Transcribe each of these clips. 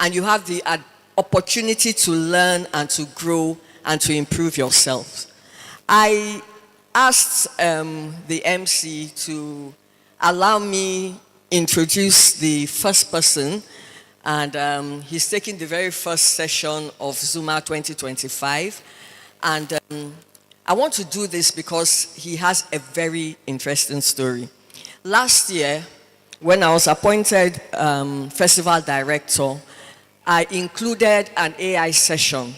and you have the opportunity to learn and to grow and to improve yourself. I asked the MC to allow me introduce the first person, and he's taking the very first session of Zuma 2025. And I want to do this because he has a very interesting story. Last year, when I was appointed festival director, I included an AI session,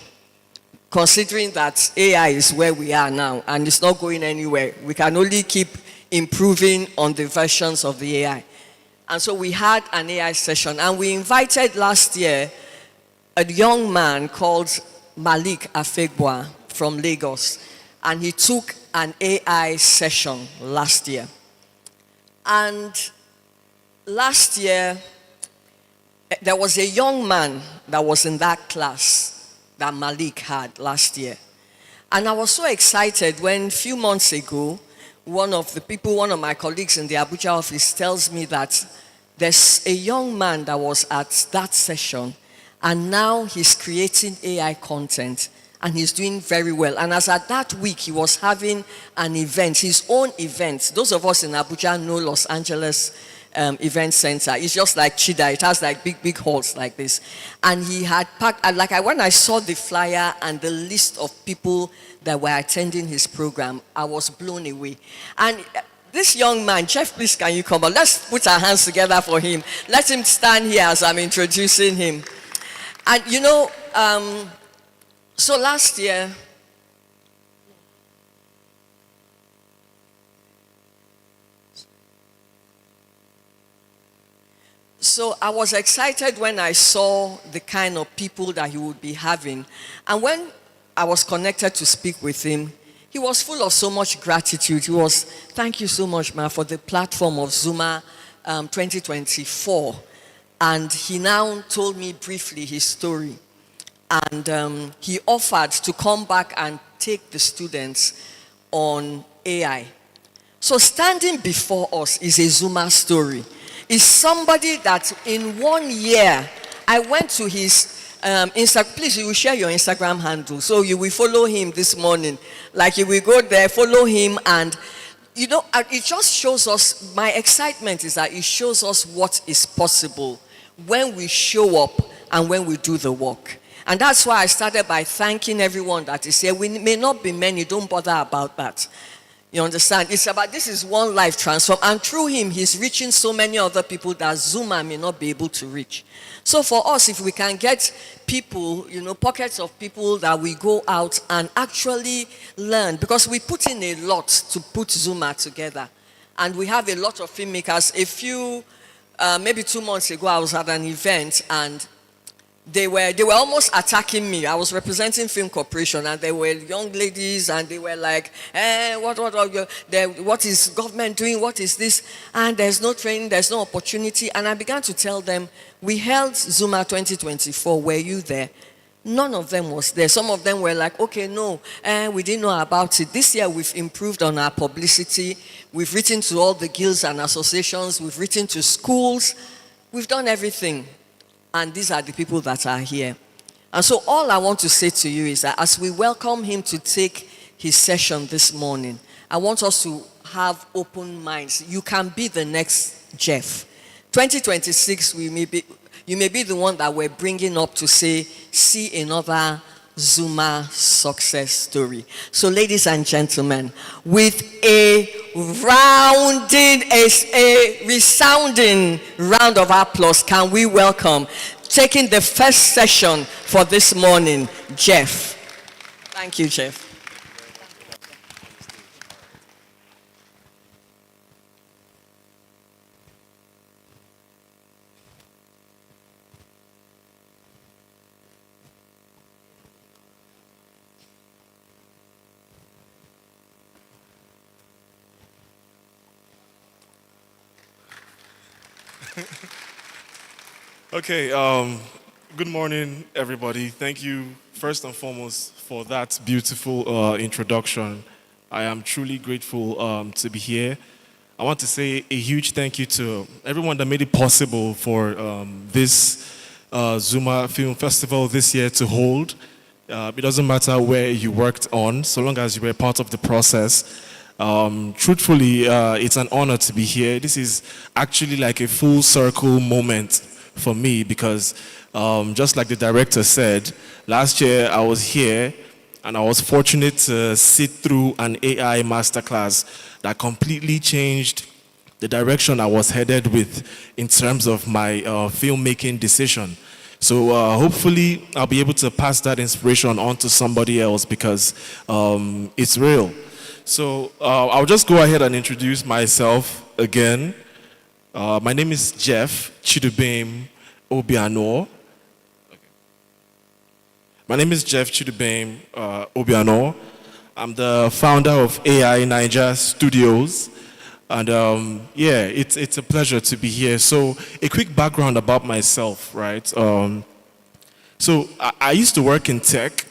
considering that AI is where we are now and it's not going anywhere. We can only keep improving on the versions of the AI. And so we had an AI session, and we invited last year a young man called Malik Afegbua from Lagos, and he took an AI session last year. And last year, there was a young man that was in that class that Malik had last year. And I was so excited when a few months ago, one of my colleagues in the Abuja office tells me that there's a young man that was at that session, and now he's creating AI content, and he's doing very well. And as at that week, he was having an event, his own event. Those of us in Abuja know Los Angeles event center. It's just like Chida. It has like big halls like this. And he had packed, when I saw the flyer and the list of people that were attending his program, I was blown away. And this young man, Jeff, please can you come on? Let's put our hands together for him. Let him stand here as I'm introducing him. And you know, so last year, so I was excited when I saw the kind of people that he would be having. And when I was connected to speak with him, he was full of so much gratitude. He was, thank you so much, man, for the platform of Zuma 2024. And he now told me briefly his story. And he offered to come back and take the students on AI. So standing before us is a Zuma story. Is somebody that in 1 year, I went to his Instagram. Please, you will share your Instagram handle. So you will follow him this morning. Like you will go there, follow him, and you know, it just shows us, my excitement is that it shows us what is possible when we show up and when we do the work. And that's why I started by thanking everyone that is here. We may not be many, don't bother about that. You understand? It's about, this is one life transform. And through him, he's reaching so many other people that Zuma may not be able to reach. So for us, if we can get people, you know, pockets of people that we go out and actually learn, because we put in a lot to put Zuma together. And we have a lot of filmmakers. Maybe 2 months ago, I was at an event, and they were almost attacking me. I was representing Film Corporation, and there were young ladies, and they were like, what is government doing? What is this? And there's no training, there's no opportunity. And I began to tell them, we held Zuma 2024. Were you there? None of them was there. Some of them were like, okay, no, we didn't know about it. This year we've improved on our publicity. We've written to all the guilds and associations. We've written to schools. We've done everything. And these are the people that are here. And so all I want to say to you is that as we welcome him to take his session this morning, I want us to have open minds. You can be the next Jeff. 2026, you may be the one that we're bringing up to say, see another Zuma success story. So ladies and gentlemen, with a resounding round of applause, can we welcome, taking the first session for this morning, Jeff. Thank you, Jeff. Okay, good morning, everybody. Thank you, first and foremost, for that beautiful introduction. I am truly grateful to be here. I want to say a huge thank you to everyone that made it possible for this Zuma Film Festival this year to hold. It doesn't matter where you worked on, so long as you were part of the process. Truthfully, it's an honor to be here. This is actually like a full circle moment for me because, just like the director said, last year I was here and I was fortunate to sit through an AI masterclass that completely changed the direction I was headed with in terms of my filmmaking decision. So hopefully I'll be able to pass that inspiration on to somebody else because it's real. So I'll just go ahead and introduce myself again. My name is Jeff Chidubem Obiano. My name is Jeff Chidubem Obiano. I'm the founder of AI Niger Studios. And yeah, it's a pleasure to be here. So a quick background about myself, right? So I used to work in tech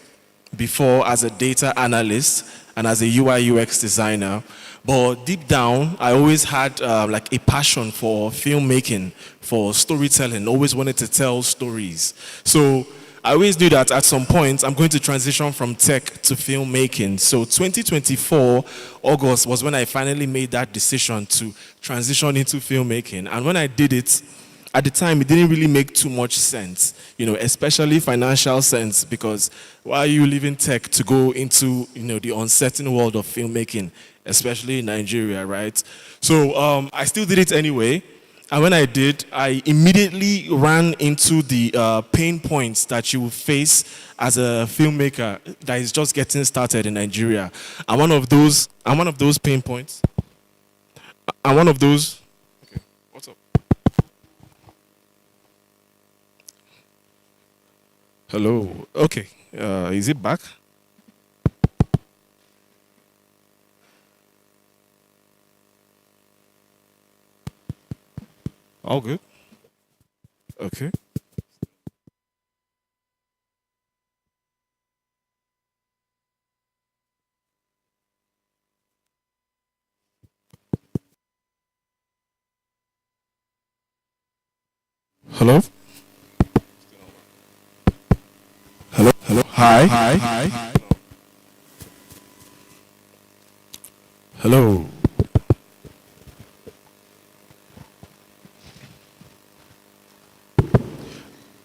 before as a data analyst and as a UI UX designer. But deep down, I always had like a passion for filmmaking, for storytelling, always wanted to tell stories. So I always knew that at some point I'm going to transition from tech to filmmaking. So 2024, August was when I finally made that decision to transition into filmmaking. And when I did it, at the time, it didn't really make too much sense, you know, especially financial sense, because why are you leaving tech to go into, you know, the uncertain world of filmmaking, especially in Nigeria, right? So I still did it anyway. And when I did, I immediately ran into the pain points that you will face as a filmmaker that is just getting started in Nigeria. And one of those pain points, and one of those, okay, what's up? Hello. Okay. Is it back? All good. Okay. Hello. Hello. Hello. Hi. Hi. Hi. Hello.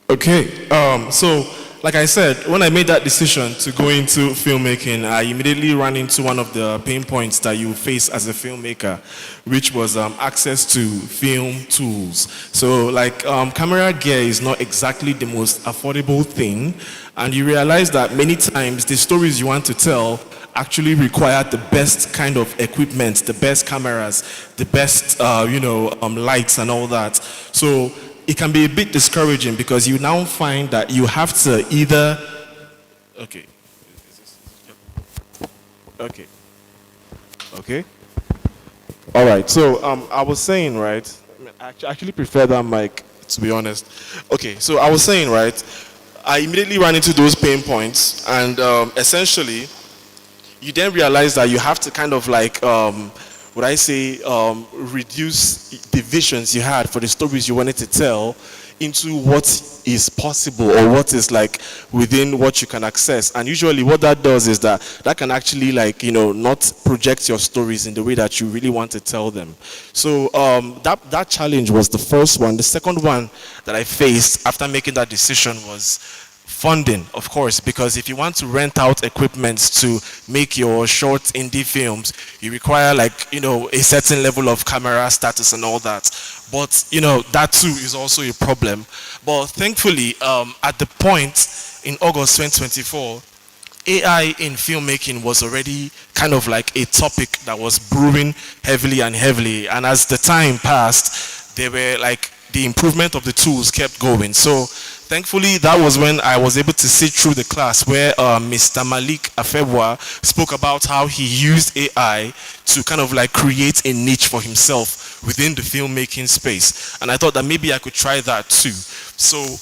Okay, so like I said, when I made that decision to go into filmmaking, I immediately ran into one of the pain points that you face as a filmmaker, which was access to film tools. So like camera gear is not exactly the most affordable thing, and you realize that many times the stories you want to tell actually require the best kind of equipment, the best cameras, the best lights and all that. So it can be a bit discouraging because you now find that you have to either, okay, okay, okay, all right. So I was saying, right, I actually prefer that mic, to be honest. Okay, so I was saying, right, I immediately ran into those pain points, and essentially you then realize that you have to kind of like would I say, reduce the visions you had for the stories you wanted to tell into what is possible or what is like within what you can access. And usually what that does is that can actually not project your stories in the way that you really want to tell them. So that challenge was the first one. The second one that I faced after making that decision was funding, of course, because if you want to rent out equipment to make your short indie films, you require a certain level of camera status and all that. But that too is also a problem. But thankfully, at the point in August 2024, AI in filmmaking was already kind of like a topic that was brewing heavily and heavily. And as the time passed, they were like the improvement of the tools kept going. So thankfully, that was when I was able to sit through the class where Mr. Malik Afebwa spoke about how he used AI to kind of like create a niche for himself within the filmmaking space. And I thought that maybe I could try that too. So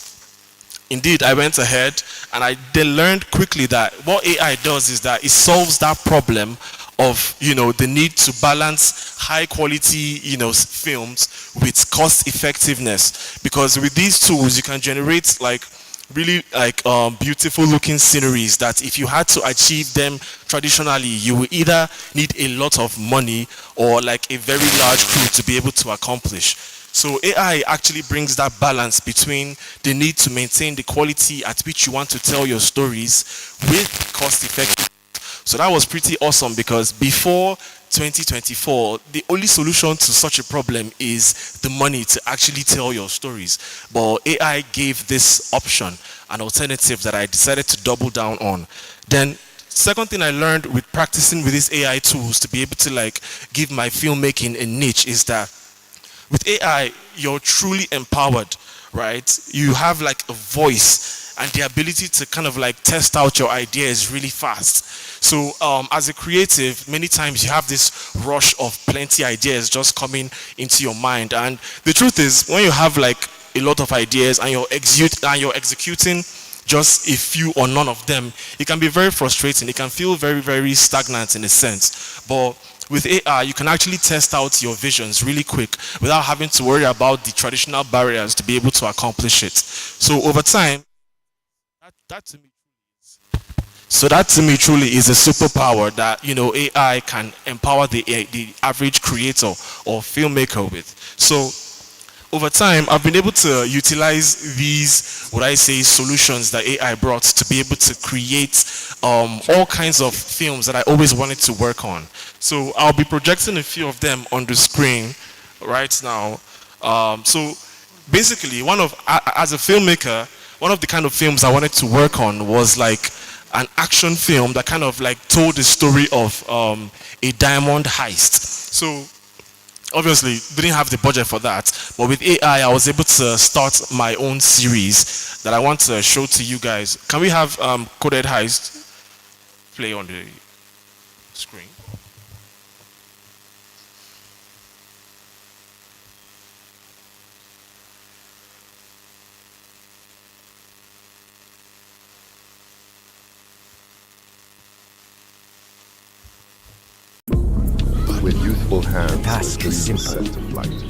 indeed, I went ahead and I then learned quickly that what AI does is that it solves that problem of the need to balance high quality films with cost effectiveness, because with these tools you can generate like really like beautiful looking sceneries that if you had to achieve them traditionally, you will either need a lot of money or like a very large crew to be able to accomplish. So AI actually brings that balance between the need to maintain the quality at which you want to tell your stories with cost effective. So that was pretty awesome, because before 2024, the only solution to such a problem is the money to actually tell your stories. But AI gave this option, an alternative that I decided to double down on. Then second thing I learned with practicing with these AI tools to be able to like give my filmmaking a niche is that with AI, you're truly empowered, right? You have like a voice and the ability to kind of like test out your ideas really fast. So as a creative, many times you have this rush of plenty ideas just coming into your mind. And the truth is, when you have like a lot of ideas and you're executing just a few or none of them, it can be very frustrating. It can feel very, very stagnant in a sense. But with AI, you can actually test out your visions really quick without having to worry about the traditional barriers to be able to accomplish it. So over time, that to me, that to me truly is a superpower that AI can empower the average creator or filmmaker with. So over time, I've been able to utilize these, what I say, solutions that AI brought to be able to create all kinds of films that I always wanted to work on. So I'll be projecting a few of them on the screen right now. So basically, as a filmmaker, one of the kind of films I wanted to work on was like an action film that kind of like told the story of a diamond heist. So obviously didn't have the budget for that, but with AI I was able to start my own series that I want to show to you guys. Can we have Coded Heist play on the screen? With youthful hands, the task is simple.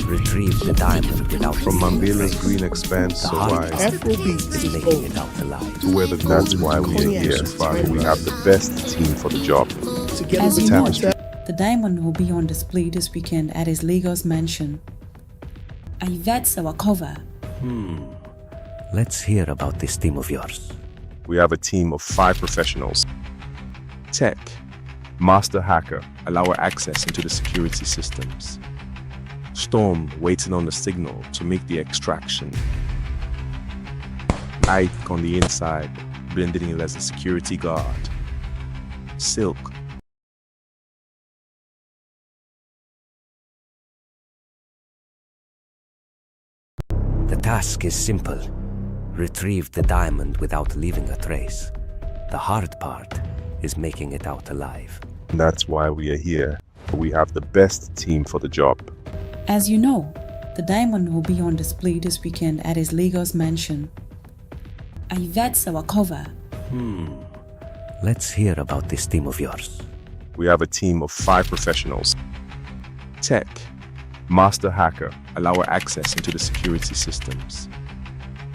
Retrieve the diamond without From Mambila's green expanse so wide is making it out alive. to where the That's why we are here. We have the best team for the job. As you know, the diamond will be on display this weekend at his Lagos mansion. And that's our cover. Let's hear about this team of yours. We have a team of 5 professionals. Tech, master hacker, allow access into the security systems. Storm, waiting on the signal to make the extraction. Ike on the inside, blending in as a security guard. Silk, The task is simple. Retrieve the diamond without leaving a trace. The hard part is making it out alive. and that's why we are here. We have the best team for the job. As you know, the diamond will be on display this weekend at his Lagos mansion. And that's our cover. Let's hear about this team of yours. We have a team of 5 professionals. Tech, master hacker, allow access into the security systems.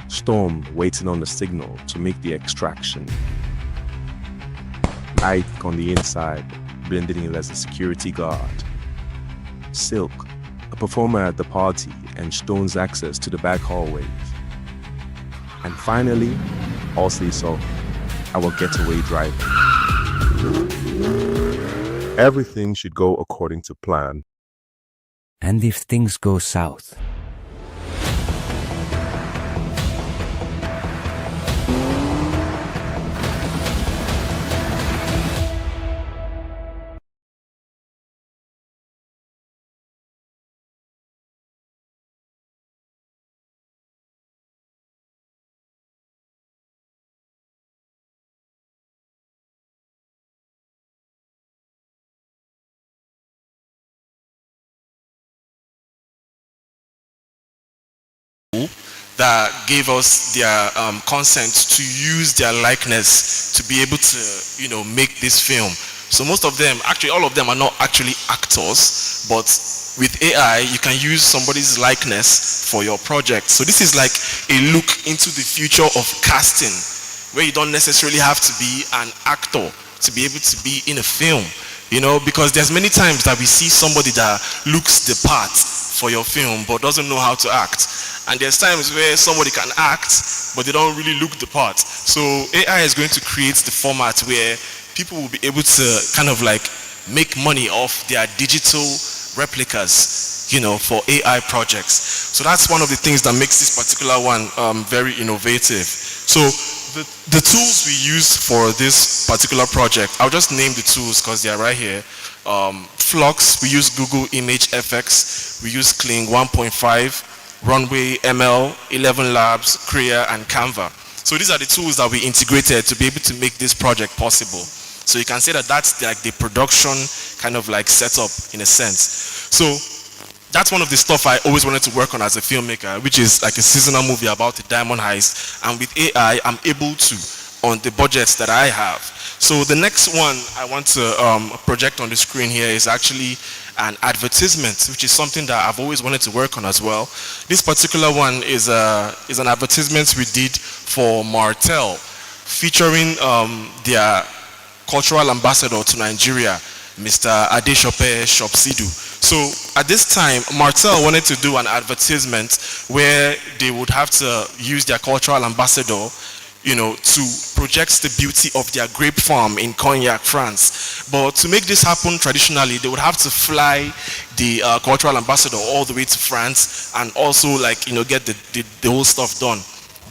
Storm, waiting on the signal to make the extraction. Ike on the inside, blending in as a security guard. Silk, a performer at the party and Stone's access to the back hallways. And finally, also our getaway driver. Everything should go according to plan. And if things go south, that gave us their consent to use their likeness to be able to, make this film. So most of them, actually all of them are not actually actors, but with AI, you can use somebody's likeness for your project. So this is like a look into the future of casting, where you don't necessarily have to be an actor to be able to be in a film, you know, because there's many times that we see somebody that looks the part for your film but doesn't know how to act. And there's times where somebody can act but they don't really look the part. So AI is going to create the format where people will be able to kind of like make money off their digital replicas, you know, for AI projects. So that's one of the things that makes this particular one very innovative. So the tools we use for this particular project, I'll just name the tools because they are right here. Flux, we use Google Image FX, we use Kling 1.5, Runway, ML, 11 Labs, Crea, and Canva. So these are the tools that we integrated to be able to make this project possible. So you can say that that's like the production kind of like setup in a sense. So that's one of the stuff I always wanted to work on as a filmmaker, which is like a seasonal movie about a diamond heist. And with AI, I'm able to, on the budgets that I have. So the next one I want to project on the screen here is actually an advertisement, which is something that I've always wanted to work on as well. This particular one is an advertisement we did for Martell, featuring their cultural ambassador to Nigeria, Mr. Adesope Shopsidu. So at this time, Martell wanted to do an advertisement where they would have to use their cultural ambassador, you know, to project the beauty of their grape farm in Cognac, France. But to make this happen traditionally, they would have to fly the cultural ambassador all the way to France and also like, you know, get the whole stuff done.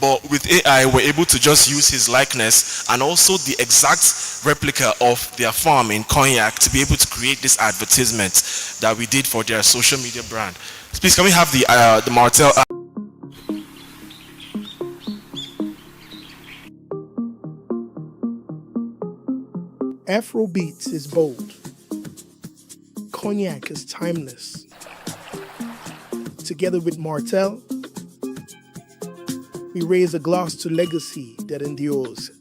But with AI, we're able to just use his likeness and also the exact replica of their farm in Cognac to be able to create this advertisement that we did for their social media brand. Please, can we have the Martell? Afrobeats is bold. Cognac is timeless. Together with Martell, we raise a glass to legacy that endures.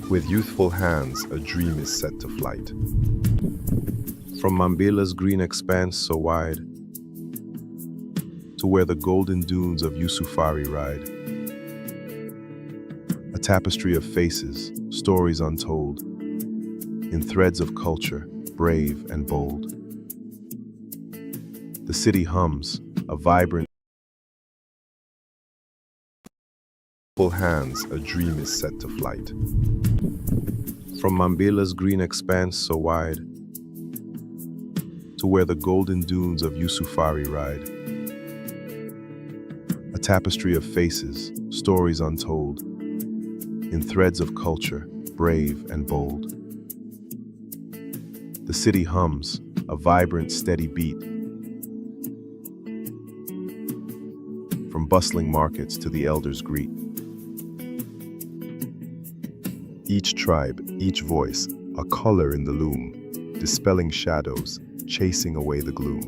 With youthful hands, a dream is set to flight. From Mambela's green expanse so wide, to where the golden dunes of Yusufari ride. A tapestry of faces, stories untold, in threads of culture, brave and bold. The city hums, a vibrant hands, a dream is set to flight. From Mambela's green expanse so wide, to where the golden dunes of Yusufari ride. A tapestry of faces, stories untold, in threads of culture, brave and bold. The city hums, a vibrant, steady beat, from bustling markets to the elders' greet. Each tribe, each voice, a color in the loom, dispelling shadows, chasing away the gloom.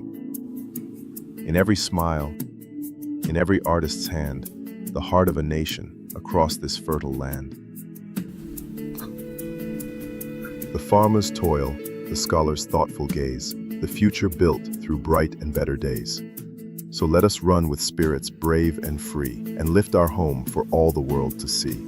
In every smile, in every artist's hand, the heart of a nation across this fertile land. The farmer's toil, the scholar's thoughtful gaze, the future built through bright and better days. So let us run with spirits brave and free, and lift our home for all the world to see.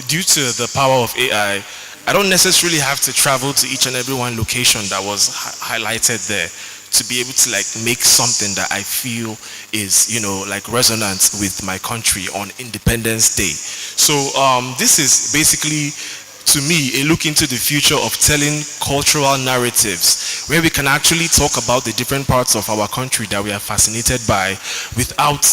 Due to the power of AI, I don't necessarily have to travel to each and every one location that was highlighted there to be able to like make something that I feel is, like resonant with my country on Independence Day. So this is basically, to me, a look into the future of telling cultural narratives where we can actually talk about the different parts of our country that we are fascinated by without,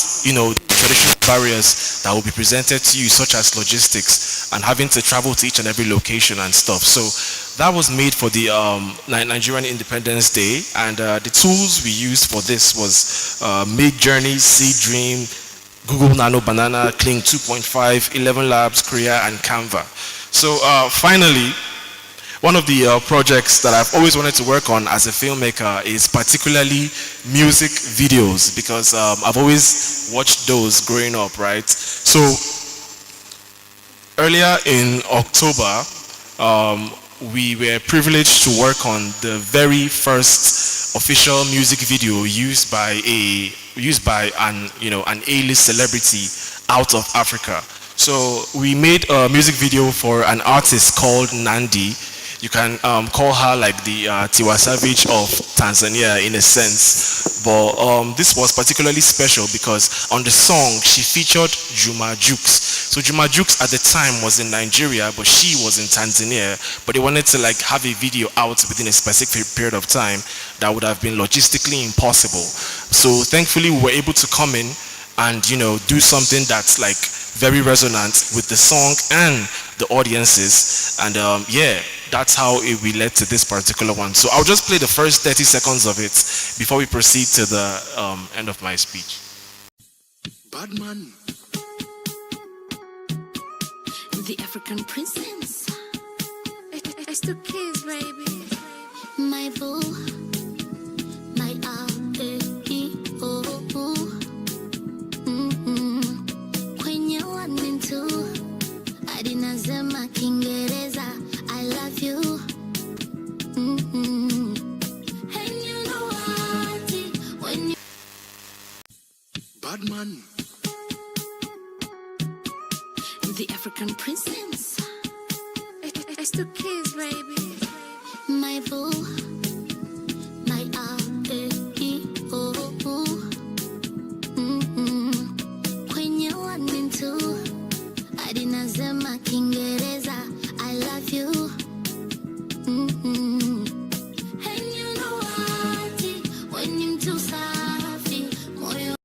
traditional barriers that will be presented to you, such as logistics and having to travel to each and every location and stuff. So that was made for the Nigerian Independence Day, and the tools we used for this was Make Journey, Seed Dream, Google Nano Banana, Kling 2.5, 11 Labs, Korea, and Canva. So finally, one of the projects that I've always wanted to work on as a filmmaker is particularly music videos, because I've always watched those growing up, right? So earlier in October, we were privileged to work on the very first official music video used by an A-list celebrity out of Africa. So we made a music video for an artist called Nandi. You can call her like the Tiwa Savage of Tanzania in a sense, but this was particularly special because on the song she featured Zuma. So Zuma at the time was in Nigeria, but she was in Tanzania, but they wanted to like have a video out within a specific period of time that would have been logistically impossible. So thankfully we were able to come in and do something that's like very resonant with the song and the audiences, and yeah, that's how we led to this particular one. So I'll just play the first 30 seconds of it before we proceed to the end of my speech. Badman, the African princess. It's the kids, baby. My boo, my kwenye 1 and 2 hadi nasema Kiingereza I love you. And you know what, when you Badman, the African princess. It's the kids, baby. My boo, my kwenye 1 and 2 hadi nasema Kiingereza I love you. And you know what, when you too safi moyo.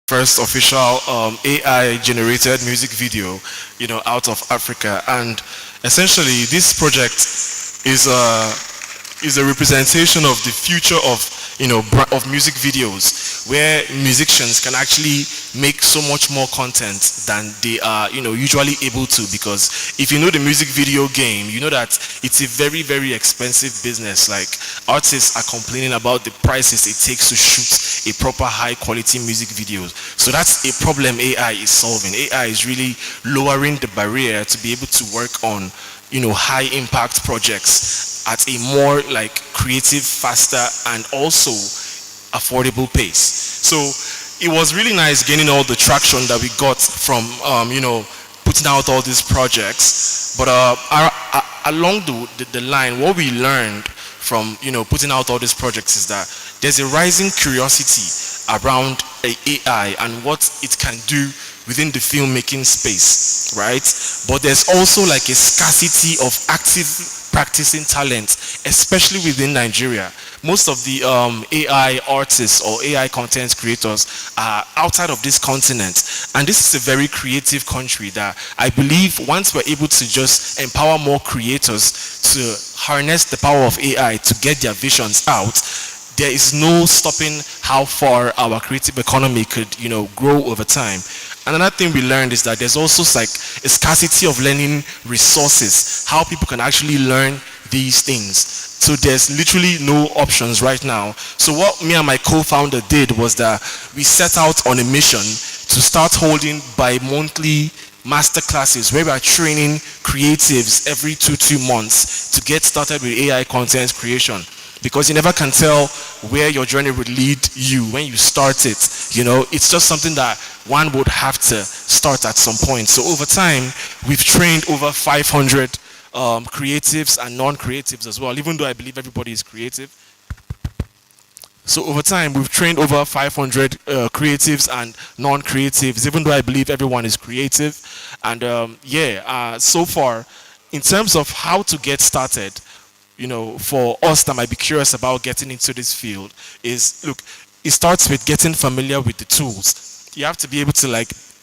First official AI generated music video, out of Africa, and essentially this project is a representation of the future of of music videos, where musicians can actually make so much more content than they are usually able to, because if you know the music video game, you know that it's a very, very expensive business. Like, artists are complaining about the prices it takes to shoot a proper high quality music videos. So that's a problem AI is solving. AI is really lowering the barrier to be able to work on high impact projects at a more like creative, faster, and also affordable pace. So it was really nice gaining all the traction that we got from putting out all these projects. But along the line, what we learned from putting out all these projects is that there's a rising curiosity around AI and what it can do within the filmmaking space, right? But there's also like a scarcity of active practicing talent, especially within Nigeria. Most of the AI artists or AI content creators are outside of this continent. And this is a very creative country that I believe once we're able to just empower more creators to harness the power of AI to get their visions out, there is no stopping how far our creative economy could, grow over time. Another thing we learned is that there's also like a scarcity of learning resources, how people can actually learn these things. So there's literally no options right now. So what me and my co-founder did was that we set out on a mission to start holding bi-monthly master classes where we are training creatives every 2 months to get started with AI content creation. Because you never can tell where your journey would lead you when you start it. It's just something that one would have to start at some point. So over time, we've trained over 500 creatives and non-creatives as well, even though I believe everybody is creative. So over time, we've trained over 500 creatives and non-creatives, even though I believe everyone is creative. And so far, in terms of how to get started, for us that might be curious about getting into this field is, look, it starts with getting familiar with the tools. You have to be able to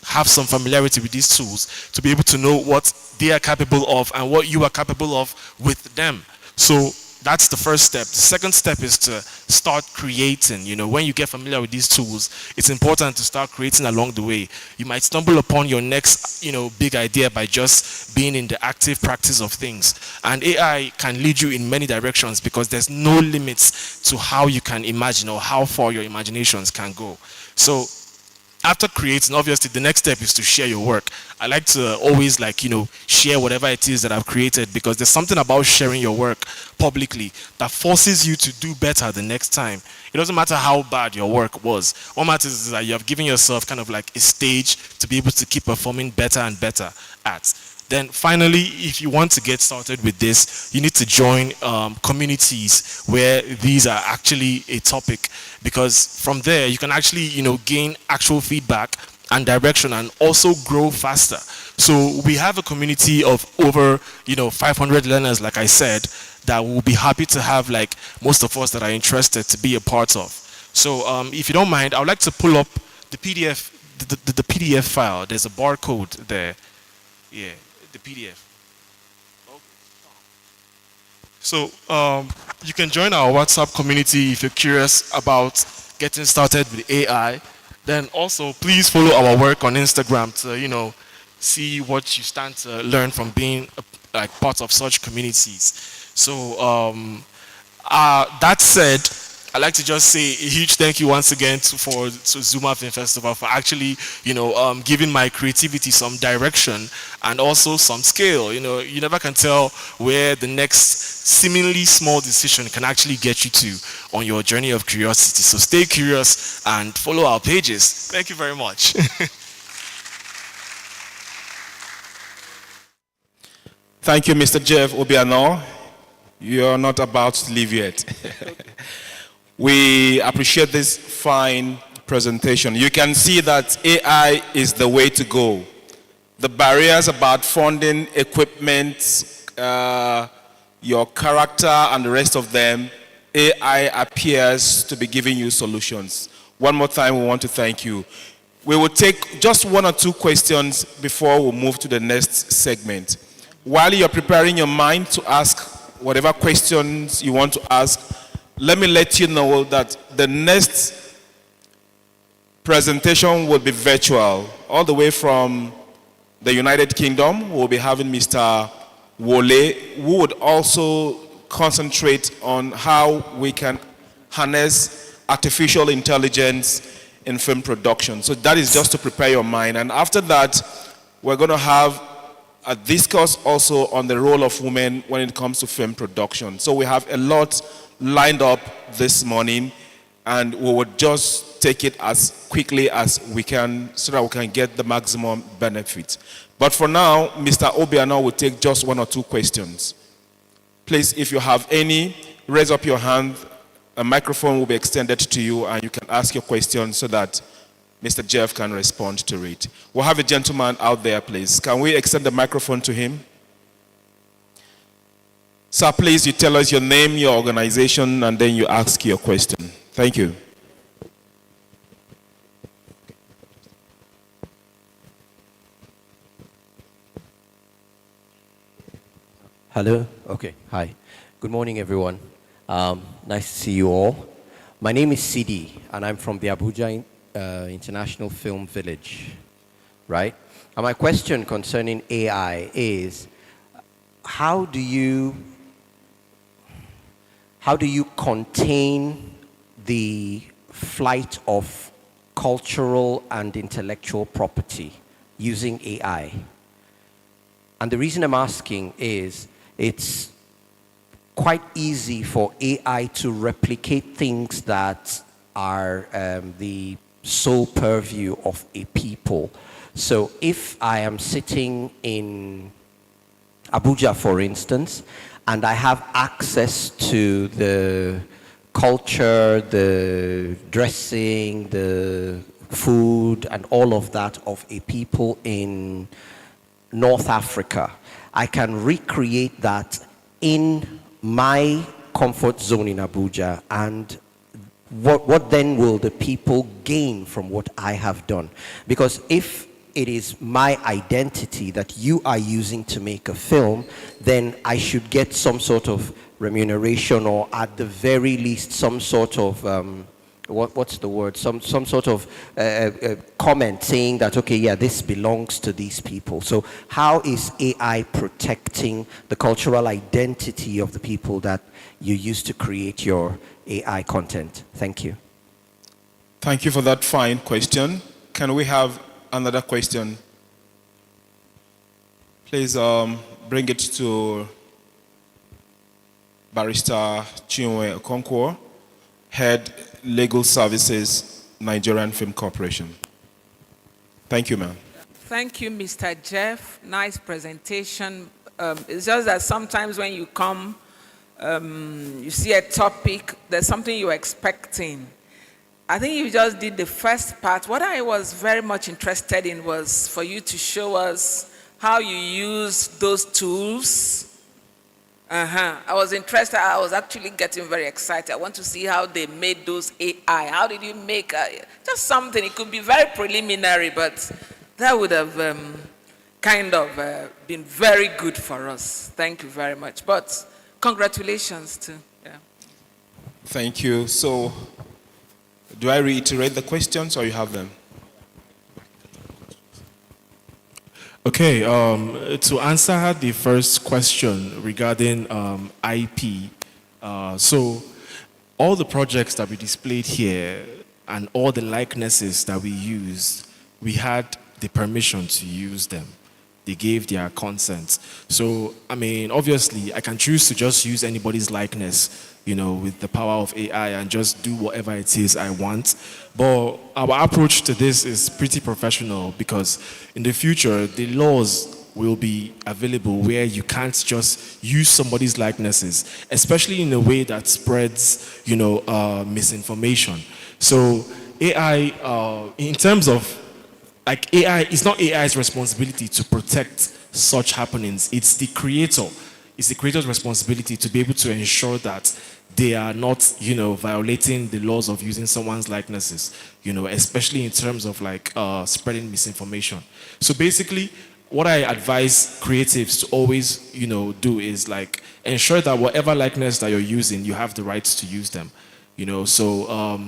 have some familiarity with these tools to be able to know what they are capable of and what you are capable of with them. So that's the first step. The second step is to start creating. When you get familiar with these tools, it's important to start creating along the way. You might stumble upon your next, big idea by just being in the active practice of things. And AI can lead you in many directions because there's no limits to how you can imagine or how far your imaginations can go. So after creating, obviously the next step is to share your work. I like to always share whatever it is that I've created, because there's something about sharing your work publicly that forces you to do better the next time. It doesn't matter how bad your work was. What matters is that you have given yourself kind of like a stage to be able to keep performing better and better at. Then finally, if you want to get started with this, you need to join communities where these are actually a topic, because from there you can actually gain actual feedback and direction and also grow faster. So we have a community of over 500 learners, like I said, that we'll be happy to have most of us that are interested to be a part of. So if you don't mind, I would like to pull up the PDF, the PDF file. There's a barcode there. Yeah, the PDF. So you can join our WhatsApp community if you're curious about getting started with AI. Then also please follow our work on Instagram to see what you stand to learn from being part of such communities. So that said, I'd like to just say a huge thank you once again to Zuma Film Festival for actually, giving my creativity some direction and also some scale. You never can tell where the next seemingly small decision can actually get you to on your journey of curiosity. So stay curious and follow our pages. Thank you very much. Thank you, Mr. Jeff Obiano. You're not about to leave yet. We appreciate this fine presentation. You can see that AI is the way to go. The barriers about funding, equipment, your character and the rest of them, AI appears to be giving you solutions. One more time, we want to thank you. We will take just 1 or 2 questions before we move to the next segment. While you're preparing your mind to ask whatever questions you want to ask, let me let you know that the next presentation will be virtual. All the way from the United Kingdom, we'll be having Mr. Wole, who would also concentrate on how we can harness artificial intelligence in film production. So that is just to prepare your mind. And after that, we're going to have a discourse also on the role of women when it comes to film production. So we have a lot lined up this morning, and we will just take it as quickly as we can so that we can get the maximum benefit. But for now, Mr. Obiano will take just 1 or 2 questions. Please, if you have any, raise up your hand a microphone will be extended to you and you can ask your question so that Mr. Jeff can respond to it. We'll have a gentleman out there, please. Can we extend the microphone to him? Sir, please, you tell us your name, your organization, and then you ask your question. Thank you. Hello. Okay. Hi. Good morning, everyone. Nice to see you all. My name is Sidi, and I'm from the Abuja International Film Village, right? And my question concerning AI is, how do you contain the flight of cultural and intellectual property using AI? And the reason I'm asking is, it's quite easy for AI to replicate things that are the sole purview of a people. So if I am sitting in Abuja, for instance, and I have access to the culture, the dressing, the food, and all of that of a people in North Africa, I can recreate that in my comfort zone in Abuja, and what then will the people gain from what I have done? Because if it is my identity that you are using to make a film, then I should get some sort of remuneration, or at the very least some sort of what's the word? Some sort of comment saying that, okay, yeah, this belongs to these people. So how is AI protecting the cultural identity of the people that you use to create your AI content? Thank you. Thank you for that fine question. Can we have another question? Please bring it to Barrister Chinwe Okonkwo, Head Legal Services, Nigerian Film Corporation. Thank you, ma'am. Thank you, Mr. Jeff. Nice presentation. It's just that sometimes when you come, you see a topic, there's something you're expecting. I think you just did the first part. What I was very much interested in was for you to show us how you use those tools. I was interested. I was actually getting very excited. I want to see how they made those AI. How did you make just something? It could be very preliminary, but that would have been very good for us. Thank you very much. But congratulations too. Yeah. Thank you. So, do I reiterate the questions or you have them? Okay, to answer the first question regarding IP, so all the projects that we displayed here and all the likenesses that we used, we had the permission to use them. They gave their consent. So, I mean, obviously, I can choose to just use anybody's likeness, you know, with the power of AI and just do whatever it is I want. But our approach to this is pretty professional, because in the future, the laws will be available where you can't just use somebody's likenesses, especially in a way that spreads, you know, misinformation. So AI, in terms of, like, AI, it's not AI's responsibility to protect such happenings. It's the creator. It's the creator's responsibility to be able to ensure that they are not, you know, violating the laws of using someone's likenesses, you know, especially in terms of like spreading misinformation. So basically, what I advise creatives to always, you know, do is like ensure that whatever likeness that you're using, you have the rights to use them, you know. So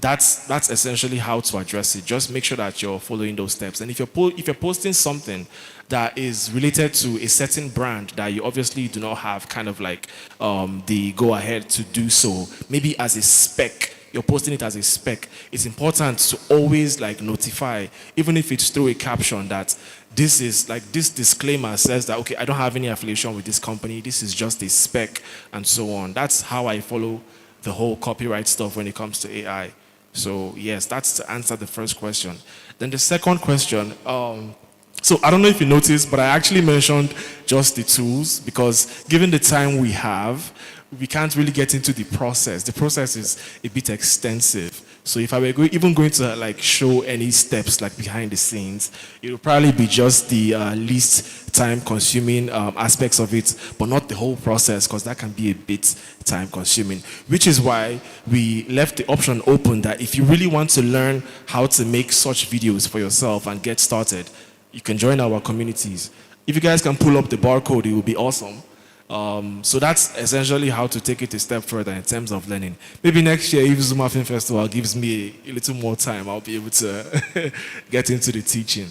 that's essentially how to address it. Just make sure that you're following those steps. And if you're posting something that is related to a certain brand that you obviously do not have kind of like the go ahead to do so, maybe as a spec, you're posting it as a spec, it's important to always like notify, even if it's through a caption, that this is like, this disclaimer says that, okay, I don't have any affiliation with this company, this is just a spec, and so on. That's how I follow the whole copyright stuff when it comes to AI. So yes, that's to answer the first question. Then the second question, so I don't know if you noticed, but I actually mentioned just the tools, because given the time we have, we can't really get into the process. The process is a bit extensive. So if I were even going to like show any steps like behind the scenes, it would probably be just the least time consuming aspects of it, but not the whole process, because that can be a bit time consuming. Which is why we left the option open that if you really want to learn how to make such videos for yourself and get started, you can join our communities. If you guys can pull up the barcode, it would be awesome. So that's essentially how to take it a step further in terms of learning. Maybe next year, if Zuma Film Festival gives me a little more time, I'll be able to get into the teaching.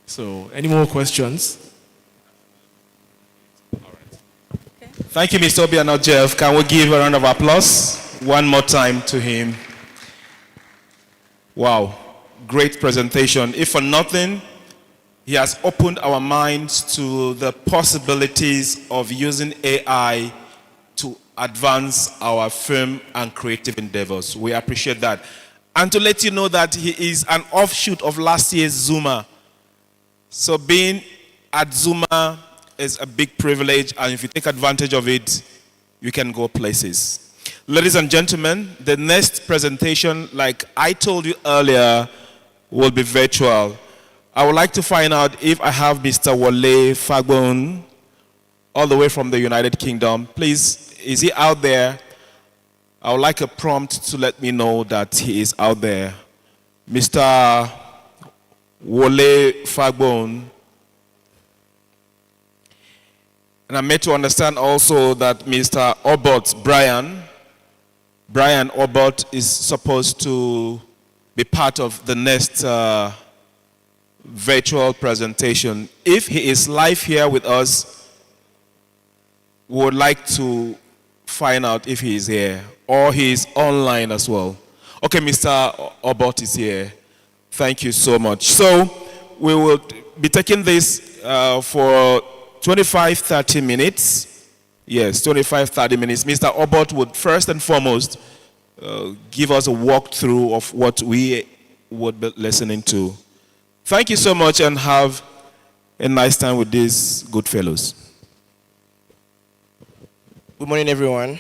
So, any more questions? Thank you, Mr. Obiano Jeff. Can we give a round of applause one more time to him? Wow, great presentation. If for nothing, he has opened our minds to the possibilities of using AI to advance our film and creative endeavors. We appreciate that. And to let you know that he is an offshoot of last year's Zuma. So being at Zuma is a big privilege, and if you take advantage of it, you can go places. Ladies and gentlemen, the next presentation, like I told you earlier, will be virtual. I would like to find out if I have Mr. Wole Fagbon, all the way from the United Kingdom. Please, is he out there? I would like a prompt to let me know that he is out there. Mr. Wole Fagbon. And I'm made to understand also that Mr. Obot, Brian Obot, is supposed to be part of the next virtual presentation. If he is live here with us, we would like to find out if he is here, or he is online as well. Okay, Mr. Obot is here. Thank you so much. So we will be taking this for 25-30 minutes. Yes, 25-30 minutes. Mr. Obot would first and foremost give us a walkthrough of what we would be listening to. Thank you so much, and have a nice time with these good fellows. Good morning, everyone.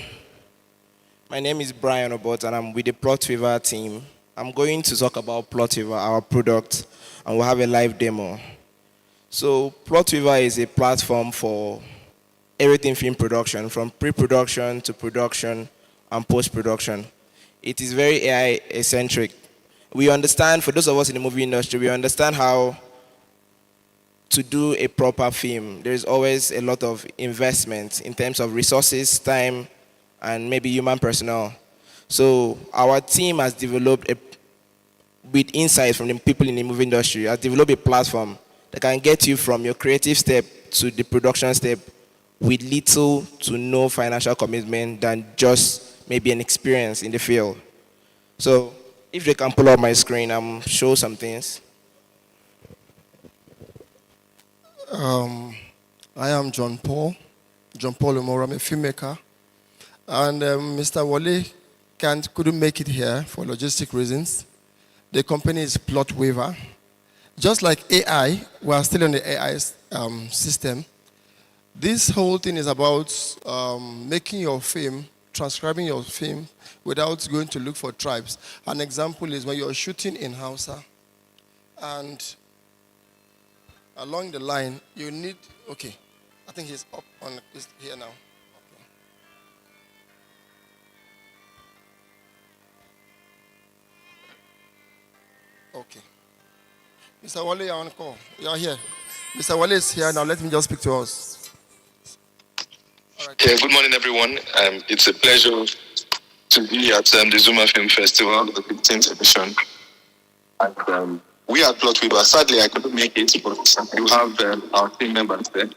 My name is Brian Obot, and I'm with the Plot Fever team. I'm going to talk about Plot Fever, our product, and we'll have a live demo. So Plot Fever is a platform for everything film production, from pre-production to production and post-production. It is very AI-centric. We understand, for those of us in the movie industry, we understand how to do a proper film. There's always a lot of investment in terms of resources, time, and maybe human personnel. So our team has developed, with insights from the people in the movie industry, has developed a platform that can get you from your creative step to the production step with little to no financial commitment than just maybe an experience in the field. So if they can pull up my screen, show some things. I am John Paul Umoro. I'm a filmmaker. And Mr. Wole couldn't make it here for logistic reasons. The company is Plot Weaver. Just like AI, we are still on the AI system. This whole thing is about making your film, transcribing your film without going to look for tribes. An example is when you're shooting in Hausa, and along the line, you need, okay, I think he's up on, he's here now. Okay. Mr. Wole, you're on call. You're here. Mr. Wole is here now. Let him just speak to us. Yeah, good morning, everyone. It's a pleasure to be at the Zuma Film Festival, the 15th edition. And we are Plot Weaver. Sadly, I couldn't make it, but you have our team members there.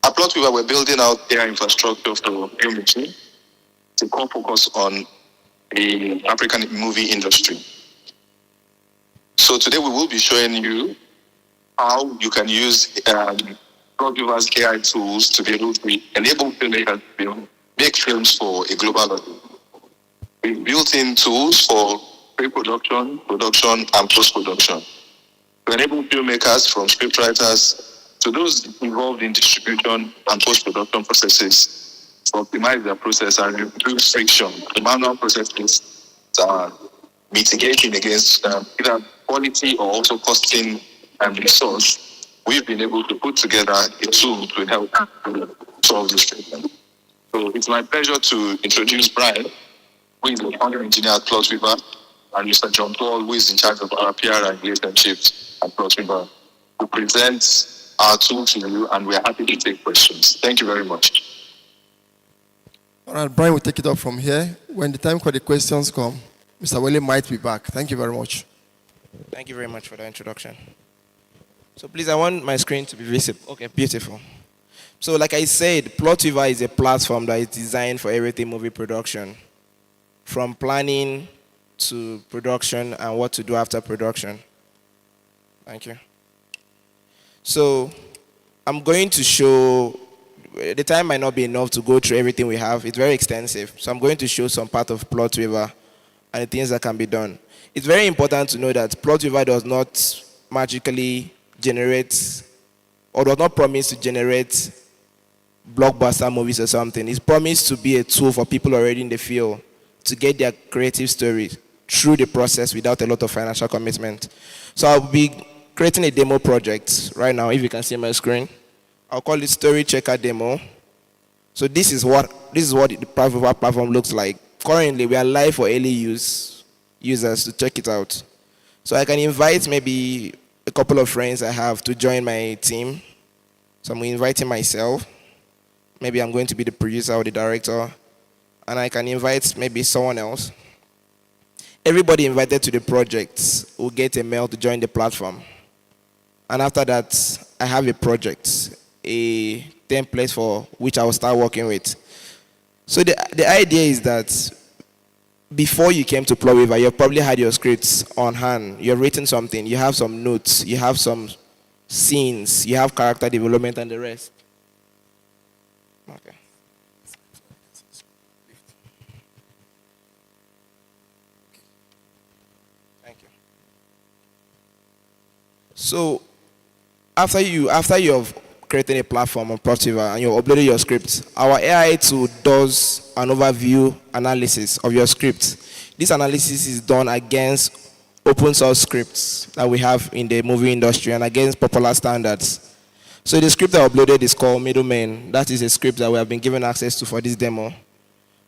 At Plot Weaver, we're building out AI infrastructure for filmmaking to focus on the African movie industry. So today we will be showing you how you can use Plot Weaver's AI tools to be able to enable filmmakers to make films for a global audience. We've built in tools for pre-production, production, and post-production to enable filmmakers, from scriptwriters to those involved in distribution and post-production processes, to optimize their process and reduce friction. The manual processes are mitigating against either quality or also costing resource. We've been able to put together a tool to help solve this problem. So it's my pleasure to introduce Brian, who is the founder engineer at Plot River, and Mr. John Paul, who is in charge of our PR and relationships at Plot River, to present our tool to you, and we are happy to take questions. Thank you very much. All right, Brian will take it up from here. When the time for the questions come, Mr. Wale might be back. Thank you very much. Thank you very much for the introduction. So please, I want my screen to be visible. Okay, beautiful. So like I said, Plot River is a platform that is designed for everything movie production, from planning to production and what to do after production. Thank you. So I'm going to show, the time might not be enough to go through everything we have. It's very extensive. So I'm going to show some part of Plot River and the things that can be done. It's very important to know that Plot River does not magically generate or does not promise to generate blockbuster movies or something. It's promised to be a tool for people already in the field to get their creative stories through the process without a lot of financial commitment. So I'll be creating a demo project right now, if you can see my screen. I'll call it Story Checker Demo. So this is what the private platform looks like. Currently, we are live for early users to check it out. So I can invite maybe a couple of friends I have to join my team. So I'm inviting myself. Maybe I'm going to be the producer or the director. And I can invite maybe someone else. Everybody invited to the project will get a mail to join the platform. And after that, I have a project, a template for which I will start working with. So the idea is that before you came to Plot River, you probably had your scripts on hand. You've written something, you have some notes, you have some scenes, you have character development and the rest. Okay. Thank you. So after you have created a platform on Plot River and you uploaded your script, our AI tool does an overview analysis of your script. This analysis is done against open source scripts that we have in the movie industry and against popular standards. So the script I uploaded is called Middleman. That is a script that we have been given access to for this demo.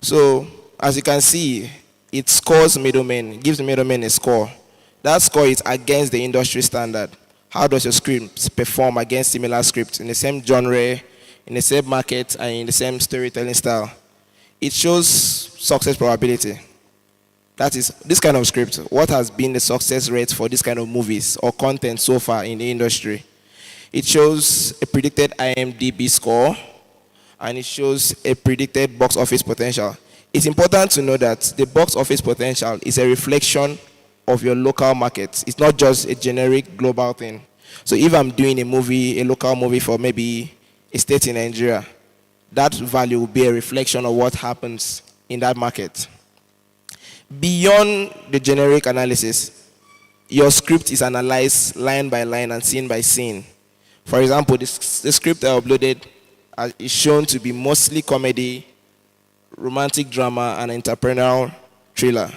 So as you can see, it scores Middleman, gives Middleman a score. That score is against the industry standard. How does your script perform against similar scripts in the same genre, in the same market, and in the same storytelling style? It shows success probability. That is, this kind of script, what has been the success rate for this kind of movies or content so far in the industry? It shows a predicted IMDb score, and it shows a predicted box office potential. It's important to know that the box office potential is a reflection of your local market. It's not just a generic global thing. So if I'm doing a local movie for maybe a state in Nigeria, that value will be a reflection of what happens in that market. Beyond the generic analysis, your script is analyzed line by line and scene by scene. For example, the script I uploaded is shown to be mostly comedy, romantic drama, and entrepreneurial thriller.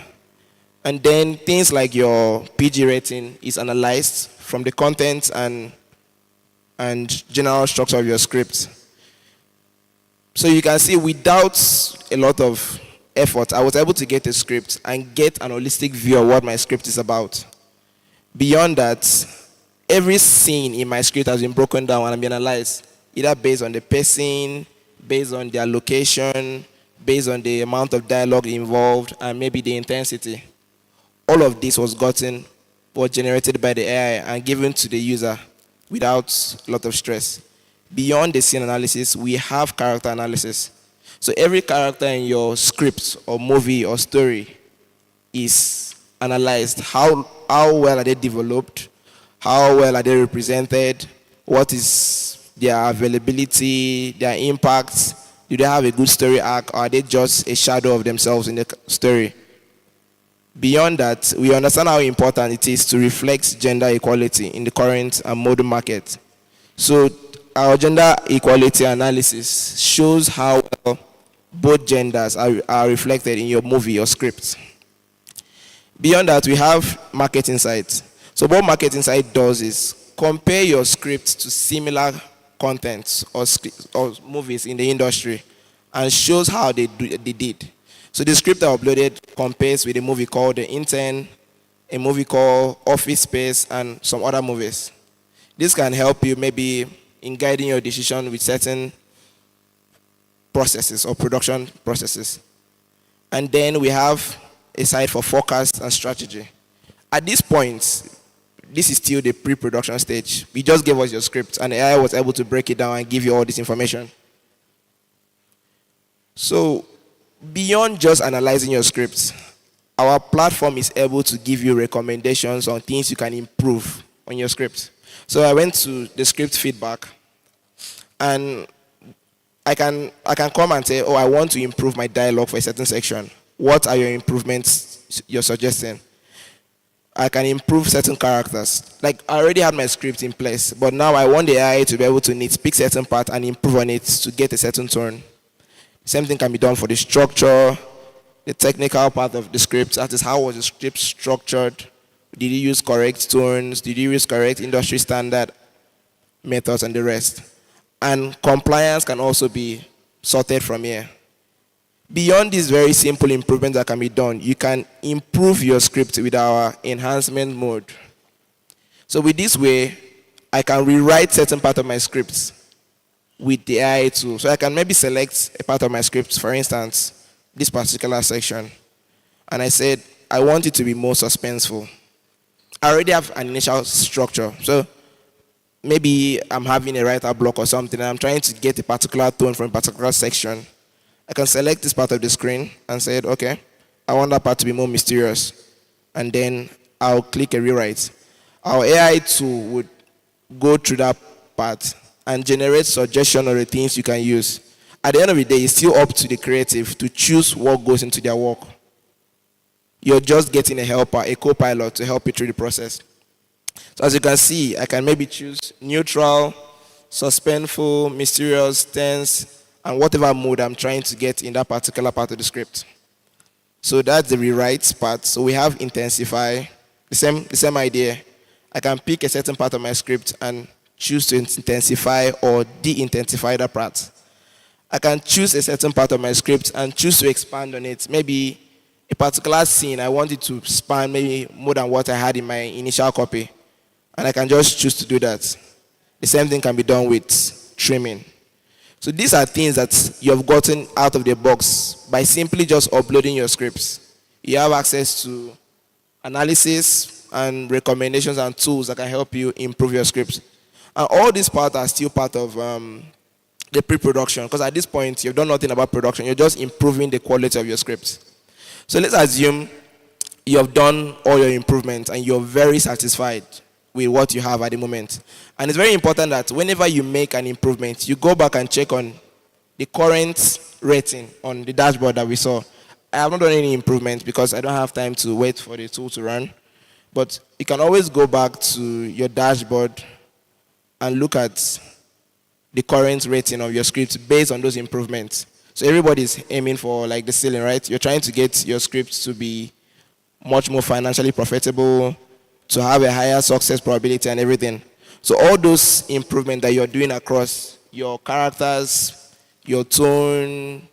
And then things like your PG rating is analyzed from the content and general structure of your script. So you can see without a lot of effort, I was able to get a script and get an holistic view of what my script is about. Beyond that, every scene in my script has been broken down and been analyzed, either based on the pacing, based on their location, based on the amount of dialogue involved, and maybe the intensity. All of this was generated by the AI and given to the user without a lot of stress. Beyond the scene analysis, we have character analysis. So every character in your script or movie or story is analyzed. How well are they developed? How well are they represented? What is their availability, their impact? Do they have a good story arc, or are they just a shadow of themselves in the story? Beyond that, we understand how important it is to reflect gender equality in the current and modern market. So our gender equality analysis shows how well both genders are reflected in your movie or script. Beyond that, we have market insights. So what market insight does is compare your script to similar contents or movies in the industry and shows how they did. So the script I uploaded compares with a movie called The Intern, a movie called Office Space, and some other movies. This can help you maybe in guiding your decision with certain processes or production processes. And then we have a site for forecast and strategy. At this point, this is still the pre-production stage. We just gave us your script, and AI was able to break it down and give you all this information. So, beyond just analyzing your script, our platform is able to give you recommendations on things you can improve on your script. So I went to the script feedback, and I can come and say, oh, I want to improve my dialogue for a certain section. What are your improvements you're suggesting? I can improve certain characters. Like, I already had my script in place, but now I want the AI to be able to nitpick certain part and improve on it to get a certain tone. Same thing can be done for the structure, the technical part of the script. That is, how was the script structured? Did you use correct tones? Did you use correct industry standard methods and the rest? And compliance can also be sorted from here. Beyond these very simple improvements that can be done, you can improve your script with our enhancement mode. So with this way, I can rewrite certain part of my scripts with the AI tool. So I can maybe select a part of my script, for instance, this particular section. And I said, I want it to be more suspenseful. I already have an initial structure. So maybe I'm having a writer block or something, and I'm trying to get a particular tone from a particular section. I can select this part of the screen and say, okay, I want that part to be more mysterious. And then I'll click a rewrite. Our AI tool would go through that part and generate suggestions of the things you can use. At the end of the day, it's still up to the creative to choose what goes into their work. You're just getting a helper, a co-pilot to help you through the process. So as you can see, I can maybe choose neutral, suspenseful, mysterious, tense, and whatever mood I'm trying to get in that particular part of the script. So that's the rewrite part. So we have intensify, the same idea. I can pick a certain part of my script and choose to intensify or de-intensify that part. I can choose a certain part of my script and choose to expand on it. Maybe a particular scene, I want it to span maybe more than what I had in my initial copy. And I can just choose to do that. The same thing can be done with trimming. So these are things that you have gotten out of the box by simply just uploading your scripts. You have access to analysis and recommendations and tools that can help you improve your scripts. And all these parts are still part of the pre-production, because at this point, you've done nothing about production. You're just improving the quality of your scripts. So let's assume you have done all your improvements and you're very satisfied with what you have at the moment. And it's very important that whenever you make an improvement, you go back and check on the current rating on the dashboard that we saw. I have not done any improvements because I don't have time to wait for the tool to run. But you can always go back to your dashboard and look at the current rating of your script based on those improvements. So everybody's aiming for like the ceiling, right? You're trying to get your script to be much more financially profitable, to have a higher success probability and everything. So all those improvements that you're doing across your characters, your tone,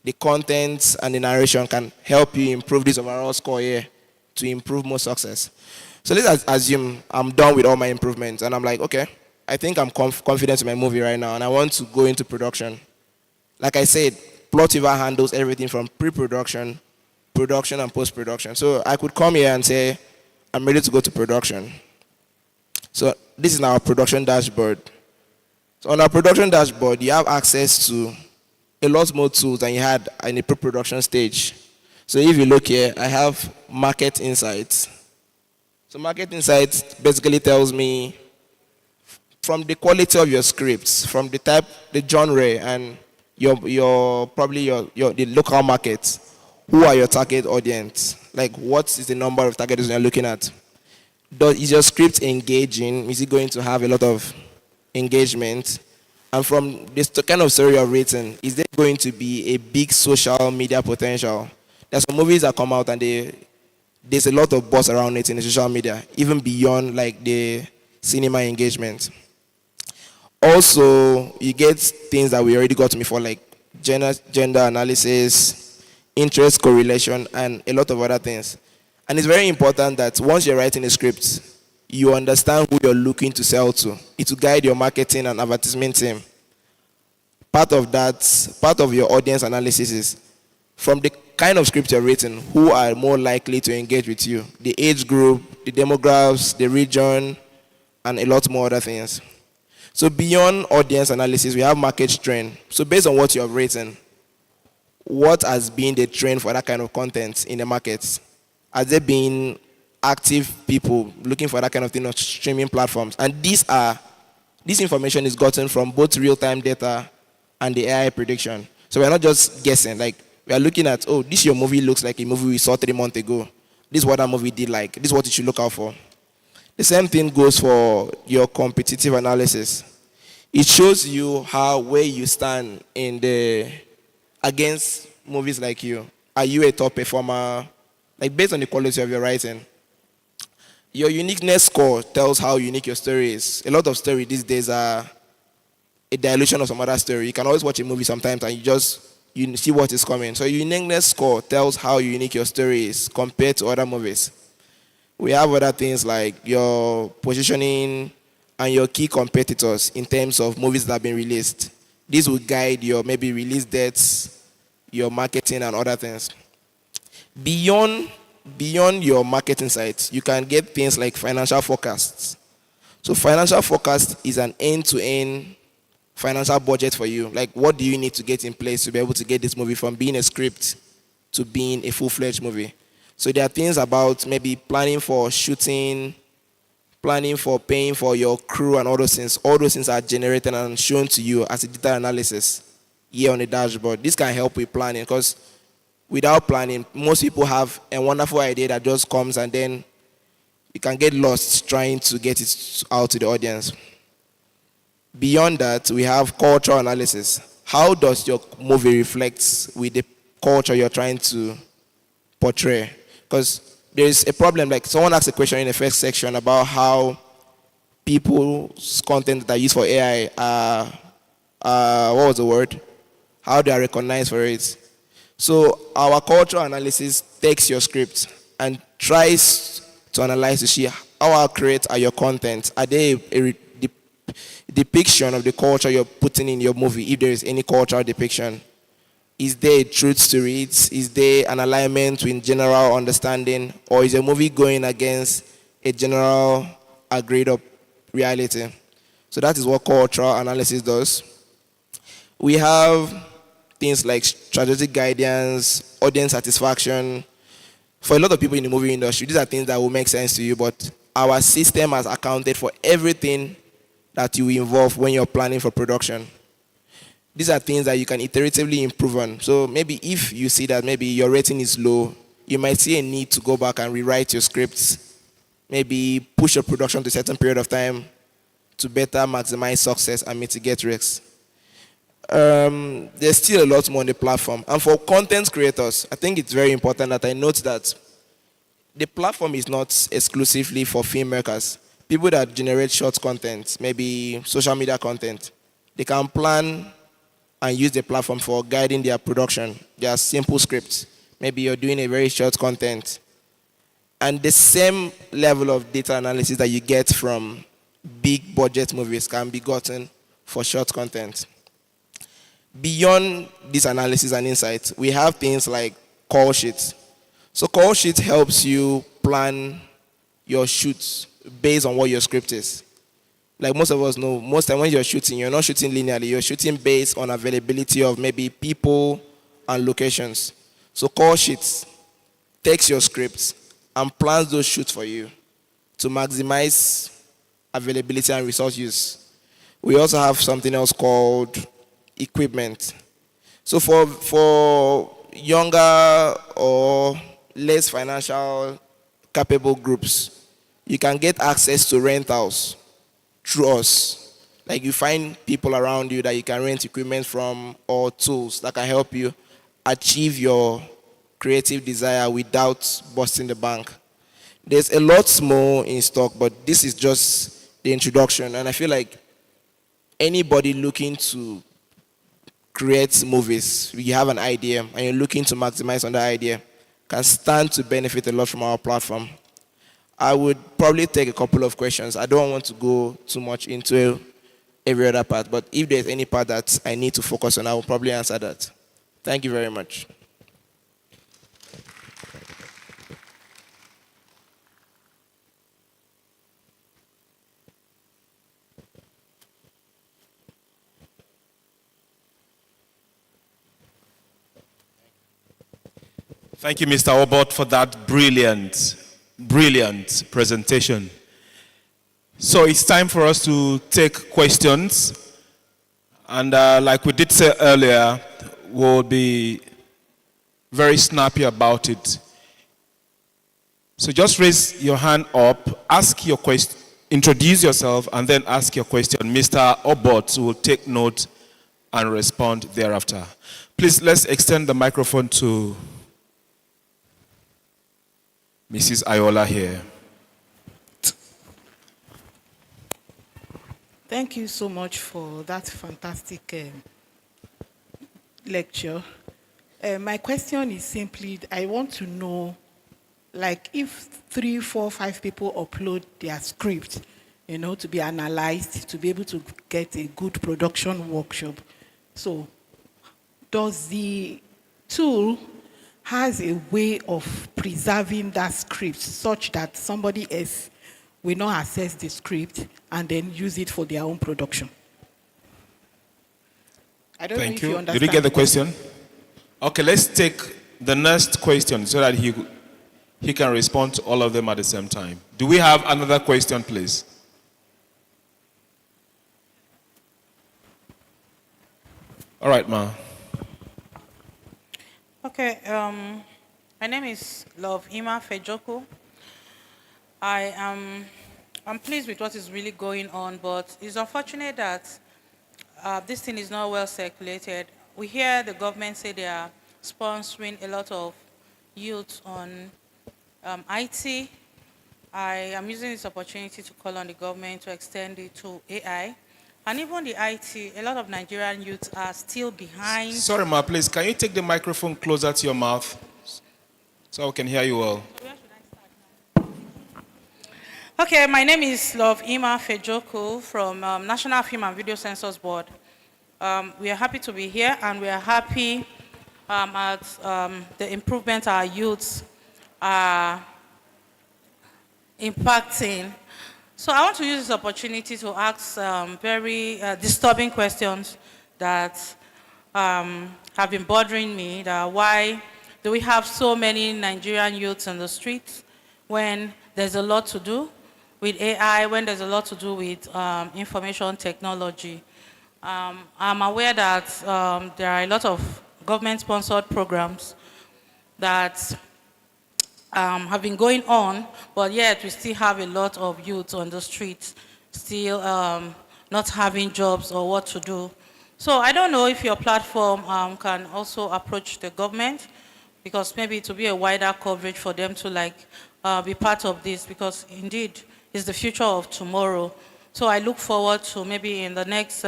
the content, and the narration can help you improve this overall score here to improve more success. So let's assume I'm done with all my improvements and I'm like, okay, I think I'm confident in my movie right now and I want to go into production. Like I said, Plotweaver handles everything from pre-production, production, and post-production. So I could come here and say, I'm ready to go to production. So this is our production dashboard. So on our production dashboard, you have access to a lot more tools than you had in the pre-production stage. So if you look here, I have market insights. So market insights basically tells me from the quality of your scripts, from the type, the genre, and your probably the local markets, who are your target audience? Like, what is the number of targets you're looking at? Is your script engaging? Is it going to have a lot of engagement? And from this kind of story you're written, is there going to be a big social media potential? There's some movies that come out and there's a lot of buzz around it in the social media, even beyond like the cinema engagement. Also, you get things that we already got before, like gender analysis, interest correlation, and a lot of other things. And it's very important that once you're writing a script, you understand who you're looking to sell to. It will guide your marketing and advertisement team. Part of your audience analysis is from the kind of script you're written, who are more likely to engage with you. The age group, the demographics, the region, and a lot more other things. So beyond audience analysis, we have market trend. So based on what you have written, what has been the trend for that kind of content in the market? Has there been active people looking for that kind of thing on streaming platforms? And this information is gotten from both real-time data and the AI prediction. So we're not just guessing. Like, we are looking at, oh, this your movie looks like a movie we saw 3 months ago. This is what that movie did like. This is what you should look out for. The same thing goes for your competitive analysis. It shows you where you stand against movies like you. Are you a top performer? Like based on the quality of your writing. Your uniqueness score tells how unique your story is. A lot of stories these days are a dilution of some other story. You can always watch a movie sometimes and you see what is coming. So your uniqueness score tells how unique your story is compared to other movies. We have other things like your positioning and your key competitors in terms of movies that have been released. This will guide your maybe release dates, your marketing and other things. Beyond your marketing sites, you can get things like financial forecasts. So financial forecast is an end-to-end financial budget for you. Like what do you need to get in place to be able to get this movie from being a script to being a full-fledged movie? So there are things about maybe planning for shooting, planning for paying for your crew and all those things. All those things are generated and shown to you as a data analysis here on the dashboard. This can help with planning because without planning, most people have a wonderful idea that just comes and then you can get lost trying to get it out to the audience. Beyond that, we have cultural analysis. How does your movie reflect with the culture you're trying to portray? Because there's a problem, like someone asked a question in the first section about how people's content that are used for AI what was the word? How they are recognized for it. So our cultural analysis takes your script and tries to analyze to see how accurate are your content. Are they a depiction of the culture you're putting in your movie, if there is any cultural depiction? Is there a truth to it? Is there an alignment with general understanding? Or is a movie going against a general agreed up reality? So that is what cultural analysis does. We have things like strategic guidance, audience satisfaction. For a lot of people in the movie industry, these are things that will make sense to you, but our system has accounted for everything that you involve when you're planning for production. These are things that you can iteratively improve on. So maybe if you see that maybe your rating is low, you might see a need to go back and rewrite your scripts, maybe push your production to a certain period of time to better maximize success and mitigate risks. There's still a lot more on the platform. And for content creators, I think it's very important that I note that the platform is not exclusively for filmmakers. People that generate short content, maybe social media content, they can plan and use the platform for guiding their production, their simple scripts. Maybe you're doing a very short content. And the same level of data analysis that you get from big budget movies can be gotten for short content. Beyond this analysis and insights, we have things like call sheets. So call sheet helps you plan your shoots based on what your script is. Like most of us know, most time when you're shooting, you're not shooting linearly. You're shooting based on availability of maybe people and locations. So call sheets takes your scripts and plans those shoots for you to maximize availability and resource use. We also have something else called equipment. So for younger or less financial capable groups, you can get access to rentals through us. Like you find people around you that you can rent equipment from or tools that can help you achieve your creative desire without busting the bank. There's a lot more in stock, but this is just the introduction. And I feel like anybody looking to create movies, you have an idea and you're looking to maximize on that idea, can stand to benefit a lot from our platform. I would probably take a couple of questions. I don't want to go too much into every other part, but if there's any part that I need to focus on, I will probably answer that. Thank you very much. Thank you, Mr. Obot, for that brilliant presentation. So it's time for us to take questions. And like we did say earlier, we'll be very snappy about it. So just raise your hand up, ask your question, introduce yourself, and then ask your question. Mr. Obot will take note and respond thereafter. Please, let's extend the microphone to Mrs. Ayola here. Thank you so much for that fantastic lecture. My question is simply, I want to know, like if 3, 4, 5 people upload their script, to be analyzed, to be able to get a good production workshop. So does the tool has a way of preserving that script such that somebody else will not access the script and then use it for their own production? I don't know if you understand. Did you get the question? Okay, let's take the next question so that he can respond to all of them at the same time. Do we have another question, please? All right, ma. Okay, my name is Love Ima Fejoko. I'm pleased with what is really going on, but it's unfortunate that this thing is not well circulated. We hear the government say they are sponsoring a lot of youth on IT. I am using this opportunity to call on the government to extend it to AI. And even the IT, a lot of Nigerian youths are still behind. Sorry, ma, please, can you take the microphone closer to your mouth so I can hear you well? Okay, my name is Love Ima Fejoko from National Film and Video Censors Board. We are happy to be here, and we are happy at the improvement our youths are impacting. So I want to use this opportunity to ask very disturbing questions that have been bothering me. That why do we have so many Nigerian youths on the streets when there's a lot to do with AI, when there's a lot to do with information technology? I'm aware that there are a lot of government-sponsored programs that have been going on, but yet we still have a lot of youth on the streets still not having jobs or what to do. So I don't know if your platform can also approach the government, because maybe it will be a wider coverage for them to be part of this, because indeed it's the future of tomorrow. So I look forward to maybe in the next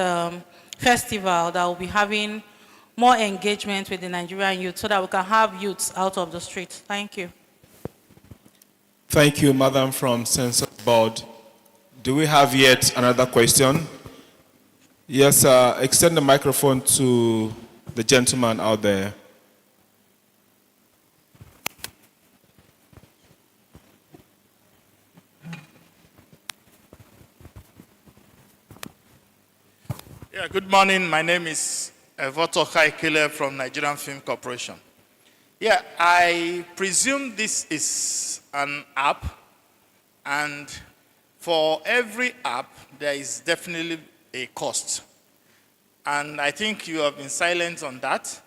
festival that will be having more engagement with the Nigerian youth so that we can have youths out of the streets. Thank you. Thank you, Madam from Censors Board. Do we have yet another question? Yes, extend the microphone to the gentleman out there. Yeah, good morning. My name is Evoto Kaikile from Nigerian Film Corporation. Yeah, I presume this is an app, and for every app, there is definitely a cost. And I think you have been silent on that.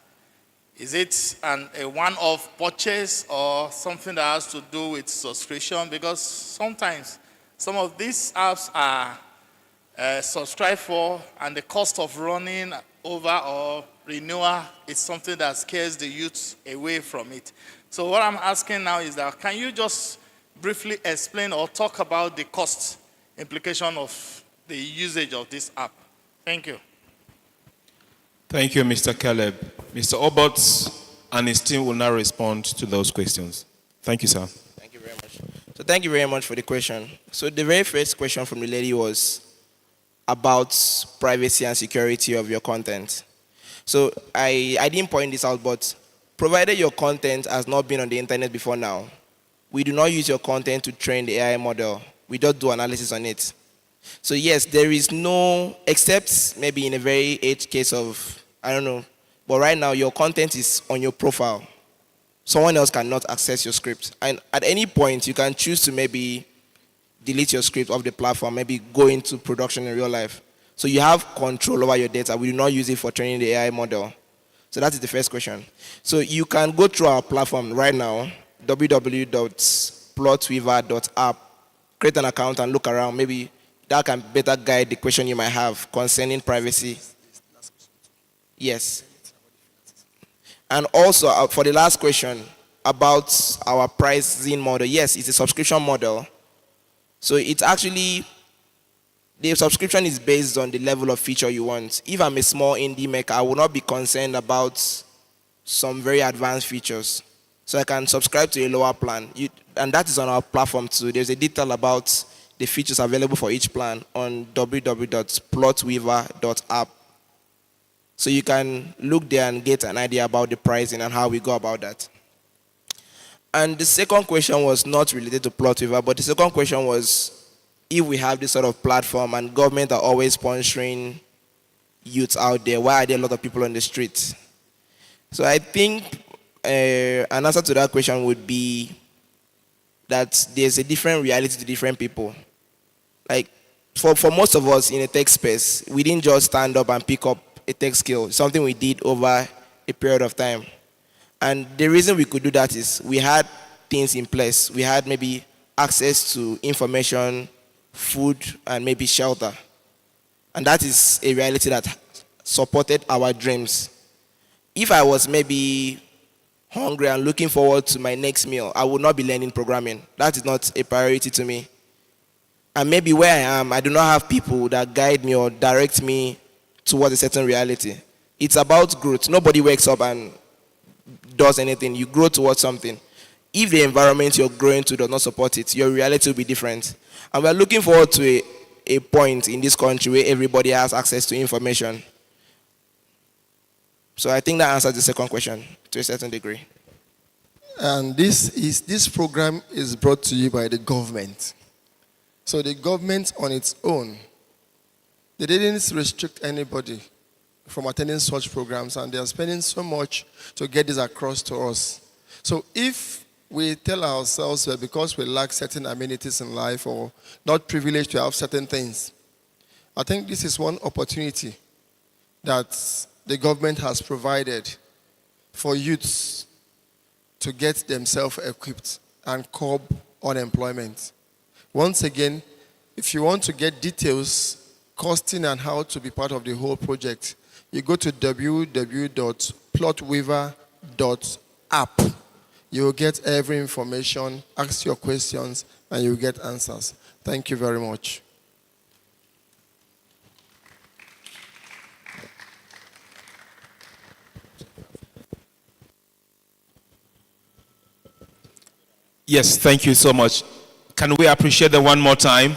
Is it a one-off purchase or something that has to do with subscription? Because sometimes some of these apps are subscribe for, and the cost of running over or renewal is something that scares the youth away from it. So what I'm asking now is that, can you just briefly explain or talk about the cost implication of the usage of this app? Thank you. Thank you, Mr. Caleb. Mr. Obots and his team will now respond to those questions. Thank you, sir. Thank you very much. So thank you very much for the question. So the very first question from the lady was about privacy and security of your content. So I didn't point this out, but provided your content has not been on the internet before now, we do not use your content to train the AI model. We just do analysis on it. So yes, there is no, except maybe in a very edge case of, I don't know, but right now your content is on your profile. Someone else cannot access your script. And at any point, you can choose to maybe delete your script off the platform, maybe go into production in real life. So you have control over your data. We do not use it for training the AI model. So that is the first question. So you can go through our platform right now, www.plotweaver.app, create an account and look around. Maybe that can better guide the question you might have concerning privacy. Yes. And also, for the last question about our pricing model, yes, it's a subscription model. So it's actually, the subscription is based on the level of feature you want. If I'm a small indie maker, I will not be concerned about some very advanced features. So I can subscribe to a lower plan. And that is on our platform too. There's a detail about the features available for each plan on www.plotweaver.app. So you can look there and get an idea about the pricing and how we go about that. And the second question was not related to Plotweaver, but the second question was, if we have this sort of platform and government are always sponsoring youths out there, why are there a lot of people on the street? So I think an answer to that question would be that there's a different reality to different people. Like, for most of us in a tech space, we didn't just stand up and pick up a tech skill. It's something we did over a period of time. And the reason we could do that is we had things in place. We had maybe access to information, food, and maybe shelter. And that is a reality that supported our dreams. If I was maybe hungry and looking forward to my next meal, I would not be learning programming. That is not a priority to me. And maybe where I am, I do not have people that guide me or direct me towards a certain reality. It's about growth. Nobody wakes up and does anything. You grow towards something. If the environment you're growing to does not support it, your reality will be different. And we're looking forward to a point in this country where everybody has access to information. So I think that answers the second question to a certain degree. And this program is brought to you by the government. So the government on its own, they didn't restrict anybody from attending such programs, and they are spending so much to get this across to us. So if we tell ourselves that because we lack certain amenities in life or not privileged to have certain things, I think this is one opportunity that the government has provided for youths to get themselves equipped and curb unemployment. Once again, if you want to get details, costing and how to be part of the whole project, you go to www.plotweaver.app. You will get every information, ask your questions, and you will get answers. Thank you very much. Yes, thank you so much. Can we appreciate them one more time?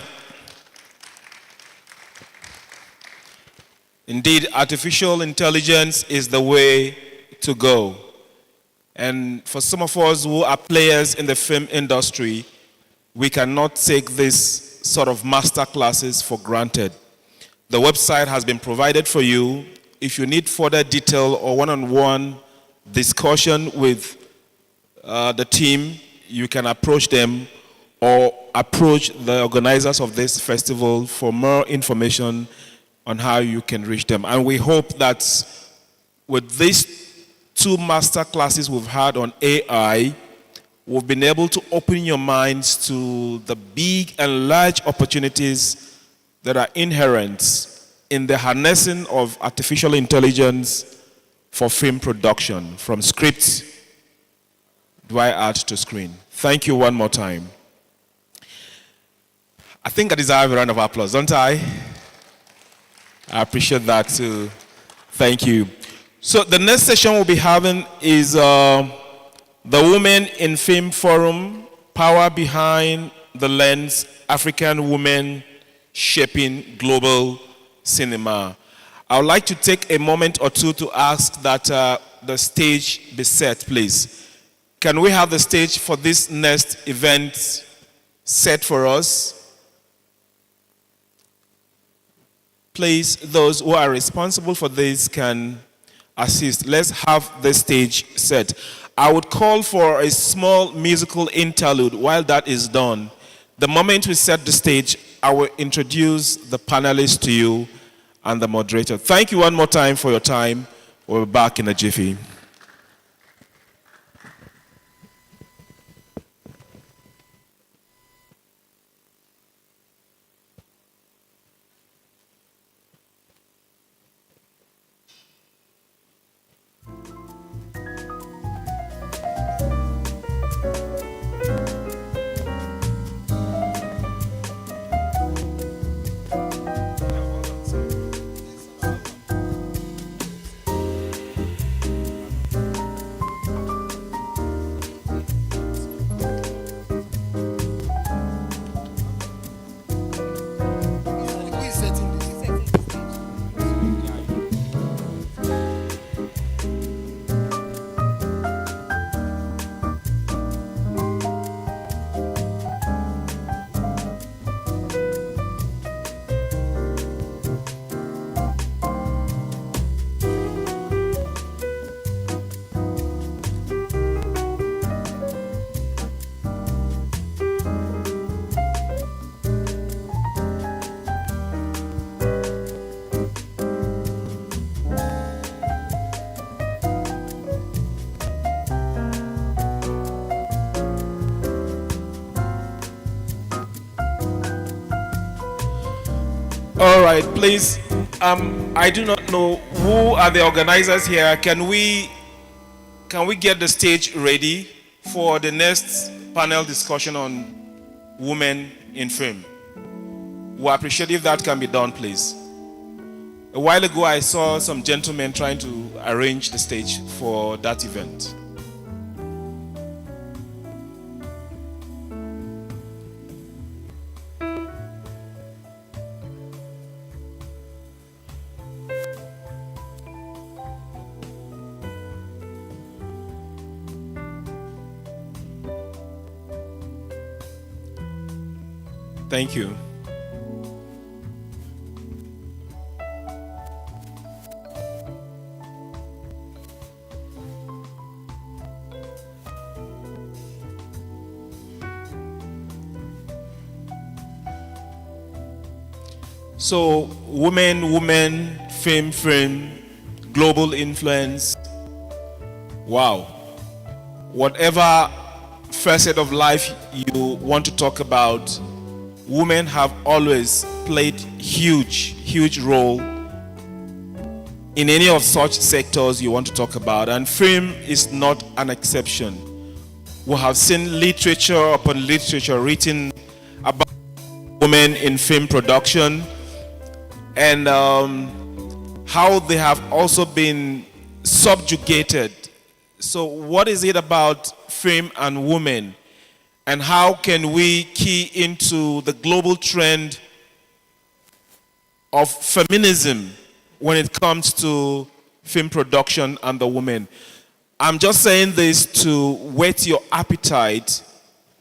Indeed, artificial intelligence is the way to go. And for some of us who are players in the film industry, we cannot take this sort of master classes for granted. The website has been provided for you. If you need further detail or one-on-one discussion with the team, you can approach them or approach the organizers of this festival for more information on how you can reach them. And we hope that with these two master classes we've had on AI, we've been able to open your minds to the big and large opportunities that are inherent in the harnessing of artificial intelligence for film production, from script, dry art to screen. Thank you one more time. I think I deserve a round of applause, don't I? I appreciate that too. Thank you. So the next session we'll be having is the Women in Film Forum, Power Behind the Lens, African Women Shaping Global Cinema. I would like to take a moment or two to ask that the stage be set, please. Can we have the stage for this next event set for us? Please, those who are responsible for this can assist. Let's have the stage set. I would call for a small musical interlude while that is done. The moment we set the stage, I will introduce the panelists to you and the moderator. Thank you one more time for your time. We'll be back in a jiffy. All right, please. I do not know who are the organizers here. Can we get the stage ready for the next panel discussion on women in film? We appreciate if that can be done, please. A while ago, I saw some gentlemen trying to arrange the stage for that event. Thank you. So, women, film, global influence. Wow. Whatever facet of life you want to talk about, women have always played huge role in any of such sectors you want to talk about, and film is not an exception. We have seen literature upon literature written about women in film production and how they have also been subjugated. So what is it about film and women? And how can we key into the global trend of feminism when it comes to film production and the women? I'm just saying this to whet your appetite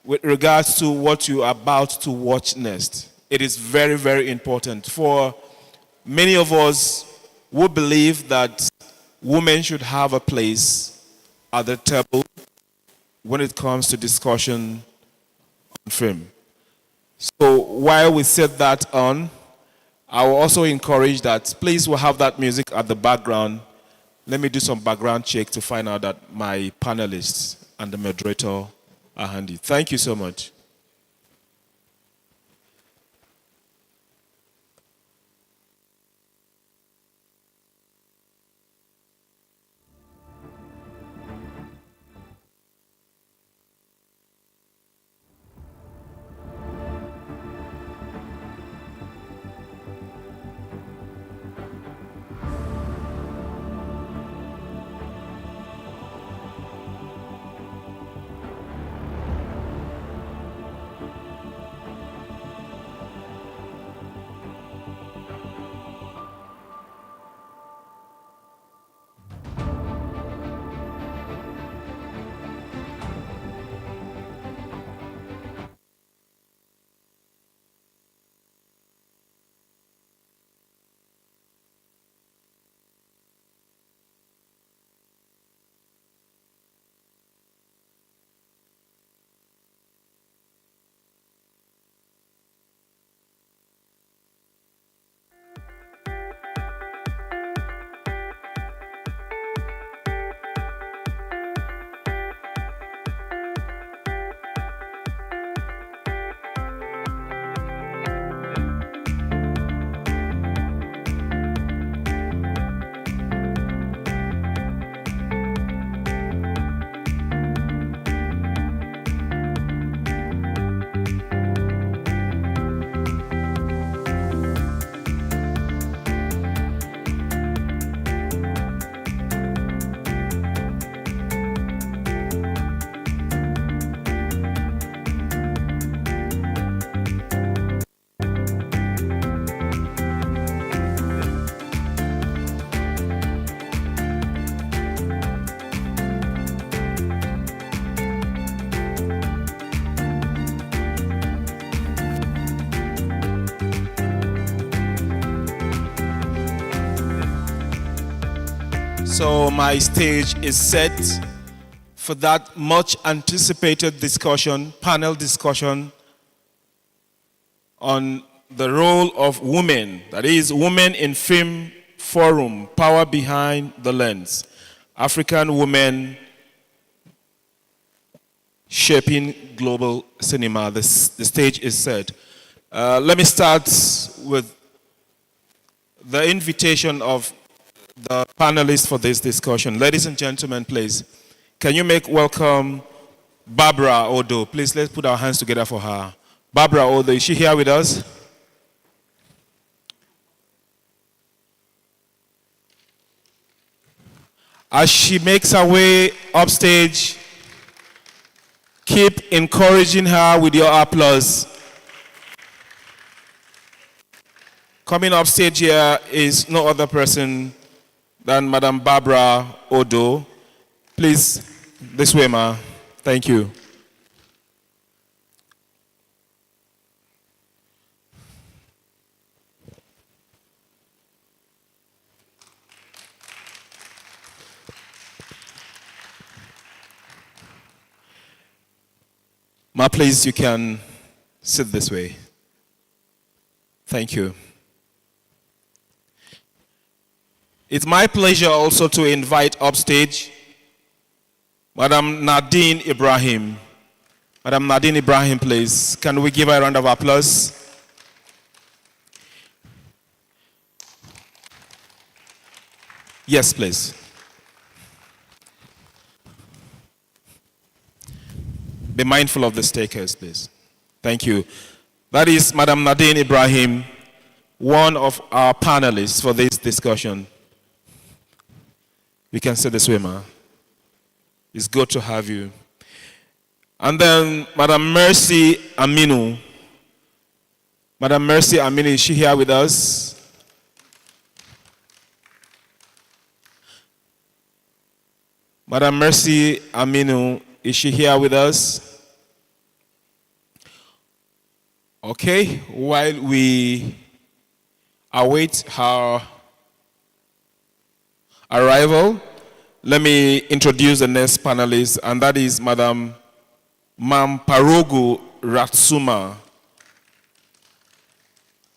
with regards to what you are about to watch next. It is very important for many of us who believe that women should have a place at the table when it comes to discussion on film. So while we set that on, I will also encourage that please we'll have that music at the background. Let me do some background check to find out that my panelists and the moderator are handy. Thank you so much. So my stage is set for that much anticipated discussion, panel discussion on the role of women, that is, Women in Film Forum, Power Behind the Lens, African Women Shaping Global Cinema. The stage is set. Let me start with the invitation of the panelists for this discussion. Ladies and gentlemen, please, can you make welcome Barbara Odo? Please, let's put our hands together for her. Barbara Odo, is she here with us? As she makes her way upstage, keep encouraging her with your applause. Coming upstage here is no other person than Madam Barbara Odo. Please, this way, ma. Thank you. Ma, please, you can sit this way. Thank you. It's my pleasure also to invite upstage Madam Nadine Ibrahim. Madam Nadine Ibrahim, please. Can we give her a round of applause? Yes, please. Be mindful of the stakers, please. Thank you. That is Madam Nadine Ibrahim, one of our panelists for this discussion. We can say this way, ma. It's good to have you. And then Madam Mercy Aminu. Madam Mercy Aminu, is she here with us? Madam Mercy Aminu, is she here with us? Okay, while we await her arrival, let me introduce the next panelist, and that is Madam Mamparogu Ratsuma.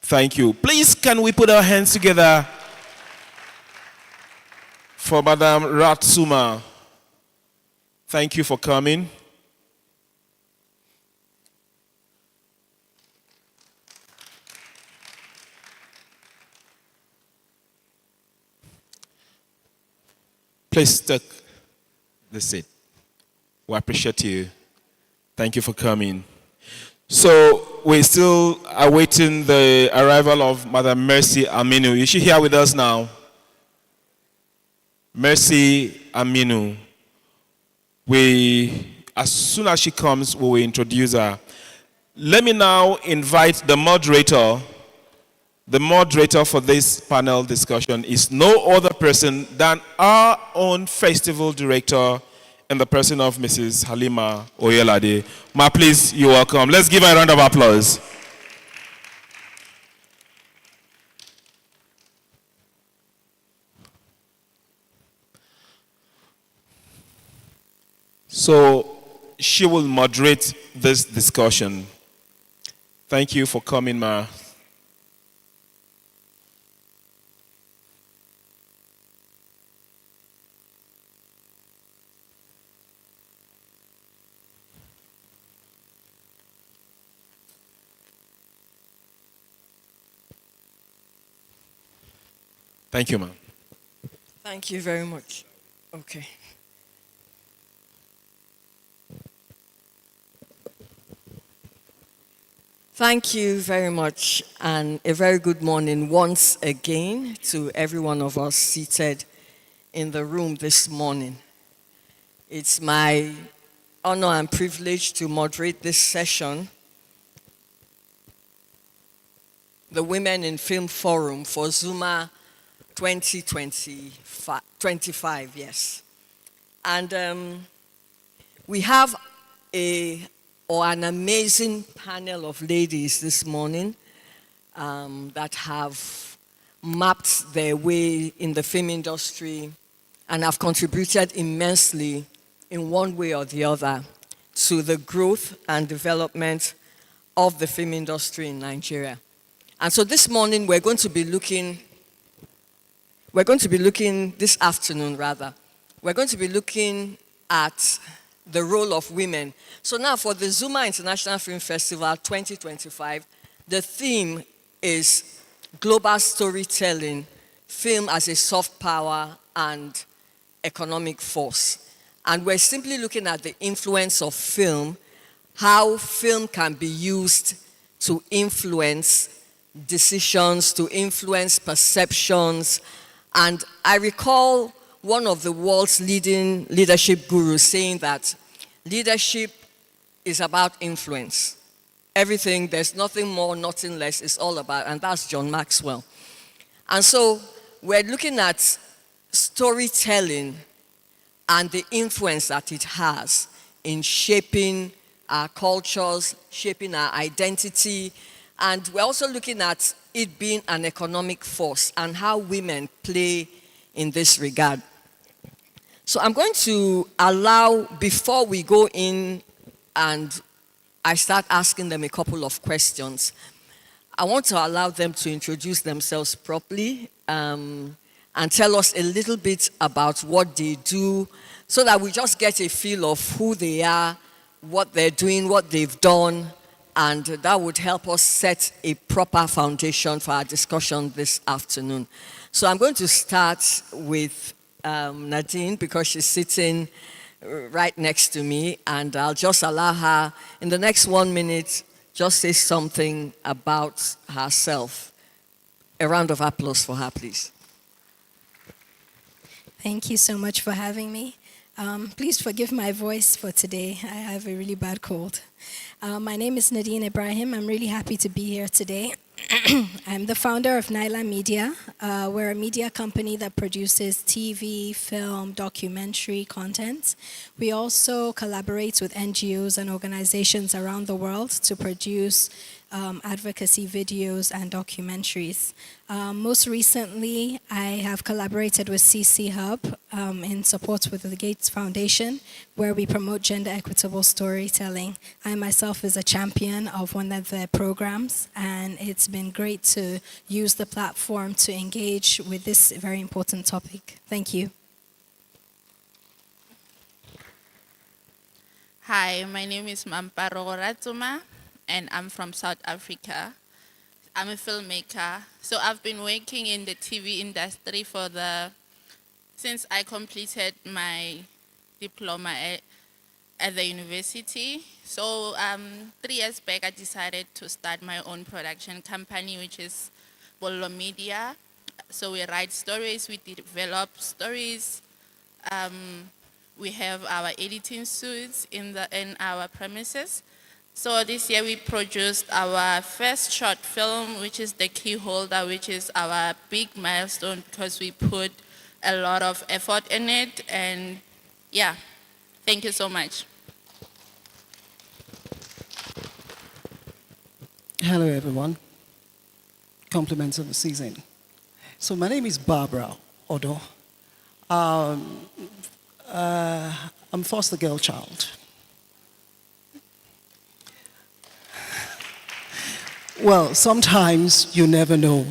Thank you. Please, can we put our hands together for Madam Ratsuma? Thank you for coming. Please take the seat. We appreciate you. Thank you for coming. So we're still awaiting the arrival of Madam Mercy Aminu. Is she here with us now? Mercy Aminu. As soon as she comes, we will introduce her. Let me now invite the moderator. The moderator for this panel discussion is no other person than our own festival director in the person of Mrs. Halima Oyelade. Ma, please, you're welcome. Let's give her a round of applause. So she will moderate this discussion. Thank you for coming, Ma. Thank you, ma'am. Thank you very much. Okay. Thank you very much, and a very good morning once again to every one of us seated in the room this morning. It's my honor and privilege to moderate this session, the Women in Film Forum for Zuma 2025, yes. And we have an amazing panel of ladies this morning that have mapped their way in the film industry and have contributed immensely in one way or the other to the growth and development of the film industry in Nigeria. And so this morning this afternoon rather, we're going to be looking at the role of women. So now for the Zuma International Film Festival 2025, the theme is global storytelling, film as a soft power and economic force. And we're simply looking at the influence of film, how film can be used to influence decisions, to influence perceptions. And I recall one of the world's leading leadership gurus saying that leadership is about influence. Everything, there's nothing more, nothing less, it's all about, and that's John Maxwell. And so we're looking at storytelling and the influence that it has in shaping our cultures, shaping our identity, and we're also looking at it being an economic force and how women play in this regard. So I'm going to allow, before we go in and I start asking them a couple of questions, I want to allow them to introduce themselves properly and tell us a little bit about what they do so that we just get a feel of who they are, what they're doing, what they've done, and that would help us set a proper foundation for our discussion this afternoon. So I'm going to start with Nadine because she's sitting right next to me, and I'll just allow her, in the next 1 minute, just say something about herself. A round of applause for her, please. Thank you so much for having me. Please forgive my voice for today. I have a really bad cold. My name is Nadine Ibrahim. I'm really happy to be here today. I'm the founder of Naila Media. We're a media company that produces TV, film, documentary content. We also collaborate with NGOs and organizations around the world to produce advocacy videos and documentaries. Most recently, I have collaborated with CC Hub in support with the Gates Foundation, where we promote gender equitable storytelling. I myself is a champion of one of their programs, and it's been great to use the platform to engage with this very important topic. Thank you. Hi, my name is Mamparo Zuma, and I'm from South Africa. I'm a filmmaker. So I've been working in the TV industry since I completed my diploma at the university. So 3 years back, I decided to start my own production company, which is Bollo Media. So we write stories, we develop stories. We have our editing suites in our premises. So this year we produced our first short film, which is The Key Holder, which is our big milestone because we put a lot of effort in it. And yeah, thank you so much. Hello, everyone. Compliments of the season. So my name is Barbara Odo. I'm foster girl child. Well, sometimes you never know.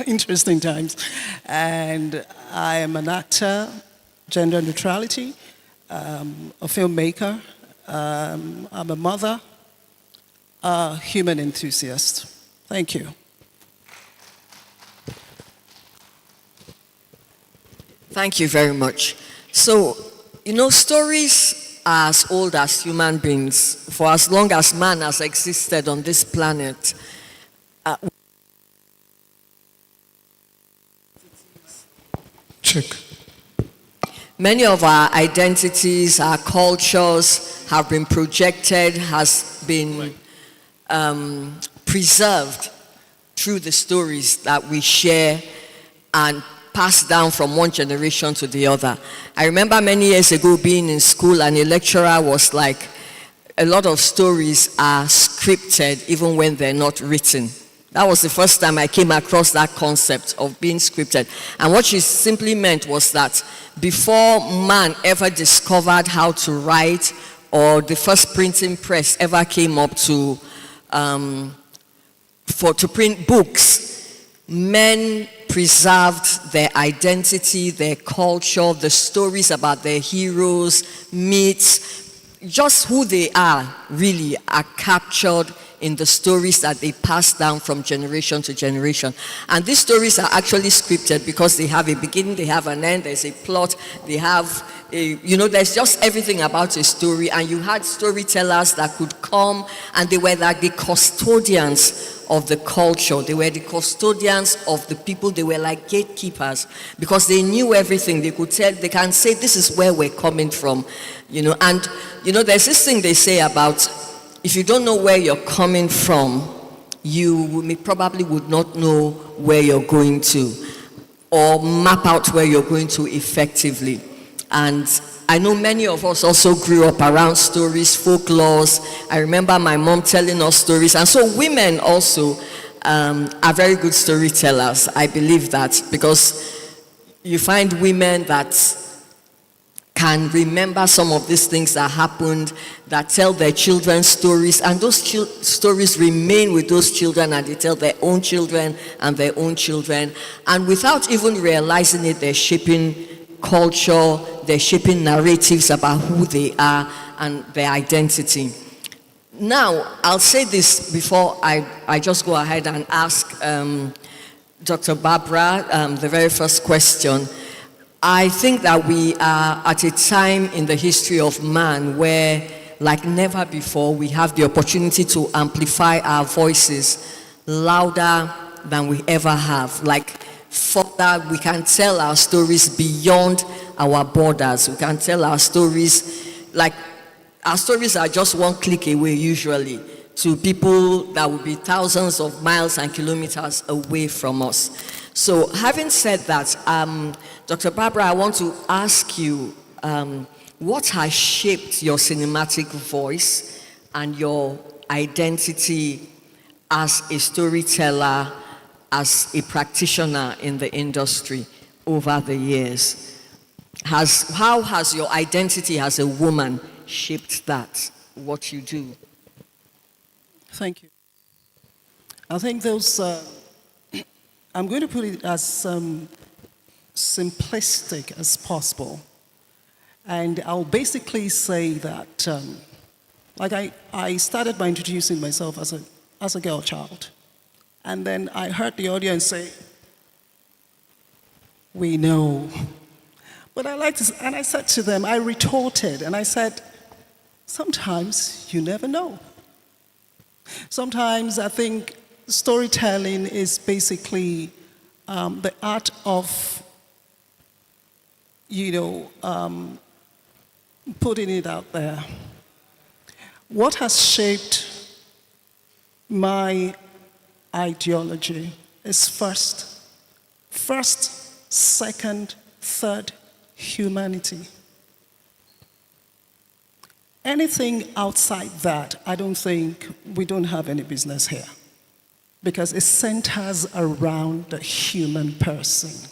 Interesting times. And I am an actor, gender neutrality, a filmmaker, I'm a mother, a human enthusiast. Thank you. Thank you very much. So, stories are as old as human beings. For as long as man has existed on this planet, Check. Many of our identities, our cultures have been projected, has been preserved through the stories that we share and passed down from one generation to the other. I remember many years ago being in school and a lecturer was like, a lot of stories are scripted even when they're not written. That was the first time I came across that concept of being scripted. And what she simply meant was that before man ever discovered how to write, or the first printing press ever came up to print books, men preserved their identity, their culture, the stories about their heroes, myths, just who they are really are captured in the stories that they pass down from generation to generation. And these stories are actually scripted because they have a beginning, they have an end, there's a plot, they have there's just everything about a story. And you had storytellers that could come, and they were like the custodians of the culture. They were the custodians of the people. They were like gatekeepers because they knew everything. They could tell, they can say, this is where we're coming from, and there's this thing they say about, if you don't know where you're coming from, you probably would not know where you're going to, or map out where you're going to effectively. And I know many of us also grew up around stories, folklores. I remember my mom telling us stories. And so women also are very good storytellers. I believe that, because you find women that can remember some of these things that happened, that tell their children stories, and those stories remain with those children, and they tell their own children and their own children. And without even realizing it, they're shaping culture, they're shaping narratives about who they are and their identity. Now, I'll say this before I just go ahead and ask Dr. Barbara the very first question. I think that we are at a time in the history of man where, like never before, we have the opportunity to amplify our voices louder than we ever have. Like, further, we can tell our stories beyond our borders. We can tell our stories, like, our stories are just one click away usually to people that would be thousands of miles and kilometers away from us. So having said that, Dr. Barbara, I want to ask you, what has shaped your cinematic voice and your identity as a storyteller, as a practitioner in the industry over the years? How has your identity as a woman shaped that, what you do? Thank you. I think those, I'm going to put it as simplistic as possible. And I'll basically say that, like I started by introducing myself as a girl child. And then I heard the audience say, we know. But I like to, and I said to them, I retorted, and I said, sometimes you never know. Sometimes I think storytelling is basically the art of, putting it out there. What has shaped my ideology is first, second, third, humanity. Anything outside that, I don't think we don't have any business here, because it centers around the human person.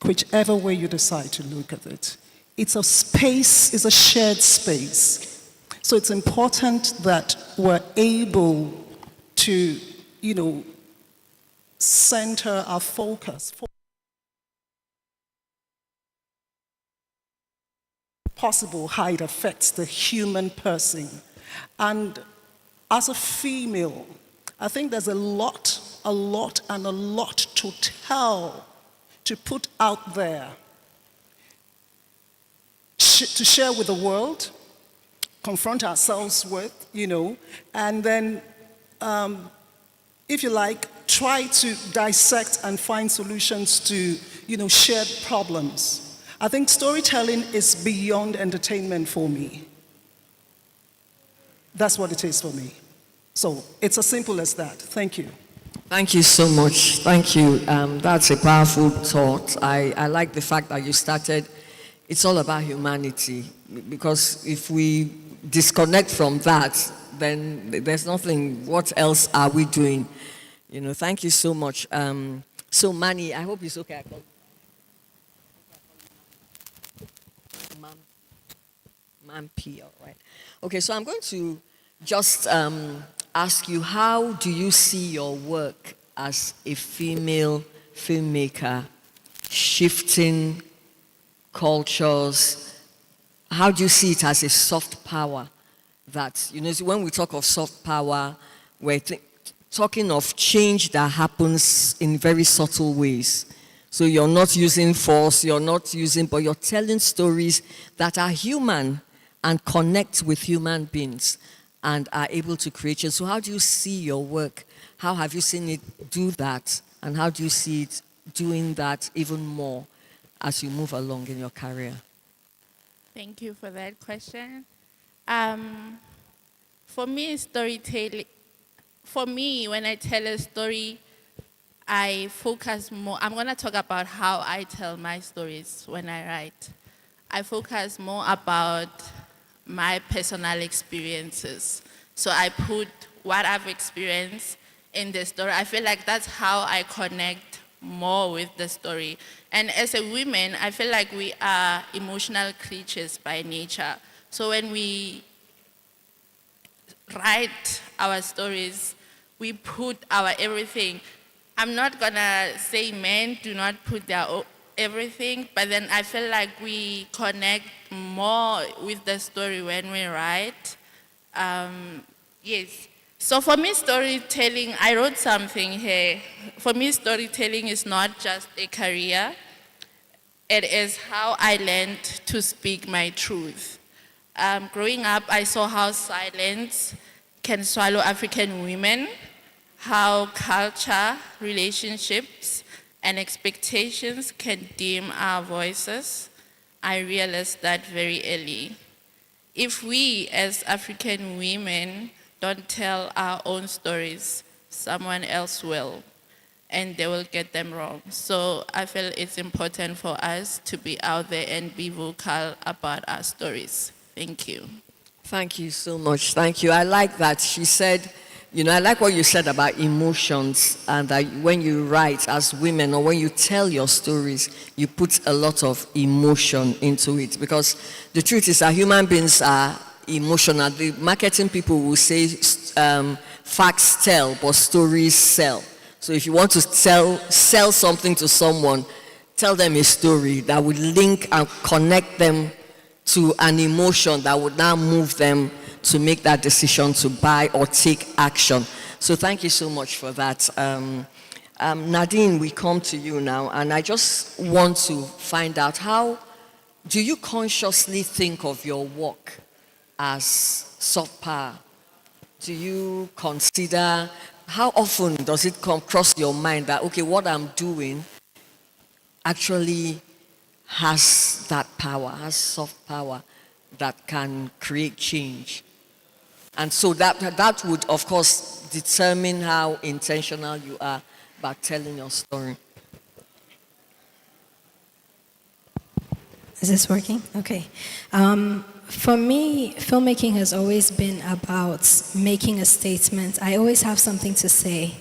Whichever way you decide to look at it, it's a space, it's a shared space. So it's important that we're able to, center our focus. Possible how it affects the human person. And as a female, I think there's a lot to tell, to put out there, to share with the world, confront ourselves with, and then, if you like, try to dissect and find solutions to, shared problems. I think storytelling is beyond entertainment for me. That's what it is for me. So it's as simple as that. Thank you. Thank you so much. Thank you. That's a powerful thought. I like the fact that you started, it's all about humanity. Because if we disconnect from that, then there's nothing. What else are we doing? Thank you so much. So Manny, I hope it's okay. I call Man P, all right. Okay, so I'm going to just ask you, how do you see your work as a female filmmaker shifting cultures? How do you see it as a soft power? That, when we talk of soft power, we're talking of change that happens in very subtle ways. So you're not using force, but you're telling stories that are human and connect with human beings and are able to create change. So how do you see your work? How have you seen it do that? And how do you see it doing that even more as you move along in your career? Thank you for that question. For me, storytelling, when I tell a story, I focus more. I'm going to talk about how I tell my stories when I write. I focus more about my personal experiences. So I put what I've experienced in the story. I feel like that's how I connect more with the story. And as a woman, I feel like we are emotional creatures by nature. So when we write our stories, we put our everything. I'm not gonna say men do not put their everything, but then I feel like we connect more with the story when we write. Yes. So for me, storytelling, I wrote something here. For me, storytelling is not just a career. It is how I learned to speak my truth. Growing up, I saw how silence can swallow African women, how culture, relationships, and expectations can dim our voices. I realized that very early. If we as African women don't tell our own stories, someone else will, and they will get them wrong. So I feel it's important for us to be out there and be vocal about our stories. Thank you. Thank you so much. Thank you. I like that. She said, I like what you said about emotions, and that when you write as women or when you tell your stories, you put a lot of emotion into it. Because the truth is that human beings are emotional. The marketing people will say facts tell, but stories sell. So if you want to sell something to someone, tell them a story that would link and connect them to an emotion that would now move them to make that decision to buy or take action. So thank you so much for that. Nadine, we come to you now, and I just want to find out, how do you consciously think of your work as soft power? Do you consider, how often does it come across your mind that, okay, what I'm doing actually has that power, has soft power that can create change? And so that would, of course, determine how intentional you are about telling your story. Is this working? Okay. For me, filmmaking has always been about making a statement. I always have something to say,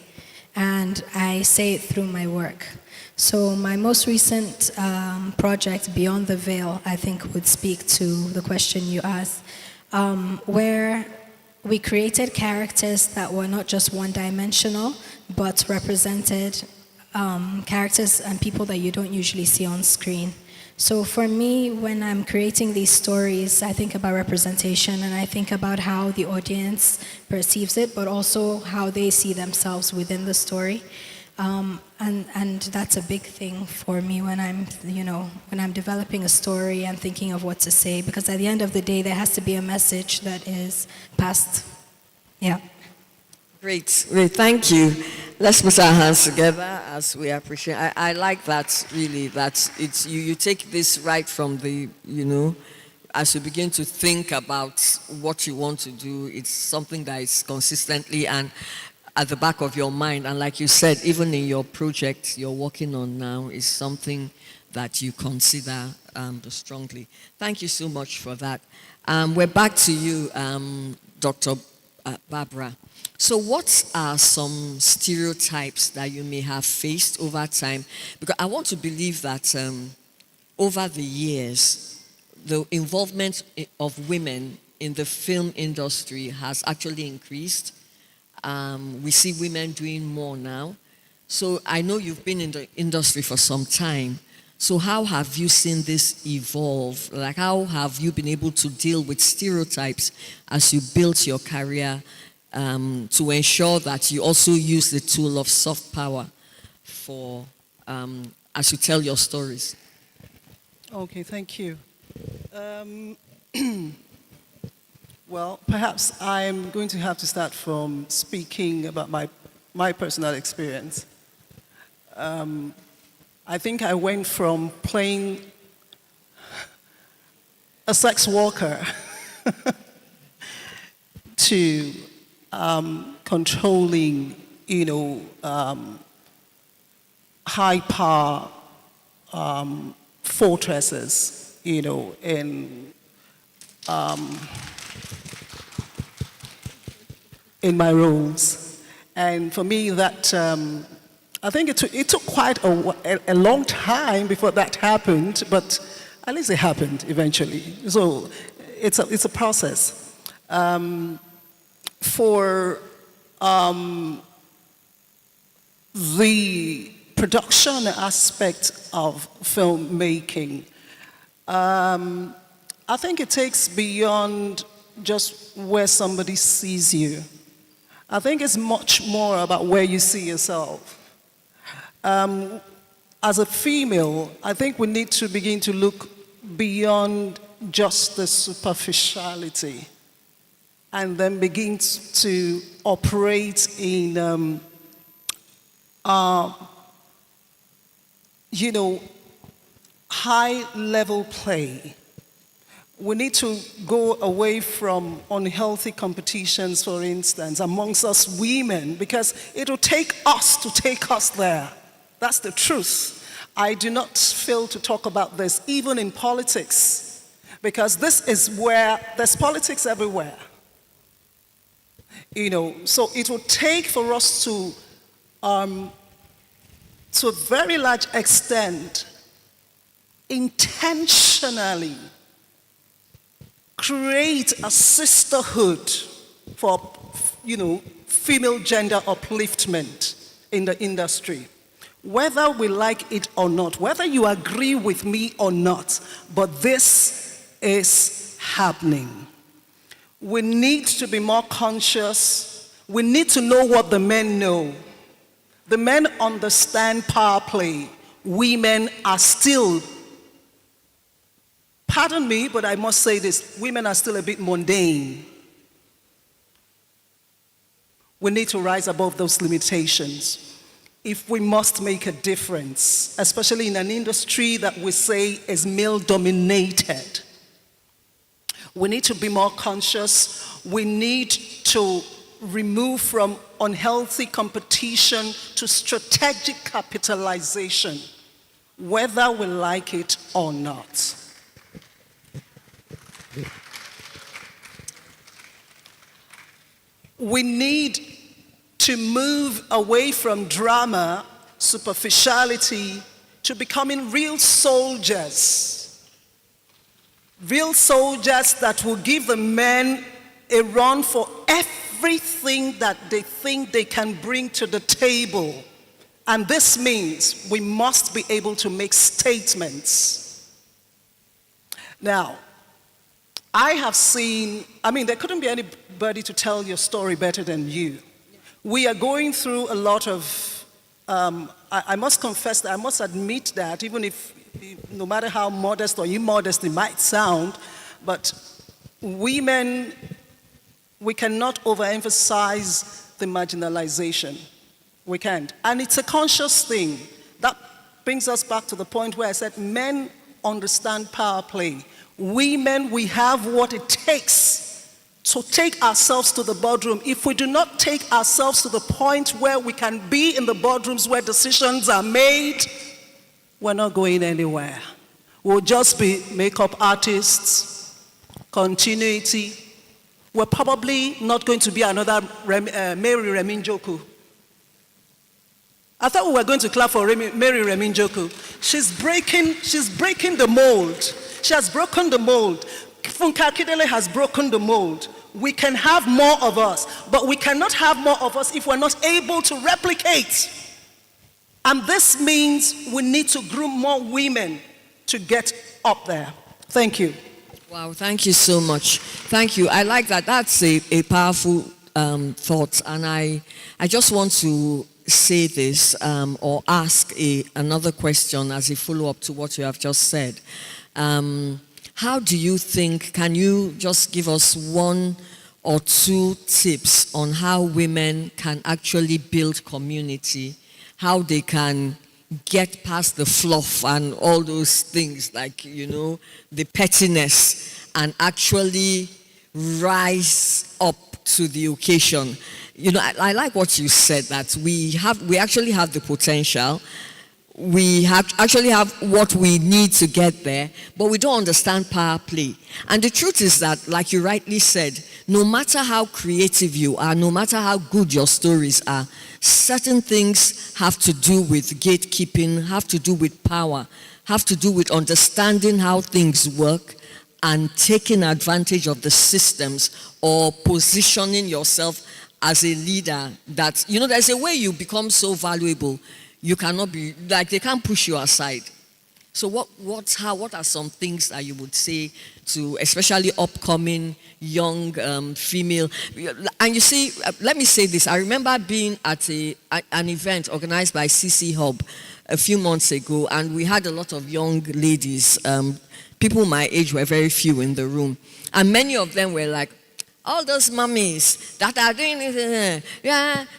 and I say it through my work. So my most recent project, Beyond the Veil, I think would speak to the question you asked, where we created characters that were not just one-dimensional, but represented characters and people that you don't usually see on screen. So for me, when I'm creating these stories, I think about representation, and I think about how the audience perceives it, but also how they see themselves within the story. And that's a big thing for me when I'm developing a story and thinking of what to say, because at the end of the day, there has to be a message that is passed. Yeah. Great, thank you. Let's put our hands together as we appreciate. I like that, really, that it's you take this right from the, as you begin to think about what you want to do, it's something that is consistently and at the back of your mind. And like you said, even in your project you're working on now, is something that you consider strongly. Thank you so much for that. We're back to you, Dr. Barbara. So what are some stereotypes that you may have faced over time? Because I want to believe that over the years, the involvement of women in the film industry has actually increased. We see women doing more now. So I know you've been in the industry for some time. So how have you seen this evolve? Like, how have you been able to deal with stereotypes as you built your career to ensure that you also use the tool of soft power for as you tell your stories? Okay, thank you. Well, perhaps I'm going to have to start from speaking about my personal experience. I think I went from playing a sex worker to controlling, high power fortresses, in my roles. And for me, that I think it took quite a long time before that happened, but at least it happened eventually. So it's a process. For the production aspect of filmmaking, I think it takes beyond just where somebody sees you. I think it's much more about where you see yourself. As a female, I think we need to begin to look beyond just the superficiality and then begin to operate in, high-level play. We need to go away from unhealthy competitions, for instance, amongst us women, because it will take us to take us there. That's the truth. I do not fail to talk about this, even in politics, because this is where there's politics everywhere. So it will take for us to a very large extent, intentionally create a sisterhood for, female gender upliftment in the industry. Whether we like it or not, whether you agree with me or not, but this is happening. We need to be more conscious. We need to know what the men know. The men understand power play. Women are still, pardon me, but I must say this, women are still a bit mundane. We need to rise above those limitations if we must make a difference, especially in an industry that we say is male-dominated. We need to be more conscious. We need to remove from unhealthy competition to strategic capitalization, whether we like it or not. We need to move away from drama, superficiality, to becoming real soldiers. Real soldiers that will give the men a run for everything that they think they can bring to the table. And this means we must be able to make statements. Now, I have seen, there couldn't be anybody to tell your story better than you. We are going through a lot of, I must confess that, I must admit that, even if, no matter how modest or immodest it might sound, but women, we cannot overemphasize the marginalization. We can't. And it's a conscious thing. That brings us back to the point where I said men understand power play. Women, we have what it takes to take ourselves to the boardroom. If we do not take ourselves to the point where we can be in the boardrooms where decisions are made, we're not going anywhere. We'll just be makeup artists, continuity. we're probably not going to be another Mary Reminjoku. I thought we were going to clap for Mary Reminjoku. She's breaking the mold. She has broken the mold. Funka Akindele has broken the mold. We can have more of us, but we cannot have more of us if we're not able to replicate. And this means we need to groom more women to get up there. Thank you. Wow, thank you so much. Thank you. I like that. That's a powerful thought. And I just want to say this or ask another question as a follow-up to what you have just said. How do you think, can you just give us one or two tips on how women can actually build community, how they can get past the fluff and all those things like, the pettiness and actually rise up to the occasion? I like what you said, that we actually have the potential. We actually have what we need to get there, but we don't understand power play. And the truth is that, like you rightly said, no matter how creative you are, no matter how good your stories are, certain things have to do with gatekeeping, have to do with power, have to do with understanding how things work and taking advantage of the systems or positioning yourself as a leader. That, there's a way you become so valuable. You cannot be, like, they can't push you aside. So what are some things that you would say to especially upcoming young female? And you see, let me say this. I remember being at an event organized by CC Hub a few months ago, and we had a lot of young ladies. People my age were very few in the room. And many of them were like, all those mummies that are doing it,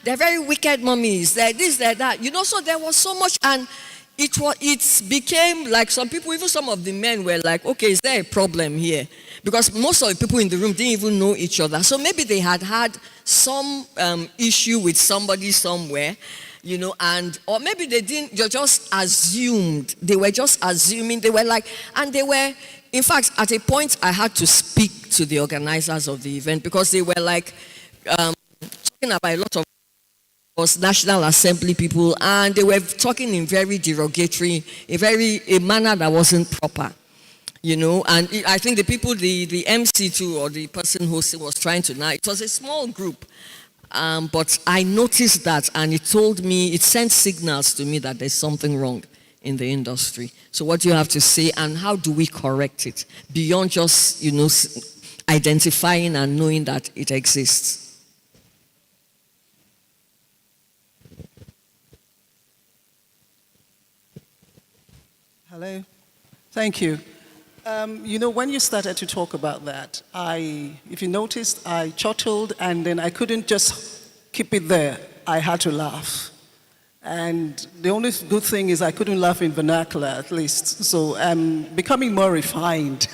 they're very wicked mummies. They're this, they're that. So there was so much, and it became like some people, even some of the men were like, okay, is there a problem here? Because most of the people in the room didn't even know each other. So maybe they had some issue with somebody somewhere, or maybe they didn't, they just assumed. They were just assuming. They were like, and they were, in fact, at a point I had to speak to the organizers of the event because they were like talking about a lot of National Assembly people, and they were talking in very derogatory, a manner that wasn't proper, And I think the people, the MC too, or the person who was trying to, it was a small group, but I noticed that, and it sent signals to me that there's something wrong in the industry. So what do you have to say, and how do we correct it beyond just, identifying and knowing that it exists? Hello. Thank you. When you started to talk about that, if you noticed, I chortled, and then I couldn't just keep it there. I had to laugh. And the only good thing is I couldn't laugh in vernacular, at least. So I'm becoming more refined.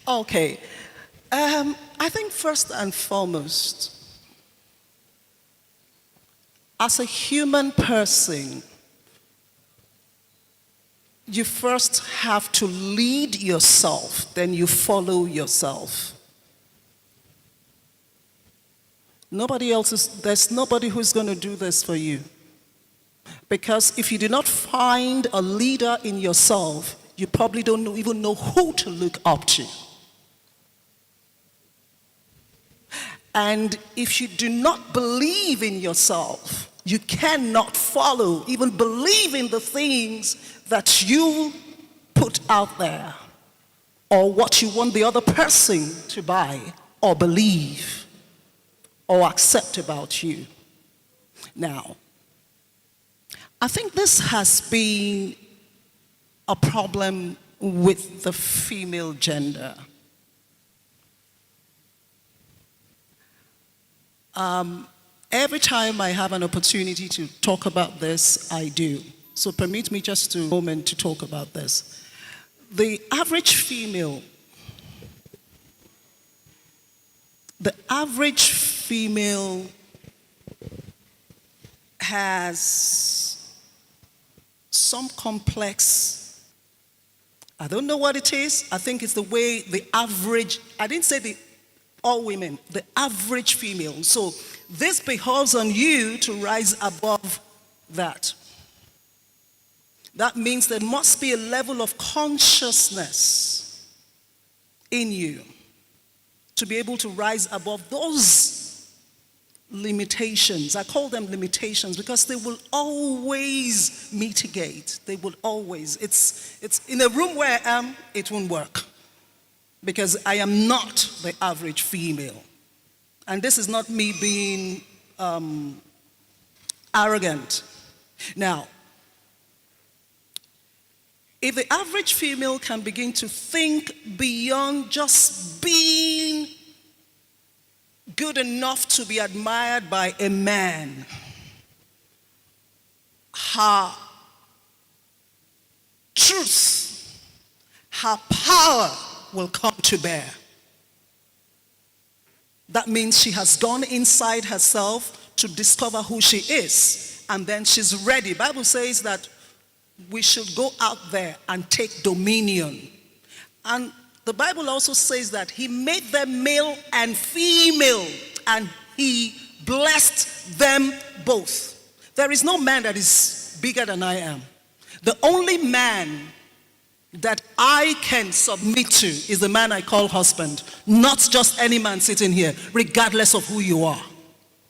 Okay. I think first and foremost, as a human person, you first have to lead yourself, then you follow yourself. There's nobody who's going to do this for you. Because if you do not find a leader in yourself, you probably don't even know who to look up to. And if you do not believe in yourself, you cannot follow, even believe in the things that you put out there, or what you want the other person to buy or believe or accept about you. Now, I think this has been a problem with the female gender. Every time I have an opportunity to talk about this, I do. So permit me just a moment to talk about this. The average female has some complex I don't know what it is. I think it's the way the average, I didn't say all women, the average female. So this behoves on you to rise above that. That means there must be a level of consciousness in you to be able to rise above those limitations. I call them limitations because they will always mitigate. They will always. It's in a room where I am, it won't work because I am not the average female. And this is not me being arrogant. Now, if the average female can begin to think beyond just being good enough to be admired by a man, her truth, her power will come to bear. That means she has gone inside herself to discover who she is, and then she's ready. Bible says that we should go out there and take dominion. And the Bible also says that he made them male and female, and he blessed them both. There is no man that is bigger than I am. The only man that I can submit to is the man I call husband, not just any man sitting here, regardless of who you are.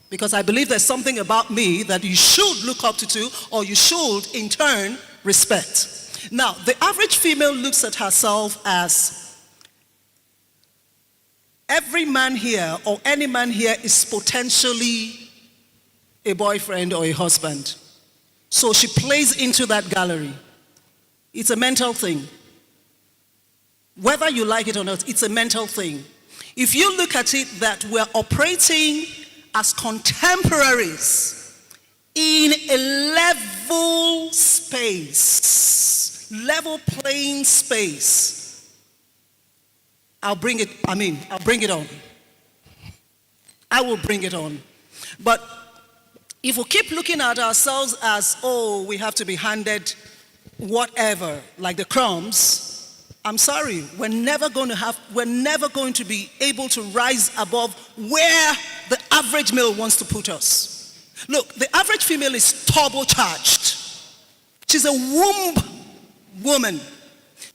Because I believe there's something about me that you should look up to, or you should, in turn, respect. Now, the average female looks at herself as every man here or any man here is potentially a boyfriend or a husband. So she plays into that gallery. It's a mental thing. Whether you like it or not, it's a mental thing. If you look at it that we're operating as contemporaries in a level space, level playing space, I'll bring it on. I will bring it on. But if we keep looking at ourselves as, oh, we have to be handed whatever, like the crumbs, I'm sorry, we're never going to be able to rise above where the average male wants to put us. Look, the average female is turbocharged. She's a womb woman.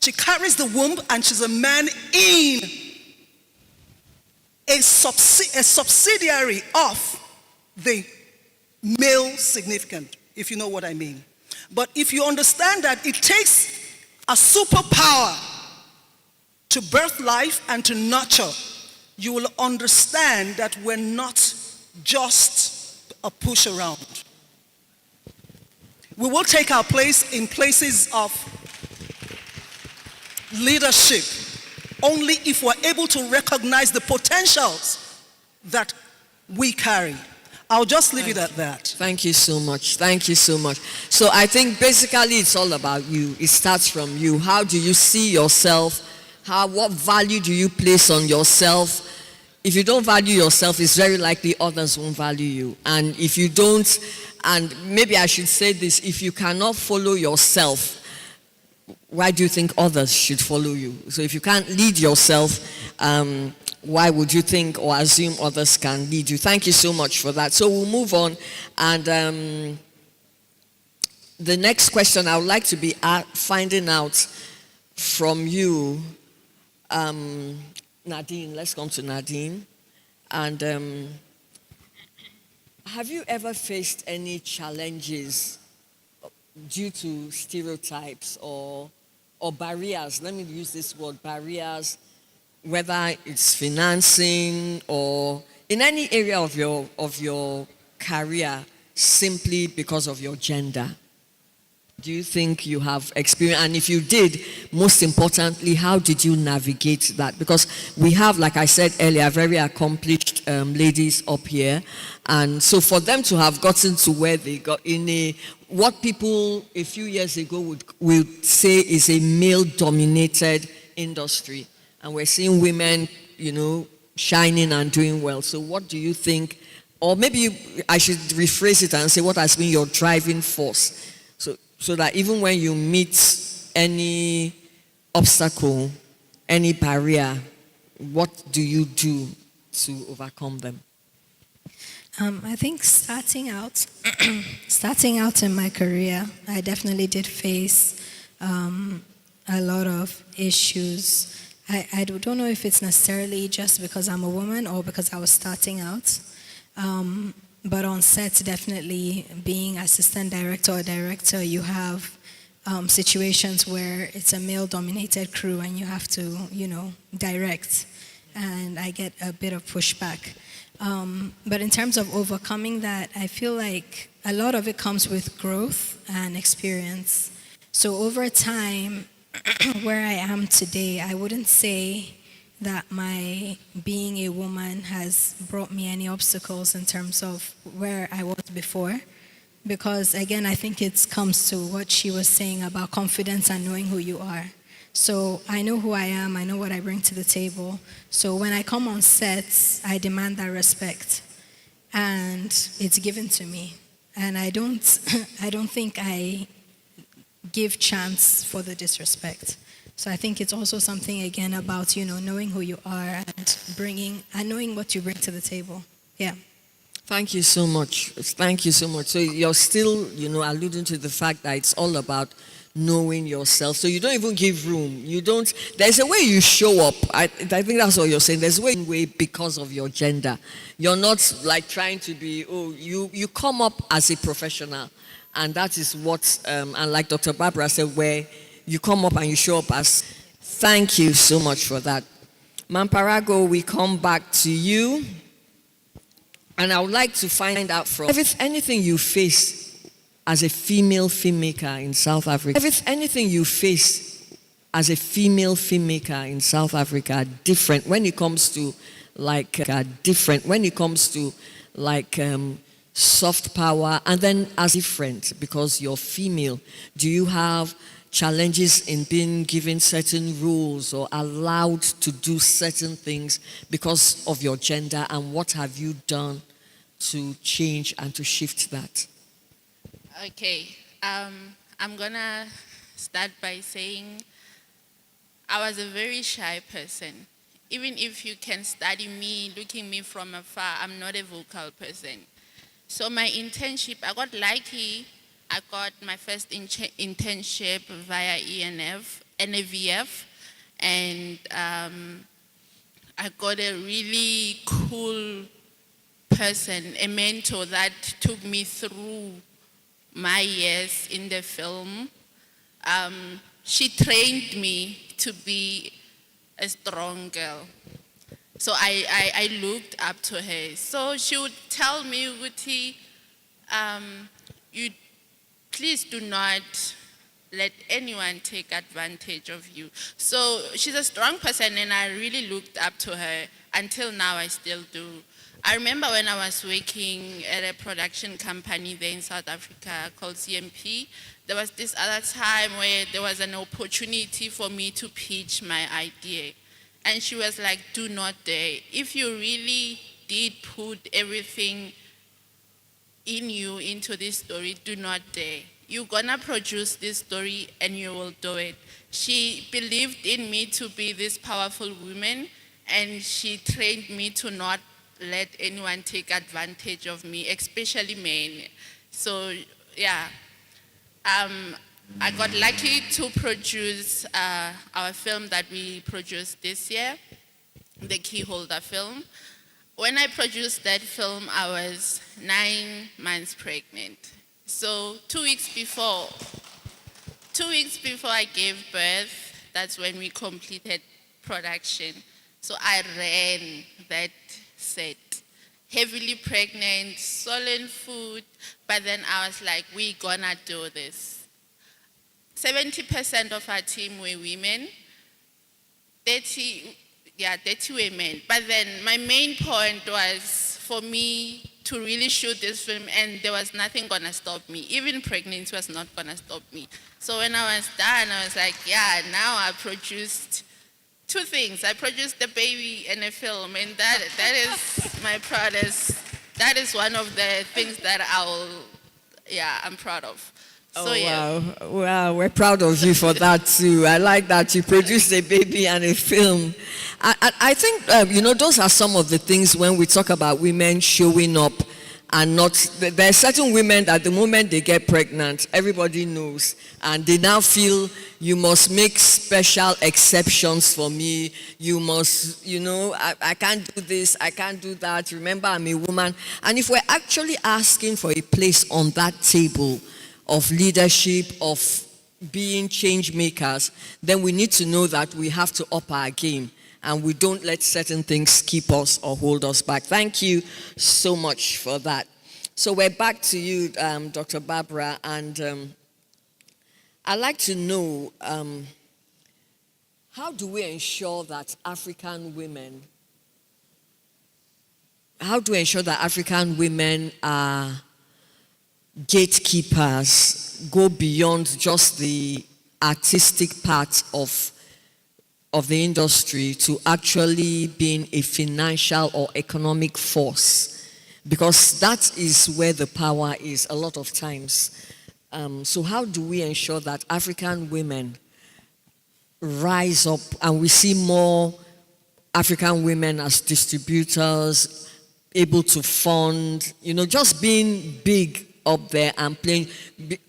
She carries the womb, and she's a man in a subsidiary of the male significant, if you know what I mean. But if you understand that it takes a superpower to birth life and to nurture, you will understand that we're not just a push around. We will take our place in places of leadership only if we're able to recognize the potentials that we carry. I'll just leave it at that. Thank you so much. Thank you so much. So I think basically it's all about you. It starts from you. How do you see yourself? What value do you place on yourself? If you don't value yourself, it's very likely others won't value you. And if you don't, and maybe I should say this, if you cannot follow yourself, why do you think others should follow you? So if you can't lead yourself, why would you think or assume others can lead you? Thank you so much for that. So we'll move on. And the next question I would like to be finding out from you, Nadine. Let's come to Nadine. And have you ever faced any challenges due to stereotypes or barriers? Let me use this word, barriers, whether it's financing or in any area of your career, simply because of your gender. Do you think you have experienced, and if you did, most importantly, how did you navigate that? Because we have, like I said earlier, very accomplished ladies up here, and so for them to have gotten to where they got in what people a few years ago would say is a male-dominated industry, and we're seeing women, shining and doing well. So what do you think, or maybe I should rephrase it and say, what has been your driving force? So that even when you meet any obstacle, any barrier, what do you do to overcome them? I think starting out in my career, I definitely did face a lot of issues. I don't know if it's necessarily just because I'm a woman or because I was starting out. But on set, definitely being assistant director or director, you have situations where it's a male-dominated crew and you have to, direct. And I get a bit of pushback. But in terms of overcoming that, I feel like a lot of it comes with growth and experience. So over time, where I am today, I wouldn't say that my being a woman has brought me any obstacles in terms of where I was before. Because again, I think it comes to what she was saying about confidence and knowing who you are. So I know who I am, I know what I bring to the table. So when I come on sets, I demand that respect. And it's given to me. And I don't think I give chance for the disrespect. So I think it's also something again about, knowing who you are and knowing what you bring to the table. Yeah. Thank you so much. Thank you so much. So you're still, alluding to the fact that it's all about knowing yourself. So you don't even give room. There's a way you show up. I think that's what you're saying. There's a way because of your gender. You're not like trying to be, you come up as a professional. And that is what, and like Dr. Barbara said, where you come up and you show up as. Thank you so much for that. Mamparago, we come back to you. And I would like to find out from anything you face as a female filmmaker in South Africa. Anything you face as a female filmmaker in South Africa different when it comes to soft power, and then as different because you're female. Do you have challenges in being given certain rules or allowed to do certain things because of your gender, and what have you done to change and to shift that? Okay, I'm gonna start by saying I was a very shy person. Even if you can study me, looking me from afar, I'm not a vocal person. So my internship, I got lucky. I got my first internship via NAVF, and I got a really cool person, a mentor that took me through my years in the film. She trained me to be a strong girl. So I looked up to her. So she would tell me, Guti, you please do not let anyone take advantage of you. So she's a strong person, and I really looked up to her. Until now, I still do. I remember when I was working at a production company there in South Africa called CMP, there was this other time where there was an opportunity for me to pitch my idea. And she was like, do not dare. If you really did put everything in you into this story, do not dare. You're gonna produce this story and you will do it. She believed in me to be this powerful woman, and she trained me to not let anyone take advantage of me, especially men. So yeah, I got lucky to produce our film that we produced this year, the Keyholder film. When I produced that film, I was 9 months pregnant. So 2 weeks before I gave birth, that's when we completed production. So I ran that set, heavily pregnant, swollen food, but then I was like, we're gonna do this. 70% of our team were women, 30 women. But then my main point was for me to really shoot this film, and there was nothing gonna stop me. Even pregnancy was not gonna stop me. So when I was done, I was like, yeah, now I produced 2 things. I produced the baby and a film, and that is my proudest. That is one of the things that I'm proud of. So Oh, yeah. wow. Wow, we're proud of you for that too. I like that you produced a baby and a film. I think, those are some of the things when we talk about women showing up and not, there are certain women that the moment they get pregnant, everybody knows, and they now feel you must make special exceptions for me. You must, I can't do this, I can't do that. Remember, I'm a woman. And if we're actually asking for a place on that table of leadership, of being change makers, then we need to know that we have to up our game and we don't let certain things keep us or hold us back. Thank you so much for that. So we're back to you, Dr. Barbara, and I'd like to know, how do we ensure that African women are gatekeepers, go beyond just the artistic part of the industry to actually being a financial or economic force, because that is where the power is a lot of times. So how do we ensure that African women rise up and we see more African women as distributors, able to fund, just being big up there and playing,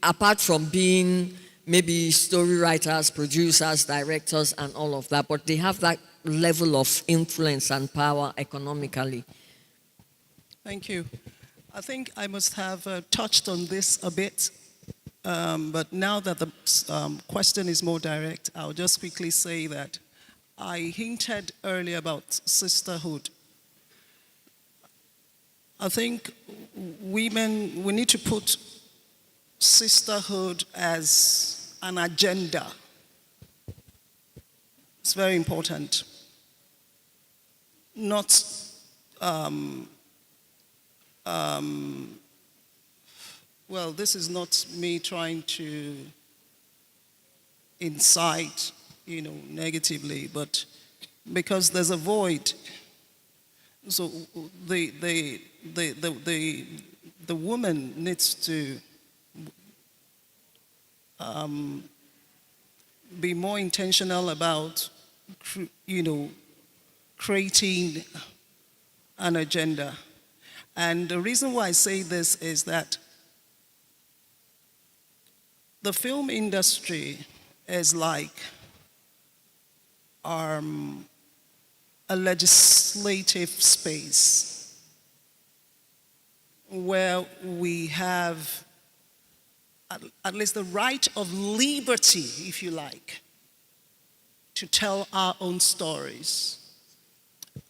apart from being maybe story writers, producers, directors, and all of that, but they have that level of influence and power economically. Thank you. I think I must have touched on this a bit, but now that the question is more direct, I'll just quickly say that I hinted earlier about sisterhood. I think women, we need to put sisterhood as an agenda. It's very important. Not, well, this is not me trying to incite, negatively, but because there's a void. So the woman needs to be more intentional about, creating an agenda. And the reason why I say this is that the film industry is like a legislative space where we have at least the right of liberty, if you like, to tell our own stories,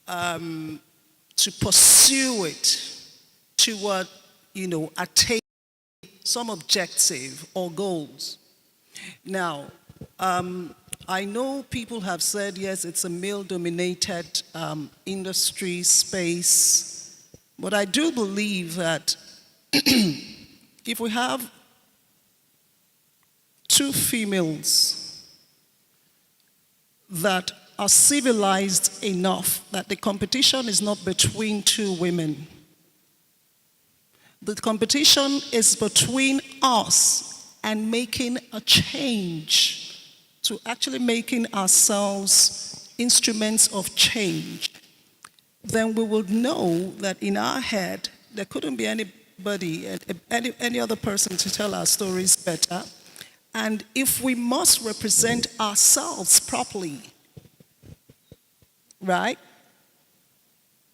to pursue it toward, attain some objective or goals. Now, I know people have said, yes, it's a male-dominated industry space, but I do believe that if we have two females that are civilized enough that the competition is not between two women. The competition is between us and making a change, to actually making ourselves instruments of change. Then we will know that in our head, there couldn't be anybody, any other person to tell our stories better. And if we must represent ourselves properly, right,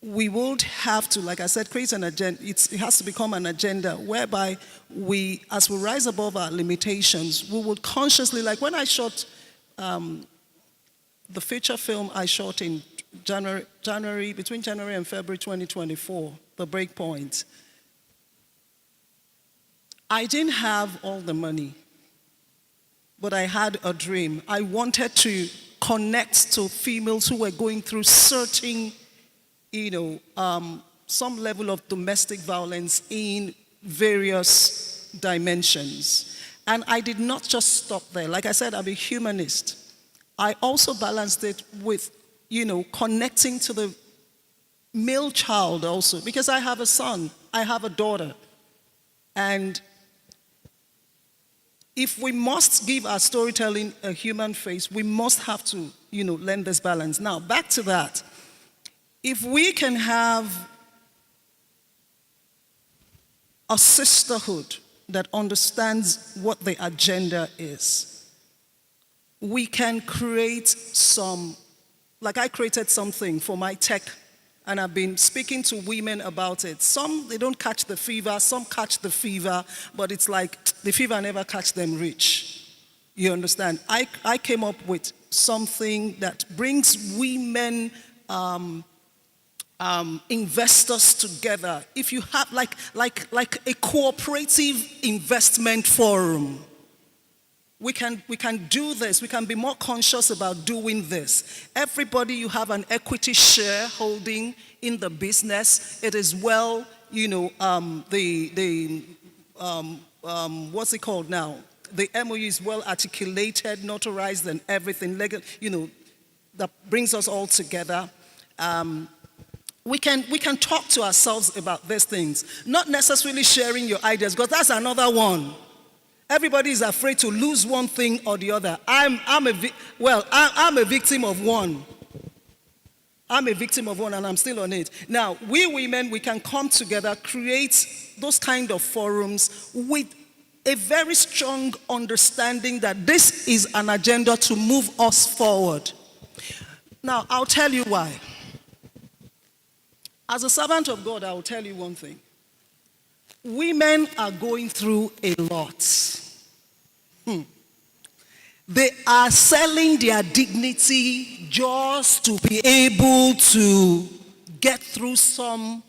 we would have to, like I said, create an agenda. It has to become an agenda whereby we, as we rise above our limitations, we would consciously, like when I shot the feature film I shot in between January and February 2024, The Breakpoint, I didn't have all the money, but I had a dream. I wanted to connect to females who were going through certain, some level of domestic violence in various dimensions. And I did not just stop there. Like I said, I'm a humanist. I also balanced it with, connecting to the male child also, because I have a son, I have a daughter. And if we must give our storytelling a human face, we must have to, learn this balance. Now, back to that. If we can have a sisterhood that understands what the agenda is, we can create some, like I created something for my tech, and I've been speaking to women about it. Some, they don't catch the fever, some catch the fever, but it's like the fever never catch them rich. You understand? I came up with something that brings women investors together. If you have like a cooperative investment forum, we can do this. We can be more conscious about doing this. Everybody, you have an equity share holding in the business. It is well, what's it called now? The MOU is well articulated, notarized, and everything. That brings us all together. We can talk to ourselves about these things, not necessarily sharing your ideas, because that's another one. Everybody is afraid to lose one thing or the other. I'm a victim of one. I'm a victim of one, and I'm still on it. Now, we women, we can come together, create those kind of forums with a very strong understanding that this is an agenda to move us forward. Now, I'll tell you why. As a servant of God, I will tell you one thing. Women are going through a lot. They are selling their dignity just to be able to get through some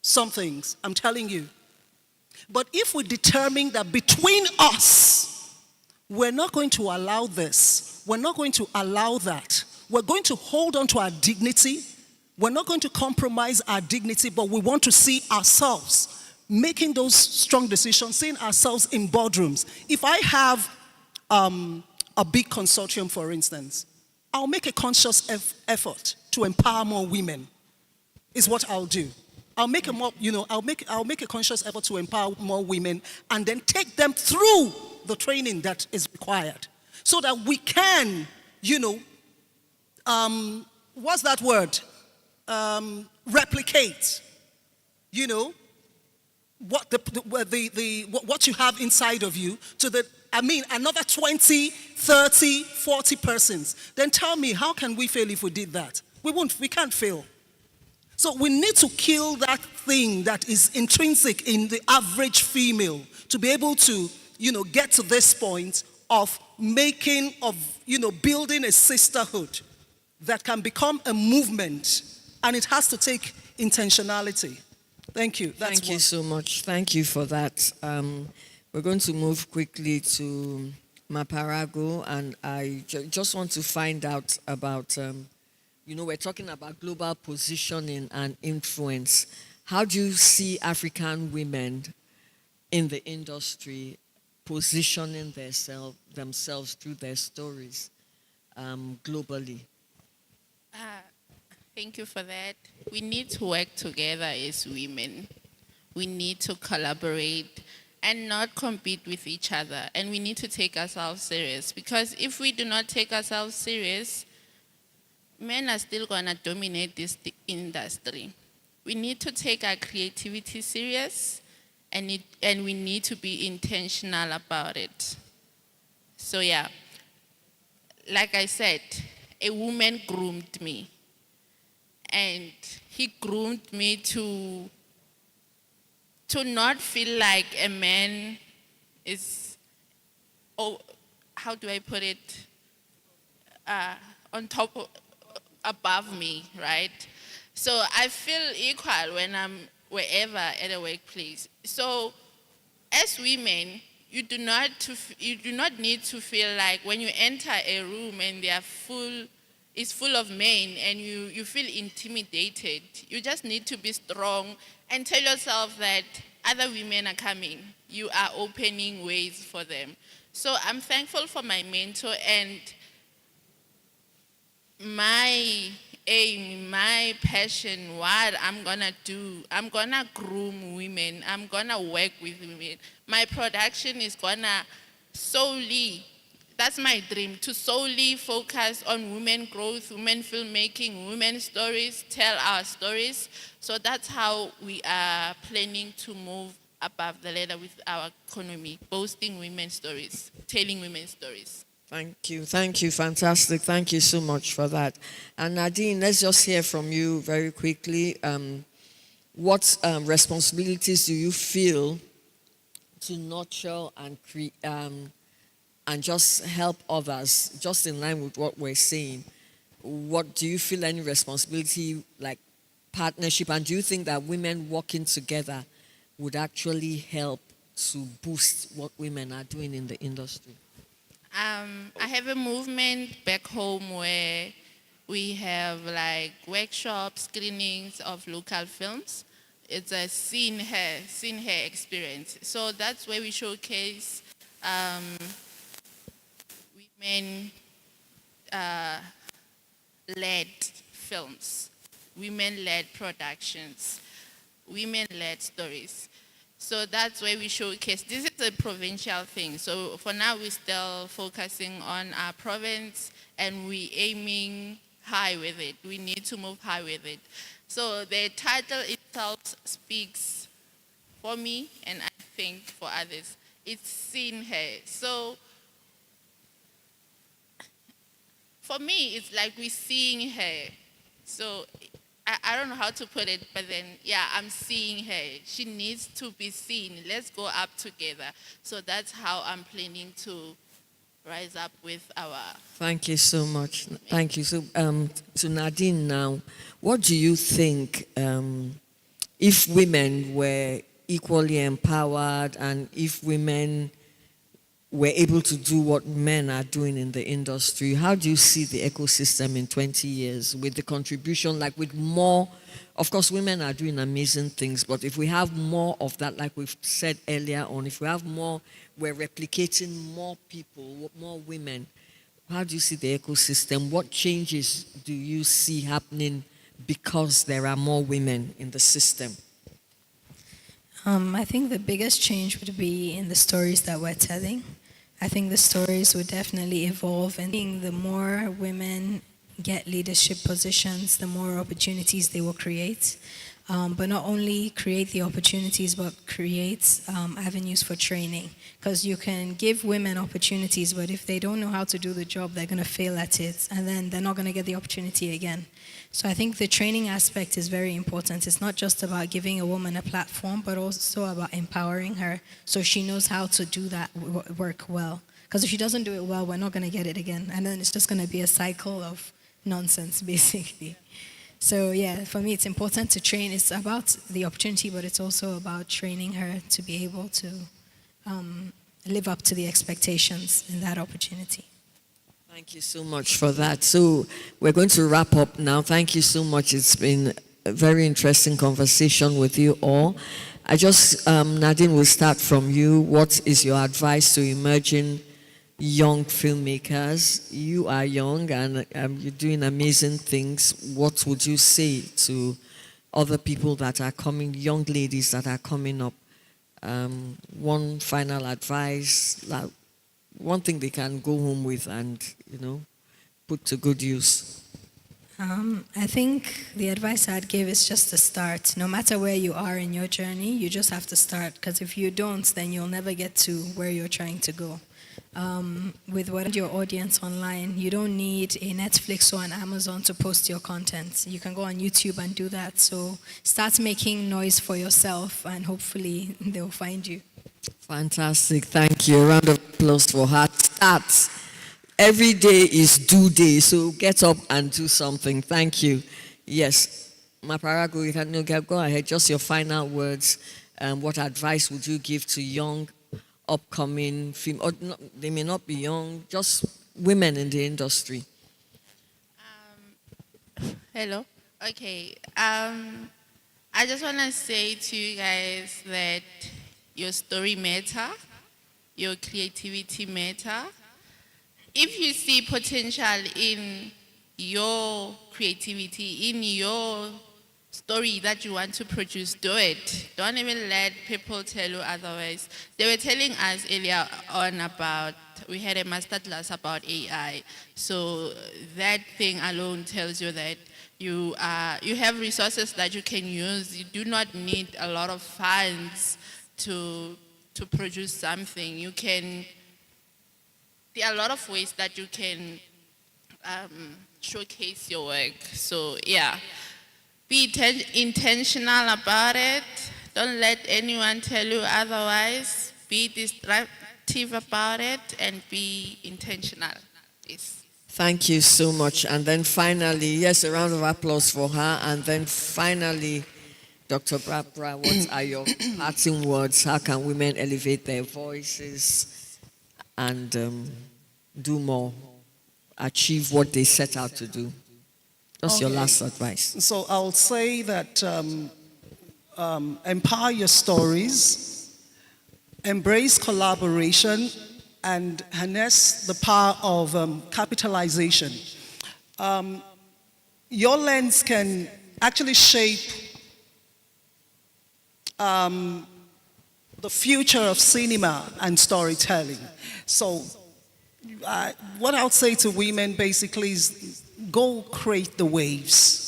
things. I'm telling you. But if we determine that between us, we're not going to allow this, we're not going to allow that, we're going to hold on to our dignity, we're not going to compromise our dignity, but we want to see ourselves making those strong decisions, seeing ourselves in boardrooms. If I have a big consortium, for instance, I'll make a conscious effort to empower more women, is what I'll do. I'll make a conscious effort to empower more women and then take them through the training that is required so that we can, what's that word? Replicate, what you have inside of you to another 20, 30, 40 persons. Then tell me, how can we fail if we did that? We can't fail. So we need to kill that thing that is intrinsic in the average female to be able to, get to this point of building a sisterhood that can become a movement, and it has to take intentionality. Thank you. Thank you so much. Thank you for that. We're going to move quickly to Maparago, and I just want to find out about, we're talking about global positioning and influence. How do you see African women in the industry positioning themselves through their stories globally? Thank you for that. We need to work together as women. We need to collaborate and not compete with each other. And we need to take ourselves serious, because if we do not take ourselves serious, men are still going to dominate this industry. We need to take our creativity serious, and we need to be intentional about it. So yeah, like I said, a woman groomed me. And he groomed me to not feel like a man is, how do I put it, on top, above me, right? So I feel equal when I'm wherever at a workplace. So as women, you do not need to feel like when you enter a room and it's full of men and you feel intimidated. You just need to be strong and tell yourself that other women are coming. You are opening ways for them. So I'm thankful for my mentor, and my aim, my passion, what I'm gonna do. I'm gonna groom women. I'm gonna work with women. My production is gonna solely, that's my dream, to solely focus on women growth, women filmmaking, women stories, tell our stories. So that's how we are planning to move above the ladder with our economy, boasting women's stories, telling women's stories. Thank you, fantastic. Thank you so much for that. And Nadine, let's just hear from you very quickly. What responsibilities do you feel to nurture and just help others, just in line with what we're saying? What do you feel any responsibility, like partnership, and do you think that women working together would actually help to boost what women are doing in the industry? I have a movement back home where we have like workshops, screenings of local films. It's a seen her experience. So that's where we showcase women led films, women led productions, women led stories. So that's where we showcase. This is a provincial thing. So for now, we're still focusing on our province and we're aiming high with it. We need to move high with it. So the title itself speaks for me and I think for others. It's seen her. So for me, it's like we're seeing her. So I don't know how to put it, but then, yeah, I'm seeing her. She needs to be seen. Let's go up together. So that's how I'm planning to rise up with our... Thank you so much. Thank you. So to Nadine now, what do you think if women were equally empowered and if women were able to do what men are doing in the industry, how do you see the ecosystem in 20 years with the contribution, like with more, of course, women are doing amazing things, but if we have more of that, like we've said earlier on, if we have more, we're replicating more people, more women, how do you see the ecosystem? What changes do you see happening because there are more women in the system? I think the biggest change would be in the stories that we're telling. I think the stories would definitely evolve, and I think the more women get leadership positions, the more opportunities they will create. But not only create the opportunities, but create avenues for training. Because you can give women opportunities, but if they don't know how to do the job, they're going to fail at it, and then they're not going to get the opportunity again. So I think the training aspect is very important. It's not just about giving a woman a platform, but also about empowering her so she knows how to do that work well. Because if she doesn't do it well, we're not going to get it again. And then it's just going to be a cycle of nonsense, basically. So yeah, for me, it's important to train. It's about the opportunity, but it's also about training her to be able to live up to the expectations in that opportunity. Thank you so much for that. So we're going to wrap up now. Thank you so much. It's been a very interesting conversation with you all. I just, Nadine, will start from you. What is your advice to emerging young filmmakers? You are young and you're doing amazing things. What would you say to other people that are coming, young ladies that are coming up? One final advice, like one thing they can go home with and, put to good use. I think the advice I'd give is just to start. No matter where you are in your journey, you just have to start. Because if you don't, then you'll never get to where you're trying to go. With your audience online, you don't need a Netflix or an Amazon to post your content. You can go on YouTube and do that. So start making noise for yourself and hopefully they'll find you. Fantastic. Thank you. A round of applause for her. Start. Every day is due day, so get up and do something. Thank you. Yes. Maparago, you can go ahead. Just your final words. What advice would you give to young, upcoming film, or not, they may not be young, just women in the industry? Hello. Okay. I just want to say to you guys that your story matter, your creativity matter. If you see potential in your creativity, in your story that you want to produce, do it. Don't even let people tell you otherwise. They were telling us earlier on about, we had a master class about AI. So that thing alone tells you that you have resources that you can use. You do not need a lot of funds to produce something. You can, there are a lot of ways that you can showcase your work. So yeah. Be intentional about it. Don't let anyone tell you otherwise. Be disruptive about it and be intentional. Yes. Thank you so much. And then finally, yes, a round of applause for her. And then finally, Dr. Barbara, what are your parting words? How can women elevate their voices and do more, achieve what they set out to do? What's your last advice? So I'll say that empower your stories, embrace collaboration, and harness the power of capitalization. Your lens can actually shape the future of cinema and storytelling. So what I would say to women basically is go create the waves.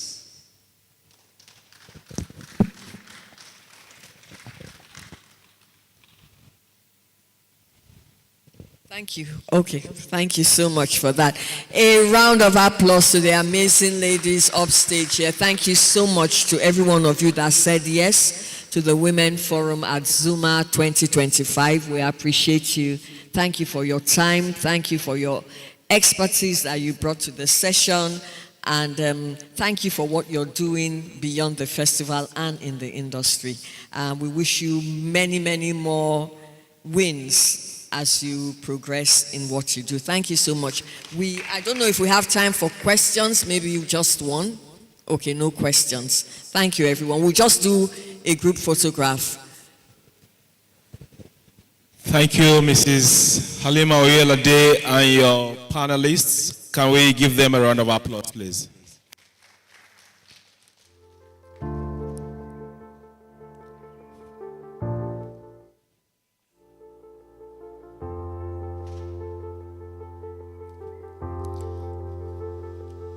Thank you. Okay, thank you so much for that. A round of applause to the amazing ladies upstage here. Thank you so much to every one of you that said yes to the Women Forum at Zuma 2025. We appreciate you. Thank you for your time. Thank you for your expertise that you brought to the session. And thank you for what you're doing beyond the festival and in the industry. We wish you many, many more wins as you progress in what you do. Thank you so much. I don't know if we have time for questions. Maybe you just one. Okay, no questions. Thank you, everyone. We'll just do a group photograph. Thank you, Mrs. Halima Oyelade and your panelists. Can we give them a round of applause, please?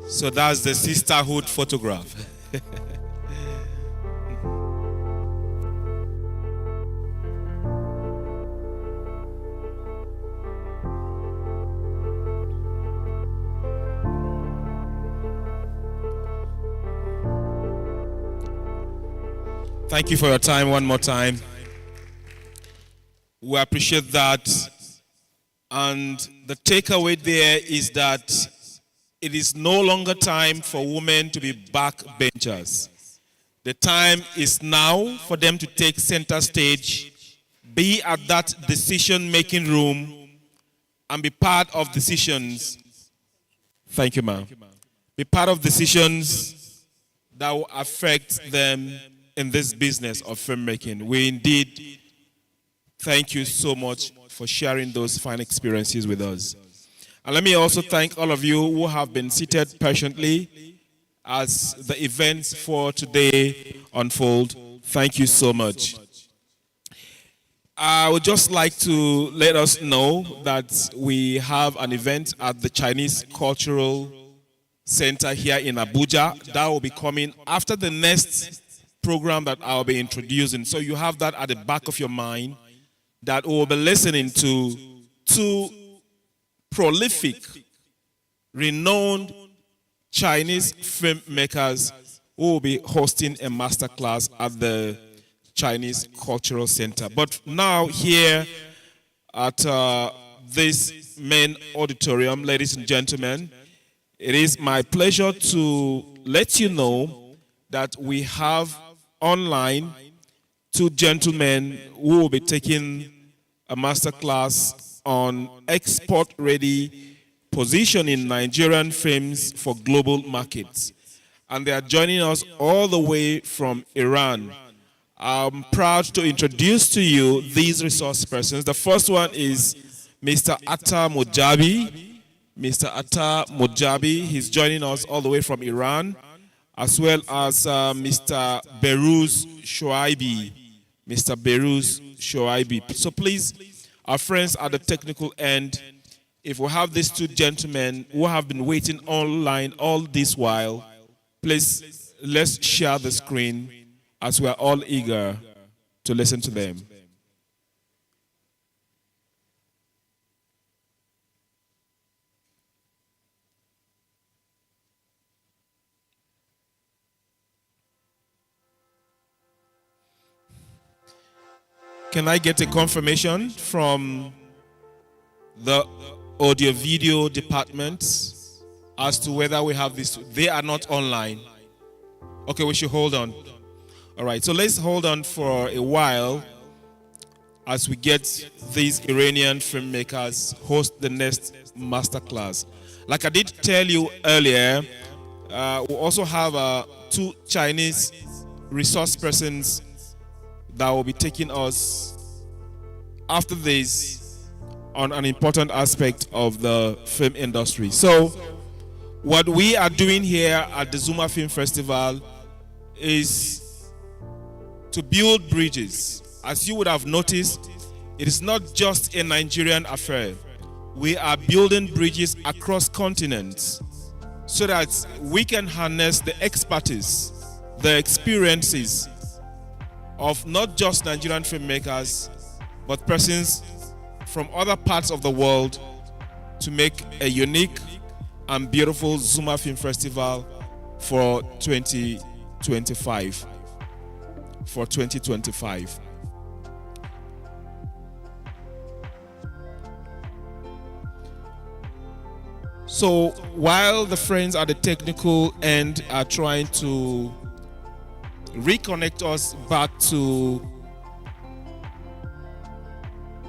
So that's the sisterhood photograph. Thank you for your time one more time. We appreciate that. And the takeaway there is that it is no longer time for women to be backbenchers. The time is now for them to take center stage, be at that decision-making room, and be part of decisions. Thank you, ma'am. Be part of decisions that will affect them in this business of filmmaking. We indeed thank you so much for sharing those fine experiences with us. And let me also thank all of you who have been seated patiently as the events for today unfold. Thank you so much. I would just like to let us know that we have an event at the Chinese Cultural Center here in Abuja. That will be coming after the next program that I'll be introducing. So you have that at the back of your mind, that we'll be listening to two prolific, renowned Chinese filmmakers who will be hosting a masterclass at the Chinese Cultural Center. But now here at this main auditorium, ladies and gentlemen, it is my pleasure to let you know that we have online two gentlemen who will be taking a masterclass on export-ready positioning Nigerian films for global markets. And they are joining us all the way from Iran. I'm proud to introduce to you these resource persons. The first one is Mr. Atta Mujabi. Mr. Atta Mojabi. He's joining us all the way from Iran, as well as Mr. Beruz Shoaibi. Mr. Beruz Shoaibi. So please, our friends at the technical end, if we have these two gentlemen who have been waiting online all this while, please let's share the screen as we are all eager to listen to them. Can I get a confirmation from the audio video department as to whether we have this? They are not online. Okay, we should hold on. All right, so let's hold on for a while as we get these Iranian filmmakers host the next masterclass. Like I did tell you earlier, we also have two Chinese resource persons that will be taking us after this on an important aspect of the film industry. So what we are doing here at the Zuma Film Festival is to build bridges. As you would have noticed, it is not just a Nigerian affair. We are building bridges across continents so that we can harness the expertise, the experiences of not just Nigerian filmmakers, but persons from other parts of the world to make a unique and beautiful Zuma Film Festival for 2025. For 2025. So while the friends at the technical end are trying to reconnect us back to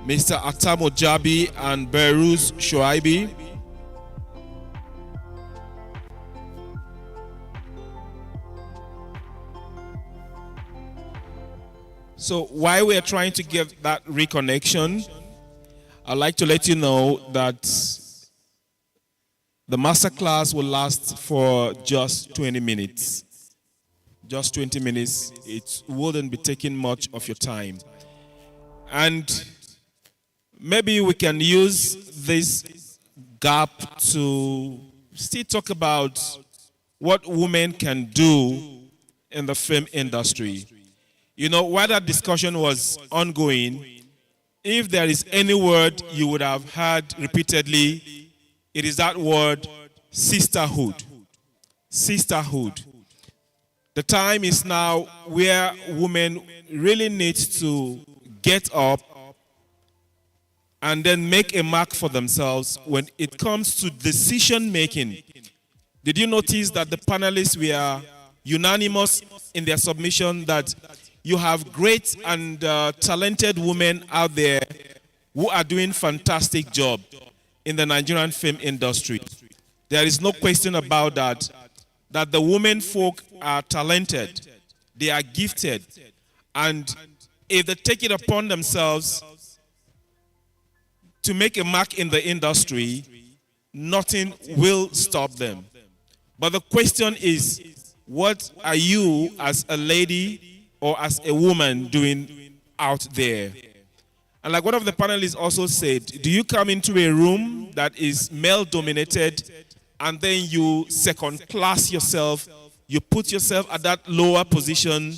Mr. Atta Mojabi and Beruz Shoaibi, so while we are trying to get that reconnection, I'd like to let you know that the masterclass will last for just 20 minutes. Just 20 minutes. It wouldn't be taking much of your time. And maybe we can use this gap to still talk about what women can do in the film industry. You know, while that discussion was ongoing, if there is any word you would have heard repeatedly, it is that word sisterhood. Sisterhood. The time is now where women really need to get up and then make a mark for themselves when it comes to decision making. Did you notice that the panelists were unanimous in their submission that you have great and talented women out there who are doing fantastic job in the Nigerian film industry? There is no question about that the women folk are talented, they are gifted, and if they take it upon themselves to make a mark in the industry, nothing will stop them. But the question is, what are you as a lady or as a woman doing out there? And like one of the panelists also said, do you come into a room that is male-dominated and then you second-class yourself, you put yourself at that lower position,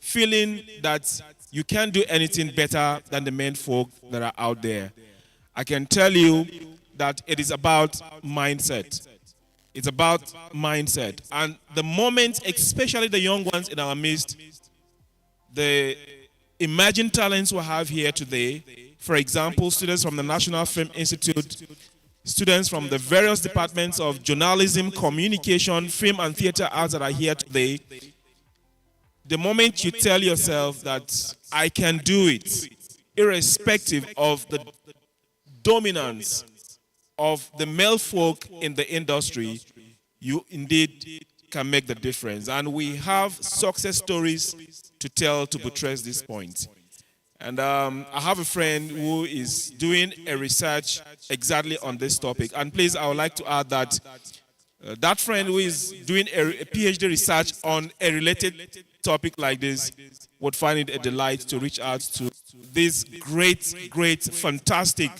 feeling that you can't do anything better than the men folk that are out there? I can tell you that it is about mindset. It's about mindset. And the moment, especially the young ones in our midst, the emerging talents we have here today, for example, students from the National Film Institute, students from the various departments of journalism, communication, film and theater arts that are here today, the moment you tell yourself that I can do it, irrespective of the dominance of the male folk in the industry, you indeed can make the difference. And we have success stories to tell to buttress this point. And I have a friend who is doing a research exactly on this topic. And please, I would like to add that that friend who is doing a PhD research on a related topic like this would find it a delight to reach out to these great, fantastic,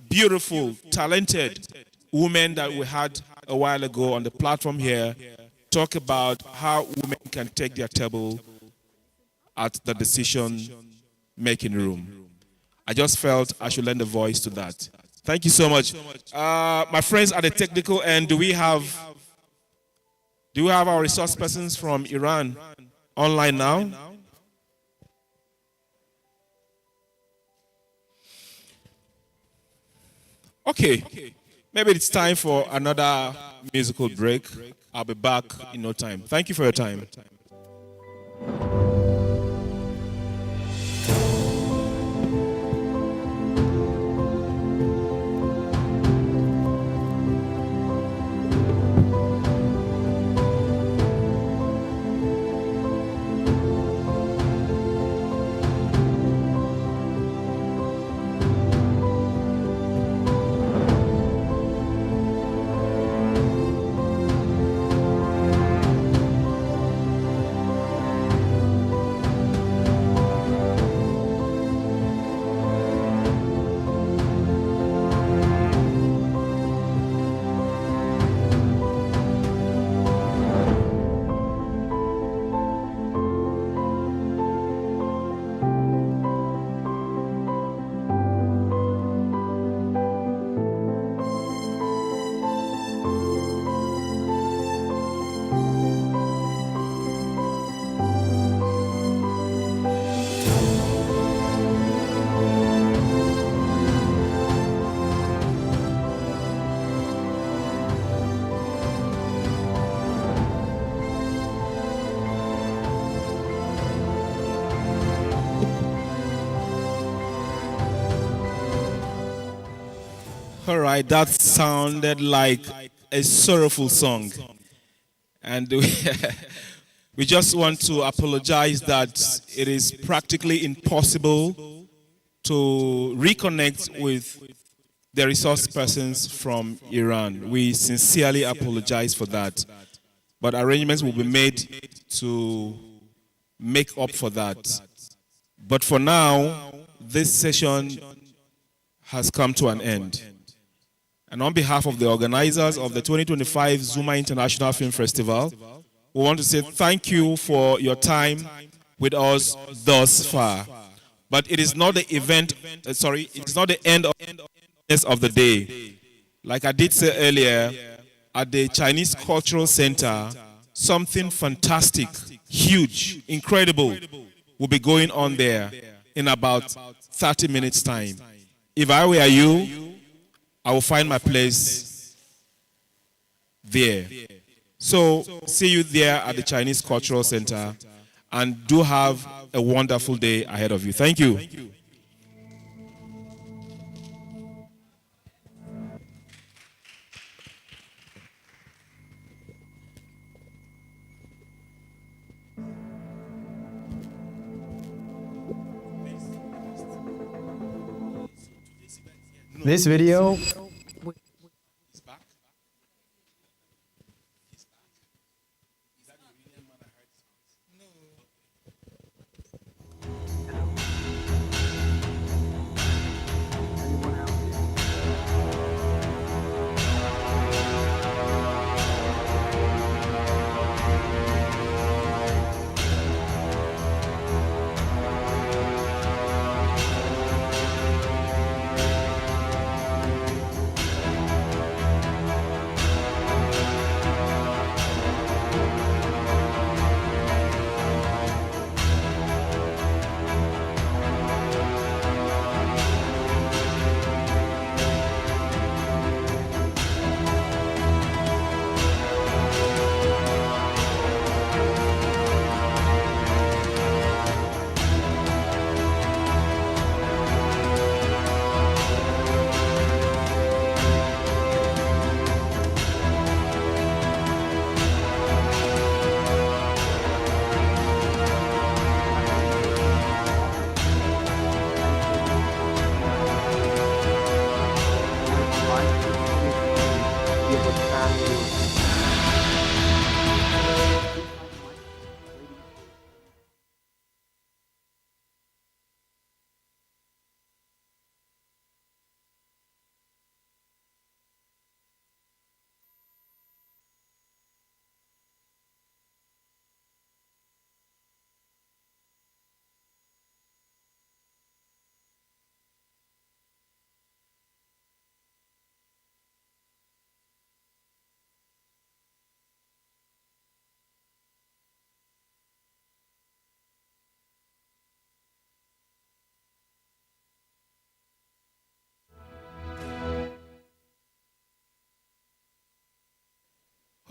beautiful, talented women that we had a while ago on the platform here, talk about how women can take their table at the decision-making room. I just felt I should lend a voice to that. Thank you so much. My friends at the technical end, do we have our resource persons from Iran online now? Okay. Maybe it's time for another musical break. I'll be back in no time. Thank you for your time. All right, that sounded like a sorrowful song. And we just want to apologize that it is practically impossible to reconnect with the resource persons from Iran. We sincerely apologize for that. But arrangements will be made to make up for that. But for now, this session has come to an end. And on behalf of the organizers of the 2025 Zuma International Film Festival, we want to say thank you for your time with us thus far. But it is not the it's not the end of the day. Like I did say earlier, at the Chinese Cultural Center, something fantastic, huge, incredible will be going on there in about 30 minutes' time. If I were you, I will find my place there. So see you there at the Chinese Cultural Center, and do have a wonderful day ahead of you. Thank you. This video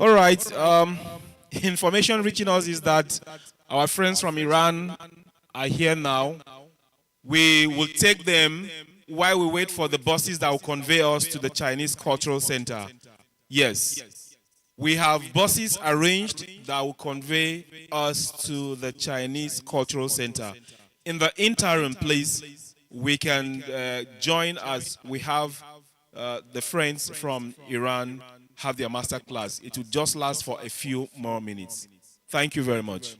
All right. Information reaching us is that our friends from Iran are here now. We will take them while we wait for the buses that will convey us to the Chinese Cultural Center. Yes. We have buses arranged that will convey us to the Chinese Cultural Center. In the interim, please, we can join as we have the friends from Iran have their master class. It will just last for a few more minutes. Thank you very much.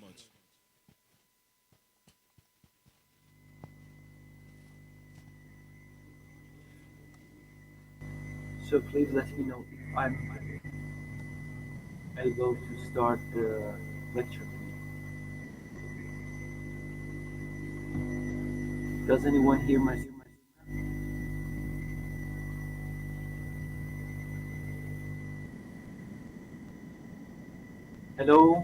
So please let me know if I'm able to start the lecture. Does anyone hear my? Hello?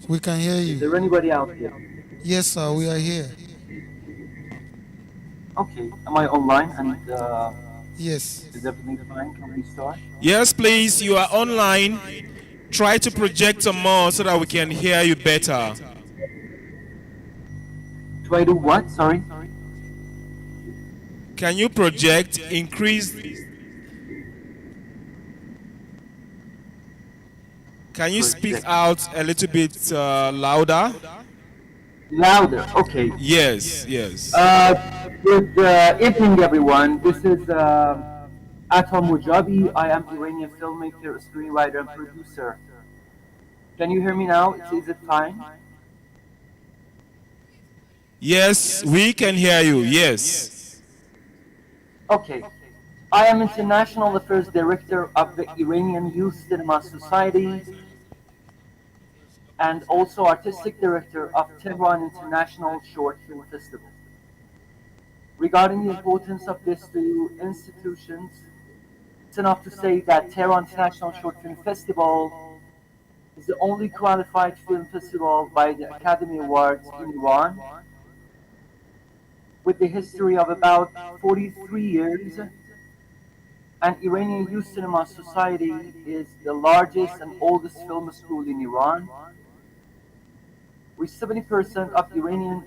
We can hear you. Is there anybody out there? Yes, sir, we are here. Okay, am I online and yes. Is everything fine? Can we start? Yes, please, you are online. Try to project some more so that we can hear you better. Try to what? Sorry? Can you project, increase? Can you speak out a little bit louder? Louder, okay. Yes. Good evening, everyone. This is Atal Mujabi. I am Iranian filmmaker, screenwriter, and producer. Can you hear me now? Is it fine? Yes, we can hear you. Yes. Okay. I am International Affairs Director of the Iranian Youth Cinema Society and also Artistic Director of Tehran International Short Film Festival. Regarding the importance of these two institutions, it's enough to say that Tehran International Short Film Festival is the only qualified film festival by the Academy Awards in Iran, with a history of about 43 years. And Iranian Youth Cinema Society is the largest and oldest film school in Iran, with 70% of Iranian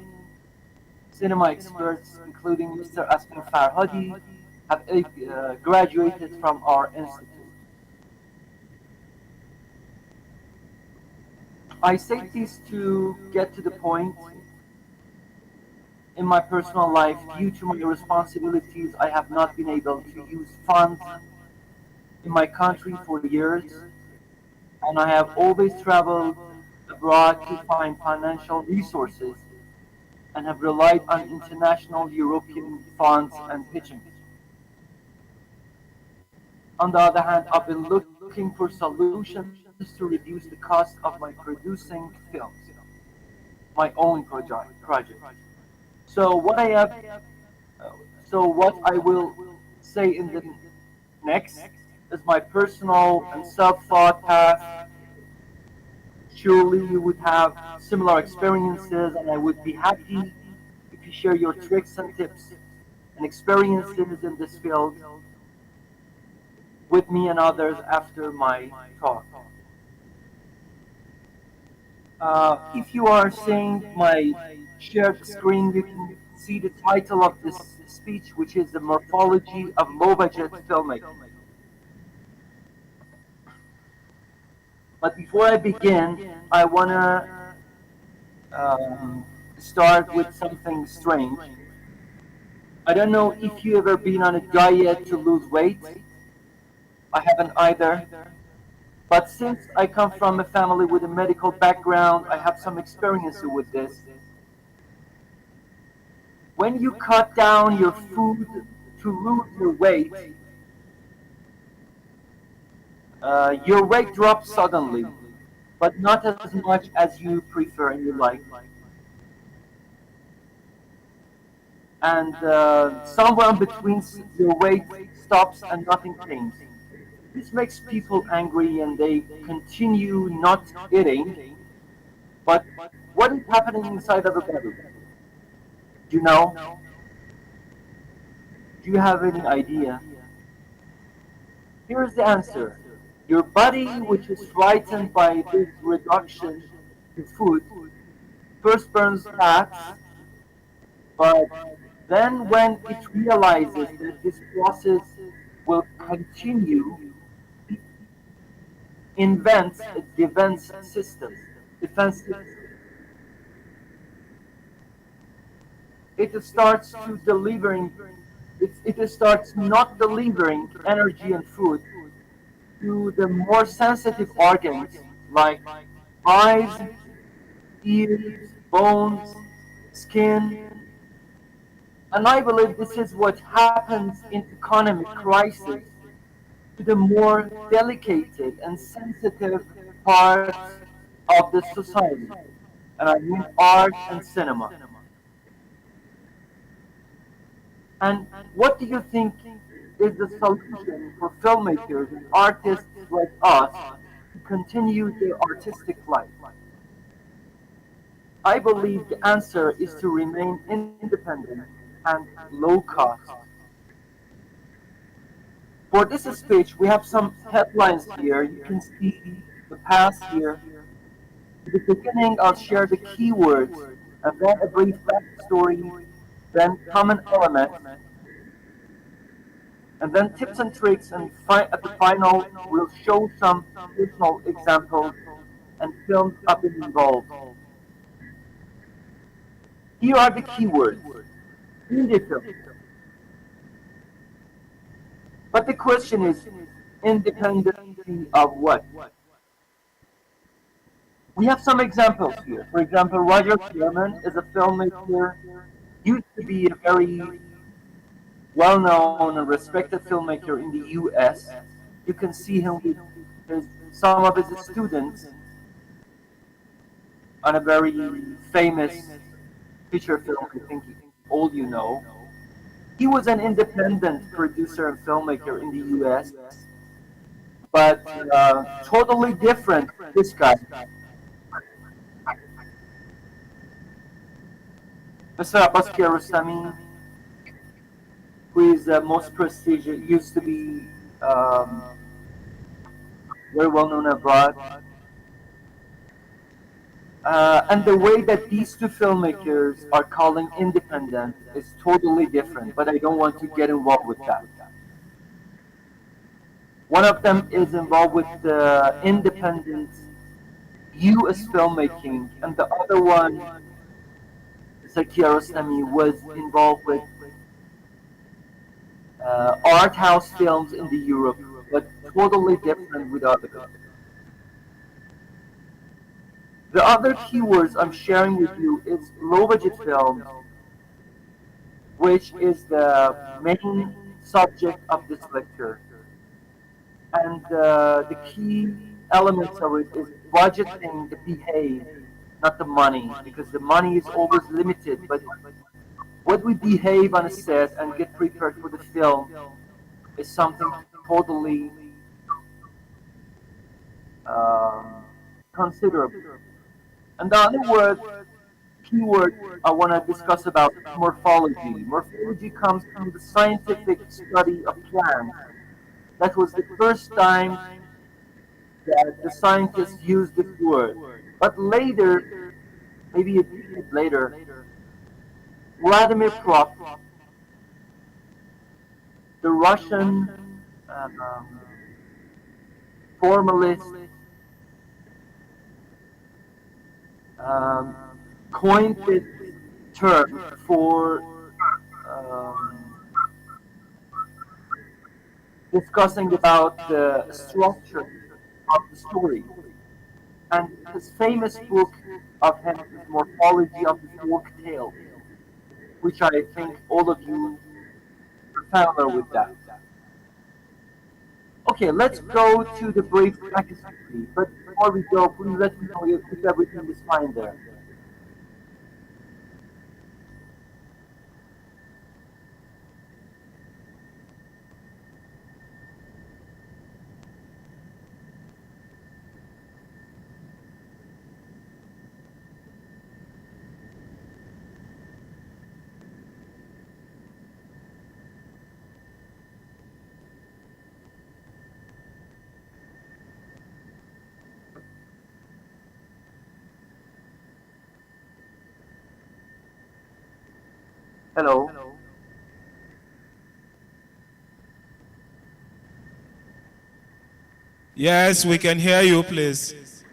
cinema experts, including Mr. Asmin Farhadi, have graduated from our institute. I say this to get to the point. In my personal life, due to my responsibilities, I have not been able to use funds in my country for years, and I have always traveled abroad to find financial resources and have relied on international European funds and pitching. On the other hand, I've been looking for solutions to reduce the cost of my producing films, my own project. So what I will say in the next is my personal and self-thought path. Surely you would have similar experiences, and I would be happy if you share your tricks and tips and experiences in this field with me and others after my talk. If you are seeing my shared screen, you can see the title of this speech, which is The Morphology of Low-Budget Filmmaking. But before I begin, I want to start with something strange. I don't know if you've ever been on a diet to lose weight. I haven't either. But since I come from a family with a medical background, I have some experience with this. When you cut down your food to lose your weight drops suddenly, but not as much as you prefer in your life. And somewhere in between, your weight stops and nothing changes. This makes people angry and they continue not eating. But what is happening inside of the body? Do you know? Do you have any idea? Here's the answer. Your body, which is frightened by this reduction in food, first burns fats, but then when it realizes that this process will continue, it invents a defense system. It starts to delivering, it starts not delivering energy and food to the more sensitive organs like eyes, ears, bones, skin. And I believe this is what happens in economic crisis to the more delicate and sensitive parts of the society. And I mean art and cinema. And what do you think is the solution for filmmakers and artists like us to continue their artistic life? I believe the answer is to remain independent and low cost. For this speech, we have some headlines here. You can see the past here. At the beginning, I'll share the keywords and then a brief backstory, then common elements, and then tips and tricks, and at the final, we'll show some personal examples and films I've been involved. Here are the keywords. Indie film. But the question is, independency of what? We have some examples here. For example, Roger Corman is a filmmaker, used to be a very well-known and respected filmmaker in the U.S. You can see him with some of his students on a very famous feature film, I think all you know. He was an independent producer and filmmaker in the U.S., but totally different. This guy, Mr. Abbas Kiarostami, who is the most prestigious, used to be um, very well known abroad. And the way that these two filmmakers are calling independent is totally different, but I don't want to get involved with that. One of them is involved with the independent US filmmaking, and the other one, Zaki Arostami, was involved with art house films in the Europe, but totally different with others. The other keywords I'm sharing with you is low budget films, which is the main subject of this lecture. And the key elements of it is budgeting the behave, not the money, because the money is always limited. But what we behave on a set and get prepared for the film is something totally considerable. And the other keyword I want to discuss about morphology. Morphology comes from the scientific study of plants. That was the first time that the scientists used this word. But later, maybe a decade later, Vladimir Prof, the Russian formalist, um, coined this term for discussing about the structure of the story. And his famous book of him is Morphology of the Folk Tale, which I think all of you are familiar with that. Okay, let's go to the brief backstory. But before we go, please let me know if everything is fine there. Hello. Yes, we can hear you, please.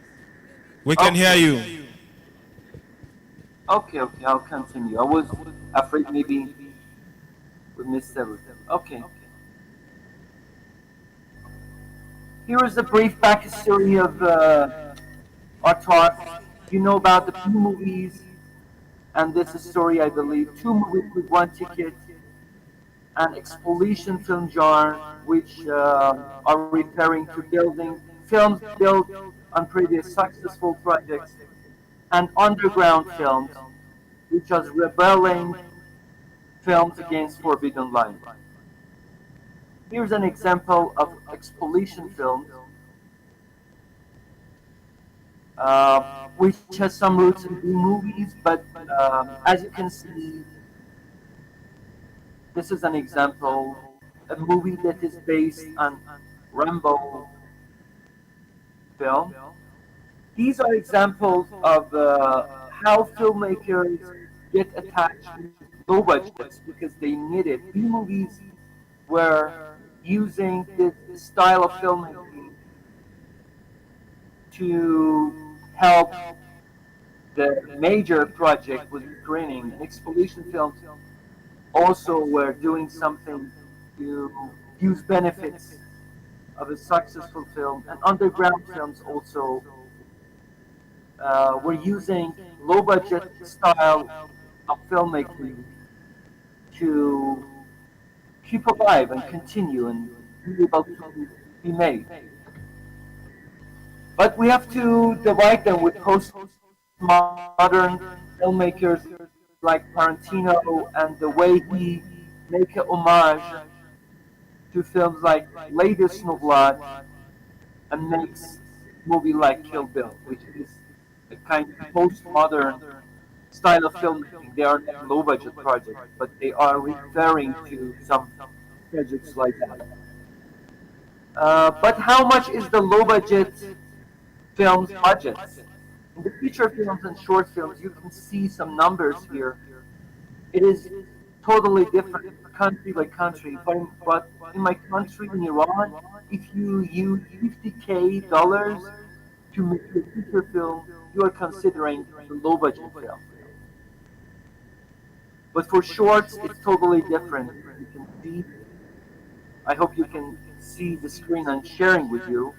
We can hear Okay. you. Okay, okay, I'll continue. I was afraid maybe we missed everything. Okay. Here is a brief backstory of our talk. You know about the two movies, and this is story, I believe, two movies with one ticket, an exploitation film genre, which are referring to building films built on previous successful projects, and underground films, which are rebelling films against forbidden lines. Here's an example of exploitation films, which has some roots in B movies, but as you can see, this is an example, a movie that is based on Rambo film. These are examples of how filmmakers get attached with low budgets because they need it. B movies were using this style of filmmaking to help the major project with Ukrainian and exploitation films also were doing something to use benefits of a successful film, and underground films also were using low budget style of filmmaking to keep alive and continue and be able to be made. But we have to divide them with postmodern filmmakers like Tarantino and the way he make a homage to films like Latest No Blood and makes movie like Kill Bill, which is a kind of postmodern style of filmmaking. They are not low budget projects, but they are referring to some projects like that. But how much is the low budget films budgets? In the feature films and short films, you can see some numbers here. It is totally different country by country. But in my country, in Iran, if you use $50K to make a feature film, you are considering a low budget film. But for shorts, it's totally different. You can see, I hope you can see the screen I'm sharing with you.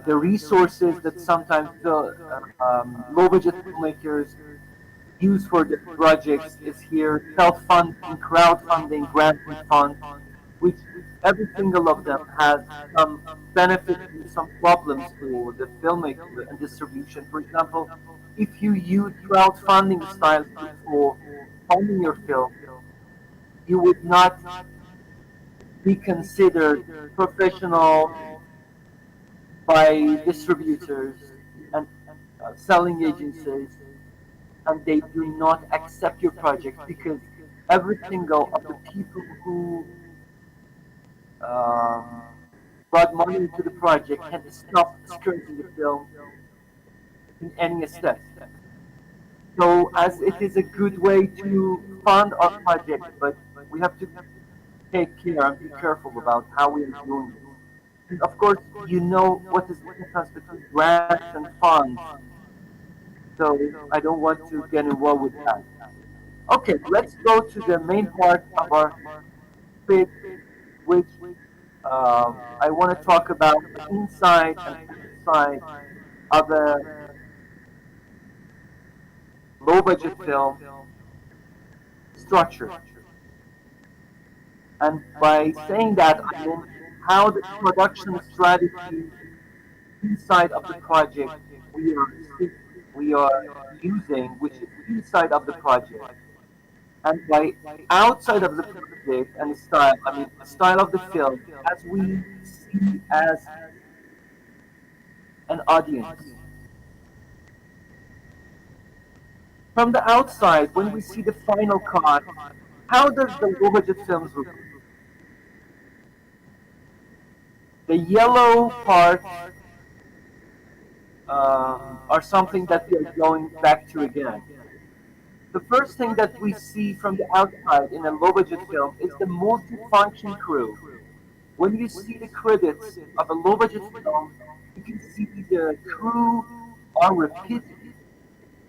The resources that sometimes the low budget filmmakers use for the projects is here self-funding, crowdfunding, granting funds, which every single of them has some benefits and some problems for the filmmaker and distribution. For example, if you use crowdfunding style for funding your film, you would not be considered professional by distributors and selling agencies, and they do not accept your project because every single of the people who brought money into the project can stop screening the film in any step. So as it is a good way to fund our project, but we have to take care and be careful about how we are doing this. And of course, you know what is the difference between grants and funds. So I don't want to get involved with that. Okay, let's go to the main part of our speech, which I want to talk about the inside and outside of a low budget film structure. And by saying that, I mean how the production strategy inside of the project we are we are using, which is inside of the project. And by outside of the project and the style, I mean the style of the film, as we see as an audience. From the outside, when we see the final cut, how does the low budget films look? The yellow part are something that we are going back to again. The first thing that we see from the outside in a low budget film is the multifunction crew. When you see the credits of a low budget film, you can see the crew are repeated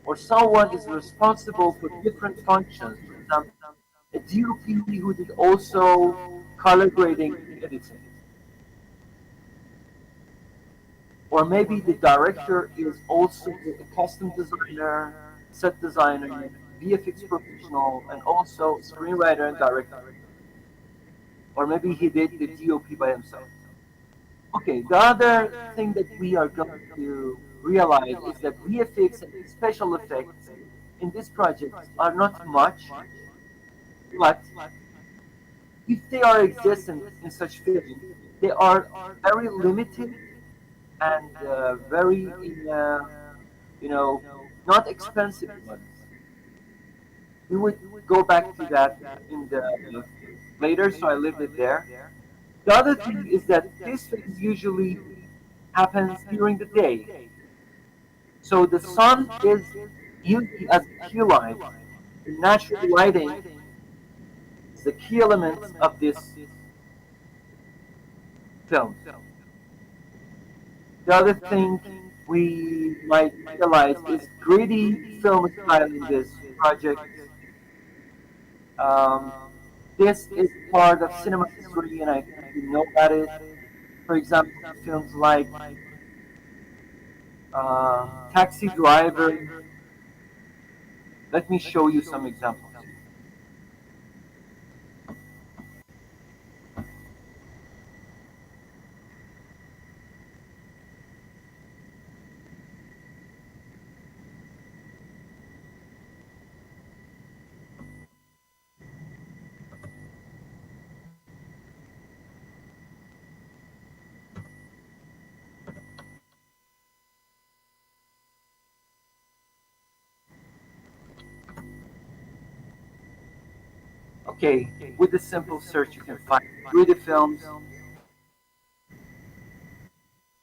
or someone is responsible for different functions. For example, a DOP who did also color grading and editing. Or maybe the director is also a costume designer, set designer, VFX professional, and also screenwriter and director. Or maybe he did the DOP by himself. Okay, the other thing that we are going to realize is that VFX and special effects in this project are not much, but if they are existent in such films, they are very limited and very, you know, not expensive ones. We would go back to that in the later, so I leave it there. The other thing is that this phase usually happens during the day. So the sun is used as a key light. The natural lighting is the key element of this film. The other thing we might realize is gritty film style in this project. Um, this is part of cinema history, and I think you know about it. For example, films like Taxi Driver. Let me show you some examples. Okay, with a simple search, you can find gritty films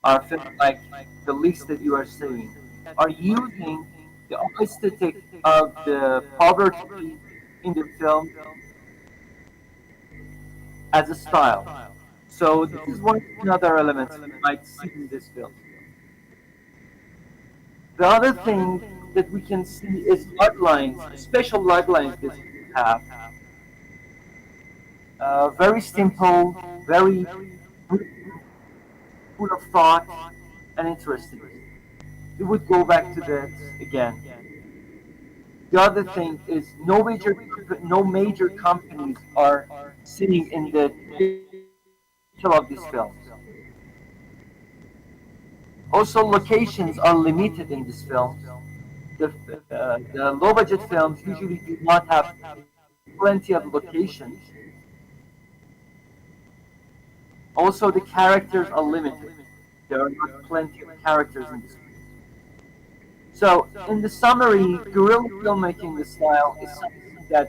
are films like the list that you are seeing are using the aesthetic of the poverty in the film as a style. So this is one another element you might see in this film. The other thing that we can see is log lines, special log lines that we have. Very simple, very full of thought and interesting. We would go back to that again. The other thing is no major companies are sitting in the title of these films. Also, locations are limited in this film. The low budget films usually do not have plenty of locations. Also, the characters are limited. There are not plenty of characters in this film. So, in the summary, guerrilla filmmaking style is something that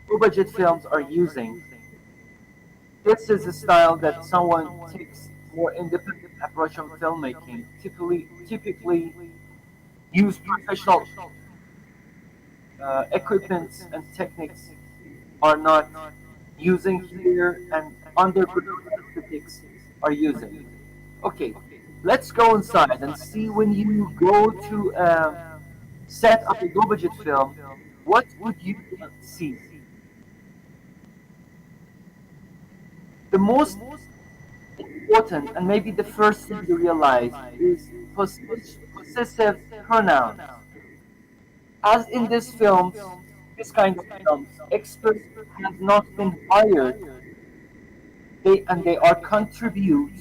low budget films are using. This is a style that someone takes more independent approach on filmmaking. Typically use professional equipments and techniques are not using here, and underground aesthetics are using. Okay, let's go inside and see when you go to set up a low budget film, what would you see? The most important and maybe the first thing you realize is possessive pronouns. As in this kind of films, experts have not been hired. They are contribute.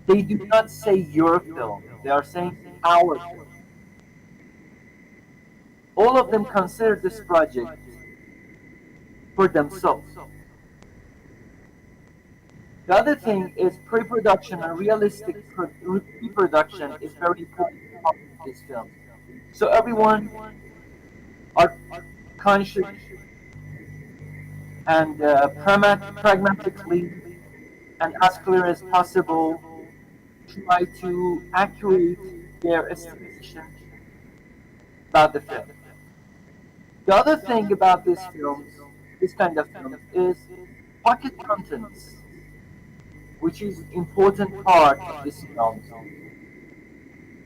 They do not say your film. They are saying our film. All of them consider this project for themselves. The other thing is pre-production and realistic pre-production is very important part of this film. So everyone are conscious and pragmatically and as clear as possible try to accurate their estimation about the film. The other thing about these films, this kind of films, is pocket contents, which is important part of these films.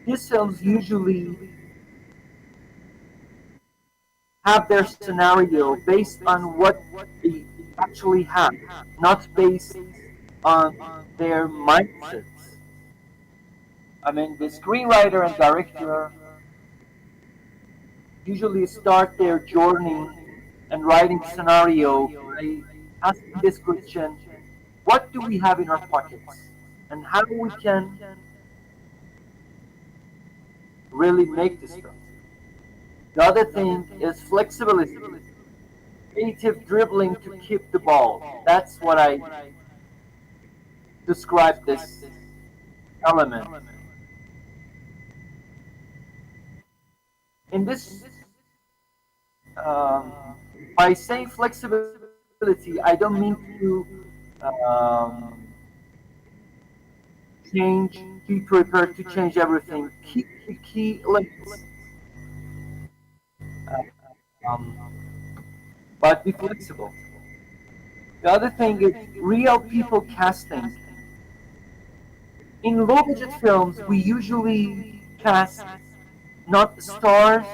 These films usually have their scenario based on what they actually have, not based on their mindsets. I mean, the screenwriter and director usually start their journey and writing scenario by asking this question: what do we have in our pockets, and how we can really make this film? The other thing is flexibility, creative dribbling to keep the ball. That's what I describe this element. In this, um, by saying flexibility, I don't mean to change, be prepared to change everything. Keep the key limits, um, but be flexible. The other thing is real people casting. In low budget films, we usually cast not stars,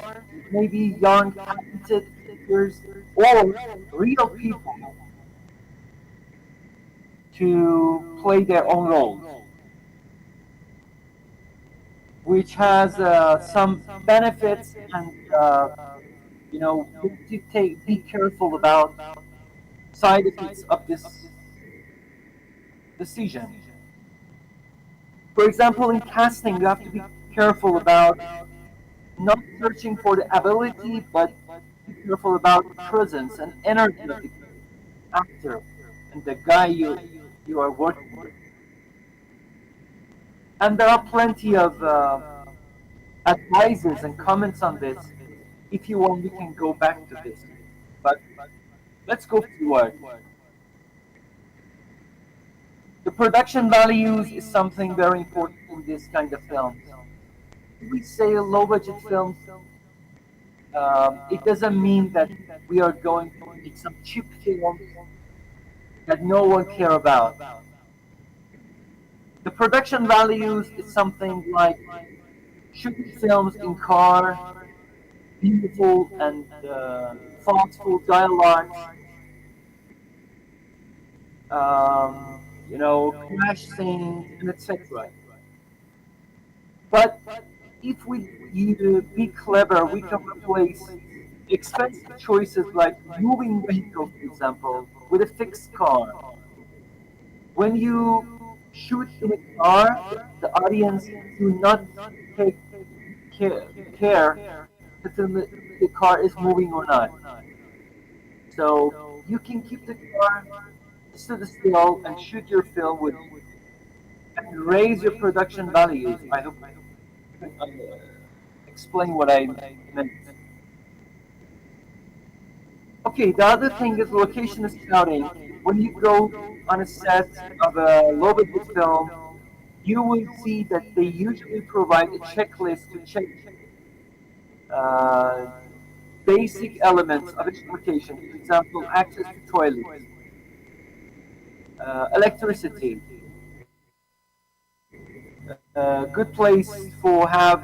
maybe young, talented actors, or real people to play their own roles, which has some benefits, and you have to be careful about side effects of this decision. For example, in casting, you have to be careful about not searching for the ability, but be careful about presence and energy of the actor and the guy you are working with. And there are plenty of advices and comments on this. If you want, we can go back to this. But let's go forward. The production values is something very important in this kind of films. If we say low budget films, it doesn't mean that we are going to make some cheap films that no one care about. The production values is something like shooting films in car, beautiful and thoughtful dialogues, crash scenes, and etc. But if we be clever, we can replace expensive choices like moving vehicles, for example, with a fixed car. When you shoot in a car, the audience do not take care, care if the car is moving or not. So you can keep the car stood still and shoot your film with and raise your production values. I hope I can explain what I meant. Okay, the other thing is location scouting. When you go on a set of a low budget film, you will see that they usually provide a checklist to check uh, basic elements of its location. For example, access to toilets, electricity, good place for have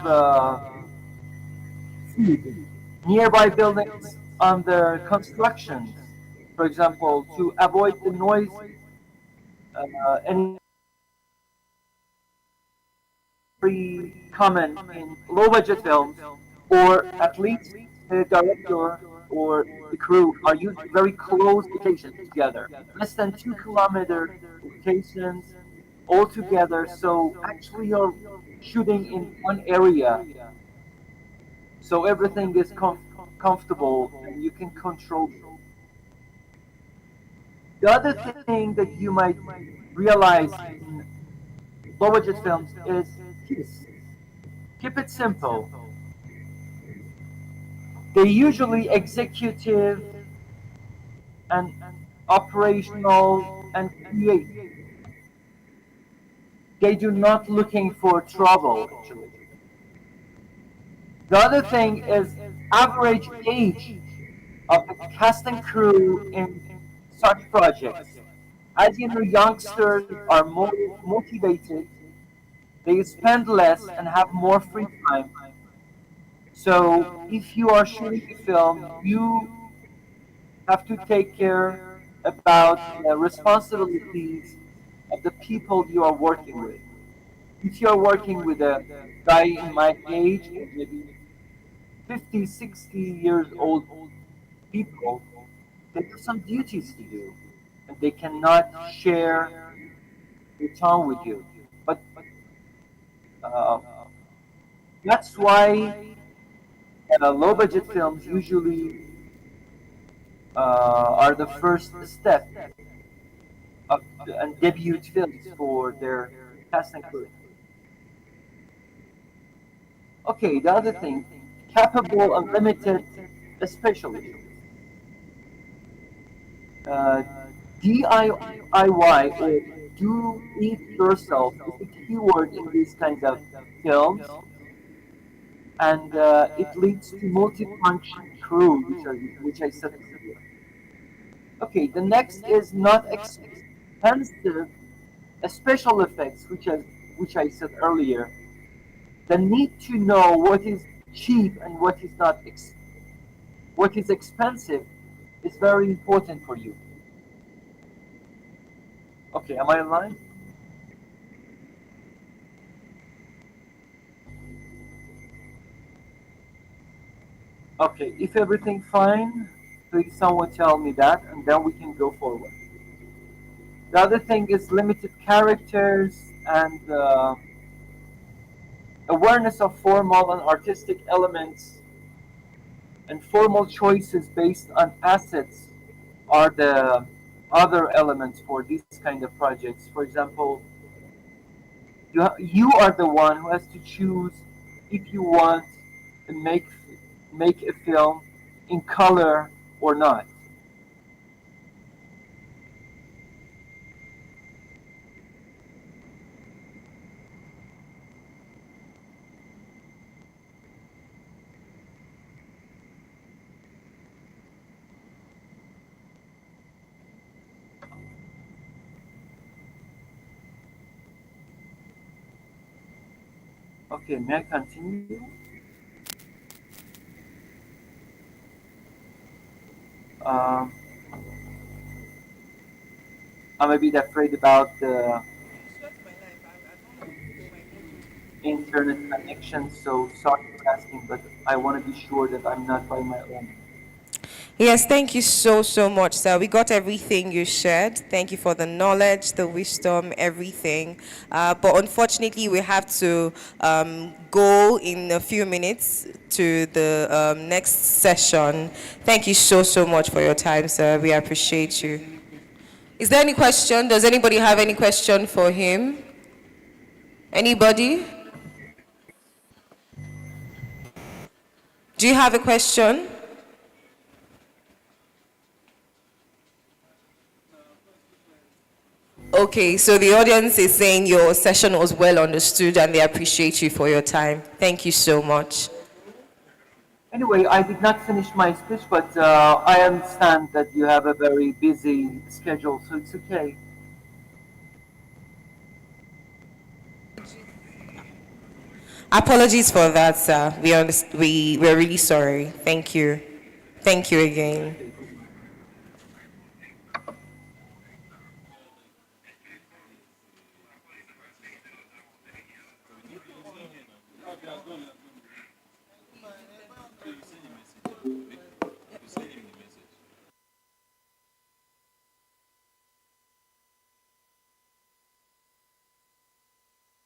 food, nearby buildings under construction, for example, to avoid the noise, any very common in low budget films, or at least the director or the crew are using very close locations together, less than 2 kilometer locations all together. So actually, you're shooting in one area, so everything is comfortable and you can control. The other thing that you might realize in low budget films is this. Keep it simple. They usually executive and operational and create. They do not looking for trouble actually. The other thing is average age of the cast and crew in such projects. As you know, youngsters are more motivated, they spend less and have more free time. So if you are shooting a film, you have to take care about the responsibilities of the people you are working with. If you are working with a guy in my age, or maybe 50, 60 years old people, they have some duties to do, and they cannot share their time with you. But uh, that's why low budget films usually are the first step of and debut films for their cast and crew. Okay, the other thing, capable unlimited specialists. Uh, DIY or do it yourself is the keyword in these kinds of films, and it leads to multifunction crew, which I said earlier. Okay, the next is not expensive special effects, which I said earlier. The need to know what is cheap and what is not what is expensive is very important for you. Okay, am I online? Okay, if everything fine, please someone tell me that, and then we can go forward. The other thing is limited characters and awareness of formal and artistic elements and formal choices based on assets are the other elements for these kind of projects. For example, you are the one who has to choose if you want to make a film in color or not. Okay, may I continue? Um, I'm a bit afraid about the internet connection, so sorry for asking, but I want to be sure that I'm not by my own. Yes, thank you so, so much, sir. We got everything you shared. Thank you for the knowledge, the wisdom, everything. But unfortunately, we have to go in a few minutes to the next session. Thank you so, so much for your time, sir. We appreciate you. Is there any question? Does anybody have any question for him? Anybody? Do you have a question? Okay, so the audience is saying your session was well understood and they appreciate you for your time. Thank you so much. Anyway, I did not finish my speech, but I understand that you have a very busy schedule, so it's okay. Apologies for that, sir. We're really sorry. Thank you. Thank you again.